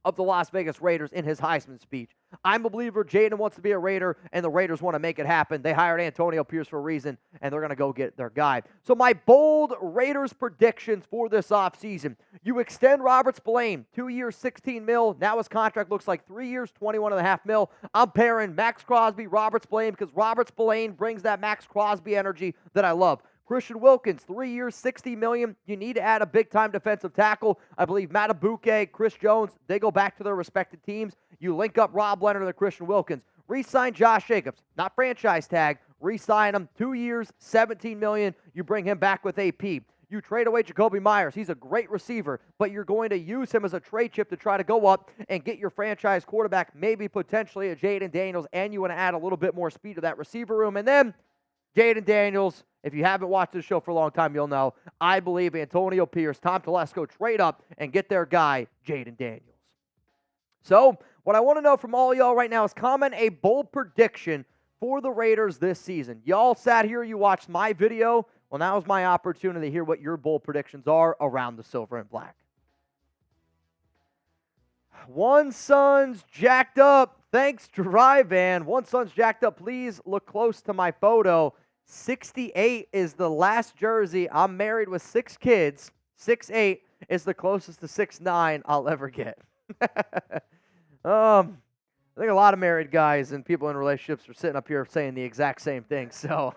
of the Las Vegas Raiders, in his Heisman speech. I'm a believer Jayden wants to be a Raider, and the Raiders want to make it happen. They hired Antonio Pierce for a reason, and they're going to go get their guy. So my bold Raiders predictions for this offseason. You extend Robert Spillane, 2 years, $16 million. Now his contract looks like 3 years, $21.5 million. I'm pairing Max Crosby, Robert Spillane, because Robert Spillane brings that Max Crosby energy that I love. Christian Wilkins, 3 years, $60 million. You need to add a big-time defensive tackle. I believe Matabuke, Chris Jones, they go back to their respective teams. You link up Rob Leonard and Christian Wilkins. Re-sign Josh Jacobs, not franchise tag. Re-sign him, 2 years, $17 million. You bring him back with AP. You trade away Jacoby Myers. He's a great receiver, but you're going to use him as a trade chip to try to go up and get your franchise quarterback, maybe potentially a Jayden Daniels, and you want to add a little bit more speed to that receiver room. And then Jayden Daniels, if you haven't watched this show for a long time, you'll know. I believe Antonio Pierce, Tom Telesco trade up and get their guy, Jayden Daniels. So, what I want to know from all y'all right now is comment a bold prediction for the Raiders this season. Y'all sat here, you watched my video. Well, now is my opportunity to hear what your bold predictions are around the silver and black. One Son's jacked up. Thanks, Drive-Van. One Son's jacked up. Please look close to my photo. 68 is the last jersey. I'm married with 6 kids. 6'8" is the closest to 6'9" I'll ever get. I think a lot of married guys and people in relationships are sitting up here saying the exact same thing. So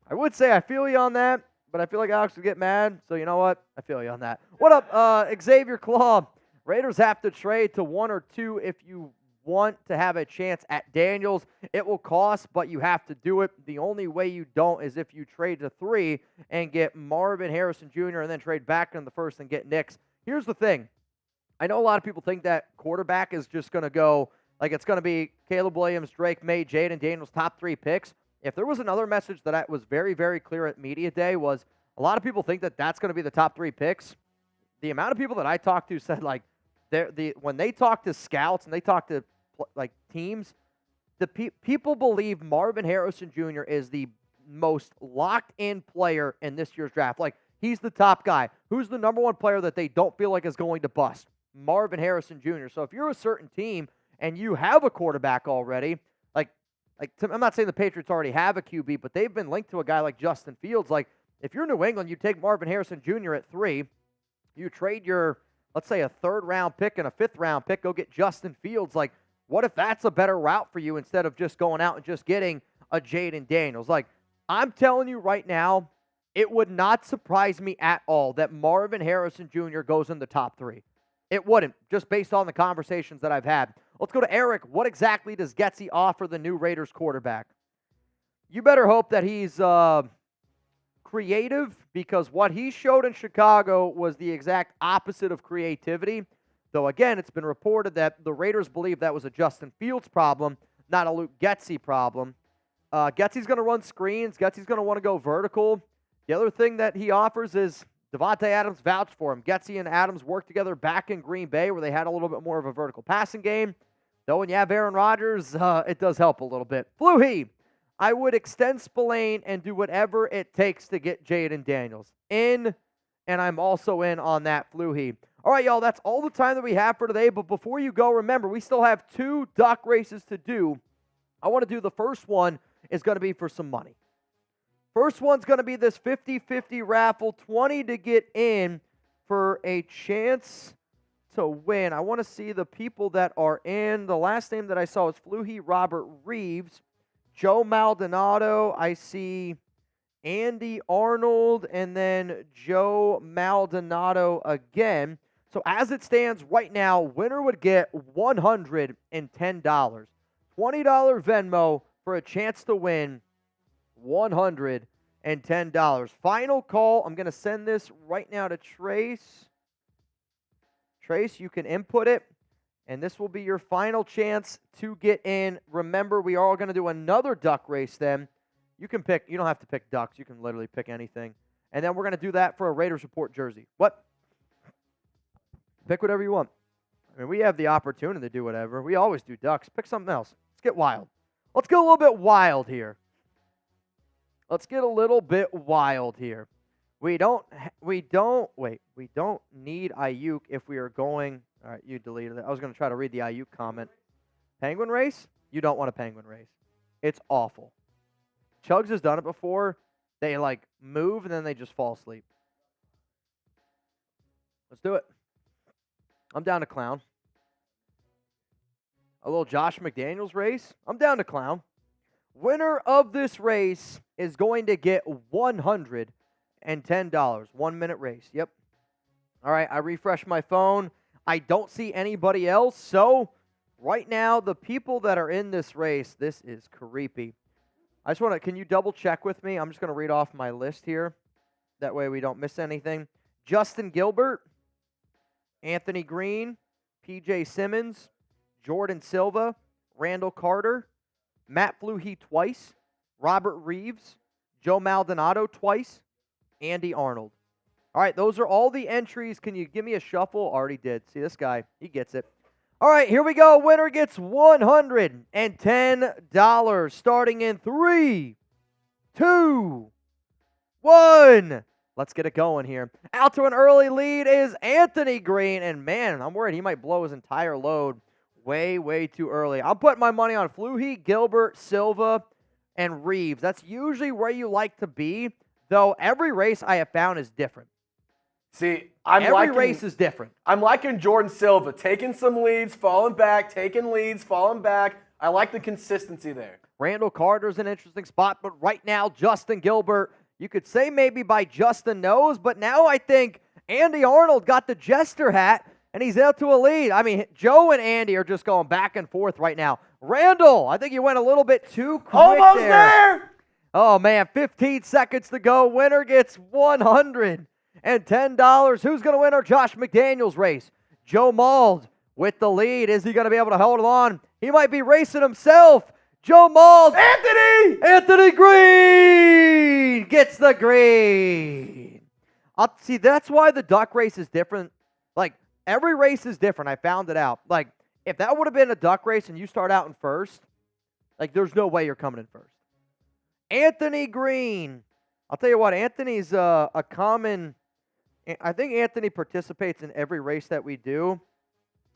I would say I feel you on that, but I feel like Alex would get mad. So you know what? I feel you on that. What up, Xavier Claw? Raiders have to trade to 1 or 2 if you want to have a chance at Daniels. It will cost, but you have to do it. The only way you don't is if you trade to 3 and get Marvin Harrison Jr. and then trade back in the first and get Nix. Here's the thing. I know a lot of people think that quarterback is just going to go, like it's going to be Caleb Williams, Drake May, Jayden Daniels, top 3 picks. If there was another message that was very, very clear at Media Day was a lot of people think that that's going to be the top 3 picks. The amount of people that I talked to said, like, when they talk to scouts and they talk to like teams, people believe Marvin Harrison Jr. is the most locked-in player in this year's draft. Like, he's the top guy. Who's the number 1 player that they don't feel like is going to bust? Marvin Harrison Jr. So if you're a certain team and you have a quarterback already, I'm not saying the Patriots already have a QB, but they've been linked to a guy like Justin Fields. Like, if you're New England, you take Marvin Harrison Jr. at 3, you trade your, let's say, a 3rd-round pick and a 5th-round pick, go get Justin Fields. Like, what if that's a better route for you instead of just going out and just getting a Jayden Daniels? Like, I'm telling you right now, it would not surprise me at all that Marvin Harrison Jr. goes in the top 3. It wouldn't, just based on the conversations that I've had. Let's go to Eric. What exactly does Getsy offer the new Raiders quarterback? You better hope that he's creative, because what he showed in Chicago was the exact opposite of creativity. Though, again, it's been reported that the Raiders believe that was a Justin Fields problem, not a Luke Getsy problem. Getsy's going to run screens. Getsy's going to want to go vertical. The other thing that he offers is Devontae Adams vouched for him. Getsy and Adams worked together back in Green Bay where they had a little bit more of a vertical passing game. Though when you have Aaron Rodgers, it does help a little bit. Fluhey, I would extend Spillane and do whatever it takes to get Jayden Daniels in, and I'm also in on that, Fluhey. All right, y'all, that's all the time that we have for today. But before you go, remember, we still have 2 duck races to do. I want to do the first one is going to be for some money. First one's going to be this 50-50 raffle, 20 to get in for a chance to win. I want to see the people that are in. The last name that I saw was Fluhey Robert Reeves, Joe Maldonado. I see Andy Arnold, and then Joe Maldonado again. So as it stands right now, winner would get $110. $20 Venmo for a chance to win $110. Final call. I'm going to send this right now to Trace. Trace, you can input it, and this will be your final chance to get in. Remember, we are going to do another duck race then. You can pick. You don't have to pick ducks. You can literally pick anything. And then we're going to do that for a Raiders Report jersey. What? Pick whatever you want. I mean, we have the opportunity to do whatever. We always do ducks. Pick something else. Let's get wild. Let's get a little bit wild here. Let's get a little bit wild here. We don't need Ayuk if we are going. All right, you deleted it. I was going to try to read the Ayuk comment. Penguin race? You don't want a penguin race. It's awful. Chugs has done it before. They like move and then they just fall asleep. Let's do it. I'm down to clown. A little Josh McDaniels race. I'm down to clown. Winner of this race is going to get $110. 1 minute race. Yep. All right, I refreshed my phone. I don't see anybody else. So right now, the people that are in this race, this is creepy. I just want to, can you double check with me? I'm just going to read off my list here. That way we don't miss anything. Justin Gilbert, Anthony Green, PJ Simmons, Jordan Silva, Randall Carter, Matt Fluhey twice, Robert Reeves, Joe Maldonado twice, Andy Arnold. All right, those are all the entries. Can you give me a shuffle? Already did. See this guy, he gets it. All right, here we go. Winner gets $110 starting in 3, 2, 1. Let's get it going here. Out to an early lead is Anthony Green. And, man, I'm worried he might blow his entire load way too early. I'm putting my money on Fluhey, Gilbert, Silva, and Reeves. That's usually where you like to be, though every race I have found is different. See, every race is different. I'm liking Jordan Silva, taking some leads, falling back, taking leads, falling back. I like the consistency there. Randall Carter's an interesting spot, but right now, Justin Gilbert, you could say maybe by Justin knows, but now I think Andy Arnold got the jester hat, and he's out to a lead. I mean, Joe and Andy are just going back and forth right now. Randall, I think he went a little bit too quick Almost there. Oh, man, 15 seconds to go. Winner gets $110. Who's going to win our Josh McDaniels race? Joe Mald with the lead. Is he going to be able to hold it on? He might be racing himself. Joe Mald. Anthony Green gets the green. See, that's why the duck race is different. Like, every race is different. I found it out. Like, if that would have been a duck race and you start out in first, like, there's no way you're coming in first. Anthony Green. I'll tell you what, Anthony's a common... I think Anthony participates in every race that we do.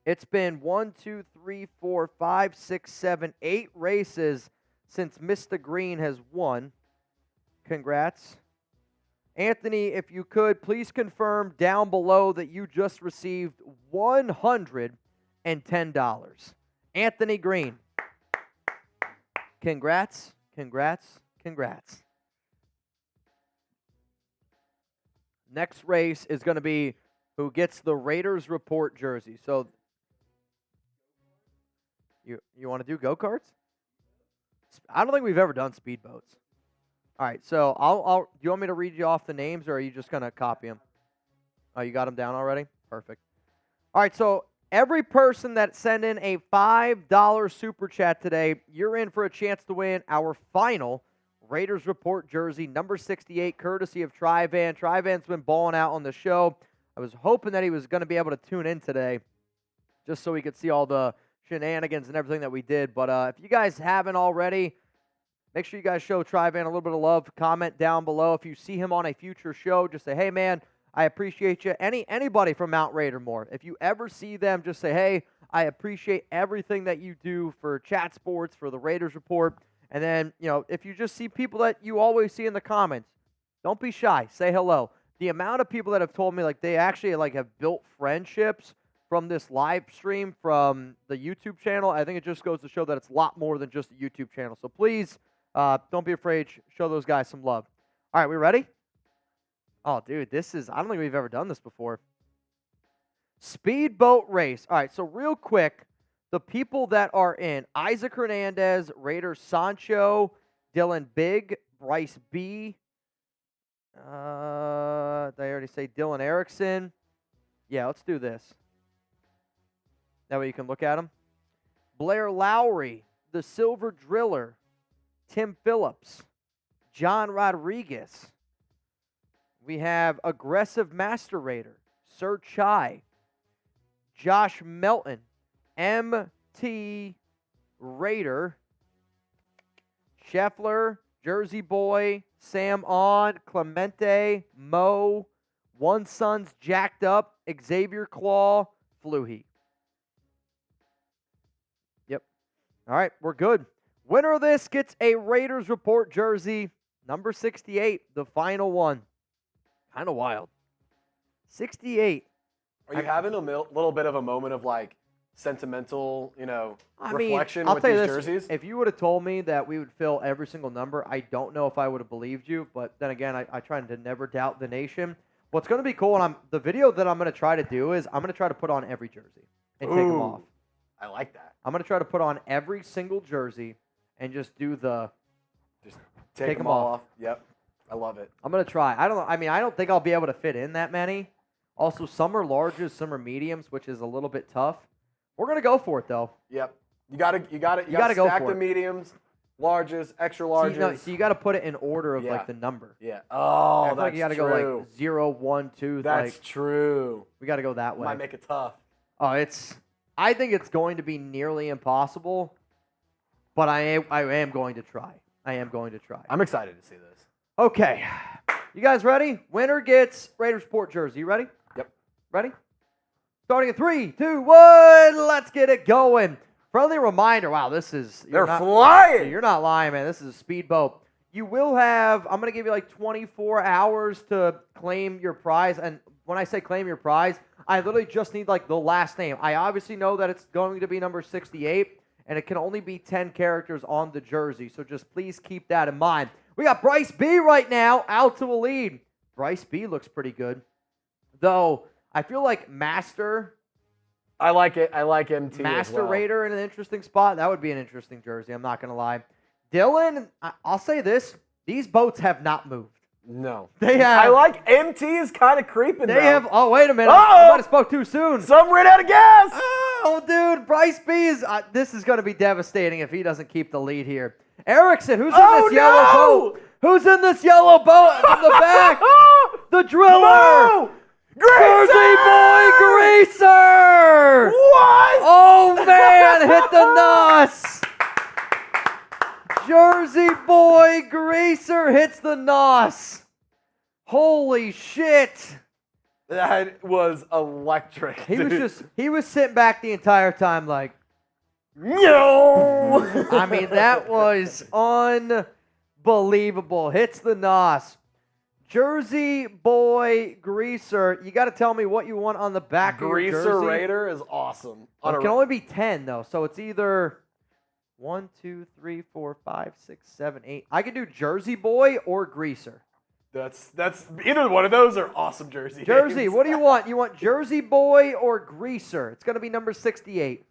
It's been 1, 2, 3, 4, 5, 6, 7, 8 races since Mr. Green has won. Congrats. Anthony, if you could, please confirm down below that you just received $110. Anthony Green. Congrats, congrats, congrats. Next race is going to be who gets the Raiders Report jersey. So, you want to do go-karts? I don't think we've ever done speedboats. All right, so do you want me to read you off the names, or are you just going to copy them? Oh, you got them down already? Perfect. All right, so every person that sent in a $5 super chat today, you're in for a chance to win our final Raiders Report jersey, number 68, courtesy of Trivan. Trivan's been balling out on the show. I was hoping that he was going to be able to tune in today just so he could see all the shenanigans and everything that we did. But if you guys haven't already, make sure you guys show Trivan a little bit of love. Comment down below. If you see him on a future show, just say, hey, man, I appreciate you. Anybody from Mount Raidermore, if you ever see them, just say, hey, I appreciate everything that you do for Chat Sports, for the Raiders Report. And then, if you just see people that you always see in the comments, don't be shy. Say hello. The amount of people that have told me, they actually, have built friendships from this live stream from the YouTube channel, I think it just goes to show that it's a lot more than just a YouTube channel. So please, don't be afraid. Show those guys some love. All right, we ready? Oh, dude, I don't think we've ever done this before. Speedboat race. All right, so real quick, the people that are in: Isaac Hernandez, Raiders Sancho, Dylan Big, Bryce B. Did I already say Dylan Erickson? Yeah, let's do this. That way you can look at them. Blair Lowry, the Silver Driller, Tim Phillips, John Rodriguez. We have Aggressive Master Raider, Sir Chai, Josh Melton, MT Raider, Scheffler, Jersey Boy, Sam On, Clemente, Mo, One Son's Jacked Up, Xavier Claw, Fluhey. Yep. All right, we're good. Winner of this gets a Raiders Report jersey, number 68, the final one. Kind of wild. 68. Are you having a little bit of a moment of like sentimental, reflection I'll with tell you these this, jerseys? If you would have told me that we would fill every single number, I don't know if I would have believed you. But then again, I try to never doubt the nation. What's going to be cool, and the video that I'm going to try to do is I'm going to try to put on every jersey and take them off. I like that. I'm going to try to put on every single jersey and just do just take them all off. Yep. I love it. I'm going to try. I don't think I'll be able to fit in that many. Also, some are larges, some are mediums, which is a little bit tough. We're going to go for it, though. Yep. You got to go stack for the it. mediums, larges, extra larges. So you got to put it in order of like the number. Yeah. Oh, that's like you got to go like 0, 1, 2. That's true. We got to go that way. Might make it tough. Oh, I think it's going to be nearly impossible, but I am going to try. I'm excited to see this. Okay. You guys ready? Winner gets Raiders Report jersey. You ready? Yep. Ready? Starting in 3, 2, 1. Let's get it going. Friendly reminder. Wow, they're flying. You're not lying, man. This is a speedboat. You will have, I'm going to give you like 24 hours to claim your prize. And when I say claim your prize, I literally just need like the last name. I obviously know that it's going to be number 68, and it can only be 10 characters on the jersey. So just please keep that in mind. We got Bryce B right now out to a lead. Bryce B looks pretty good. Though, I feel like Master. I like it. I like MT Master as well. Raider in an interesting spot. That would be an interesting jersey. I'm not going to lie. Dylan, I'll say this. These boats have not moved. No. They have. I like MT is kind of creeping They now. have. Oh, wait a minute. Uh-oh. I might have spoke too soon. Some ran out of gas. Oh, dude. Bryce B is. This is going to be devastating if he doesn't keep the lead here. Erickson, who's in this yellow boat? Who's in this yellow boat from the back? The driller. No! Jersey Boy Greaser. What? Oh, man. Hit the nos. Jersey Boy Greaser hits the nos. Holy shit. That was electric. He was sitting back the entire time like, no. I mean, that was unbelievable. Hits the nos. Jersey Boy Greaser. You got to tell me what you want on the back of your jersey. Greaser Raider is awesome. It can only be 10, though, so it's either 1, 2, 3, 4, 5, 6, 7, 8. I could do Jersey Boy or Greaser. That's either one of those are awesome jerseys. Jersey, what do you want? You want Jersey Boy or Greaser? It's going to be number 68.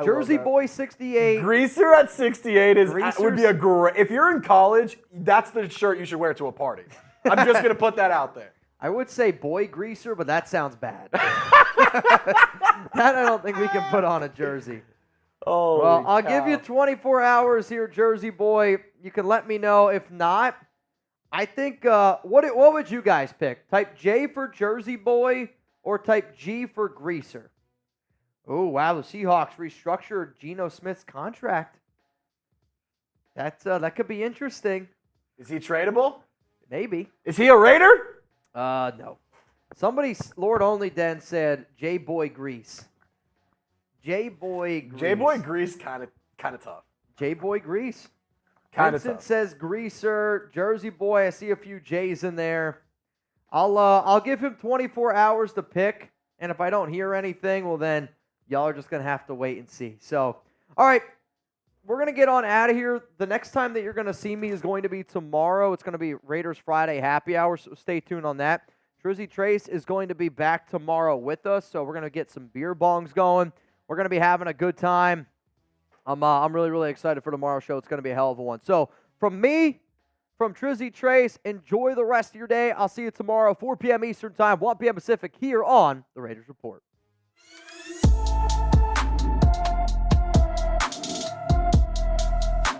Jersey Boy 68. Greaser at 68 would be a great. If you're in college, that's the shirt you should wear to a party. I'm just going to put that out there. I would say Boy Greaser, but that sounds bad. That I don't think we can put on a jersey. Oh, well, I'll give you 24 hours here, Jersey Boy. You can let me know. If not, I think, what would you guys pick? Type J for Jersey Boy or type G for Greaser? Oh, wow, the Seahawks restructured Geno Smith's contract. That could be interesting. Is he tradable? Maybe. Is he a Raider? No. Somebody, Lord Only Den said J-Boy Grease. J-Boy Grease. J-Boy Grease kind of tough. J-Boy Grease. Kind of Vincent tough. says Greaser. Jersey Boy, I see a few J's in there. I'll give him 24 hours to pick, and if I don't hear anything, well then y'all are just going to have to wait and see. So, all right. We're going to get on out of here. The next time that you're going to see me is going to be tomorrow. It's going to be Raiders Friday Happy Hour, so stay tuned on that. Trizzy Trace is going to be back tomorrow with us, so we're going to get some beer bongs going. We're going to be having a good time. I'm really, really excited for tomorrow's show. It's going to be a hell of a one. So from me, from Trizzy Trace, enjoy the rest of your day. I'll see you tomorrow, 4 p.m. Eastern Time, 1 p.m. Pacific, here on the Raiders Report.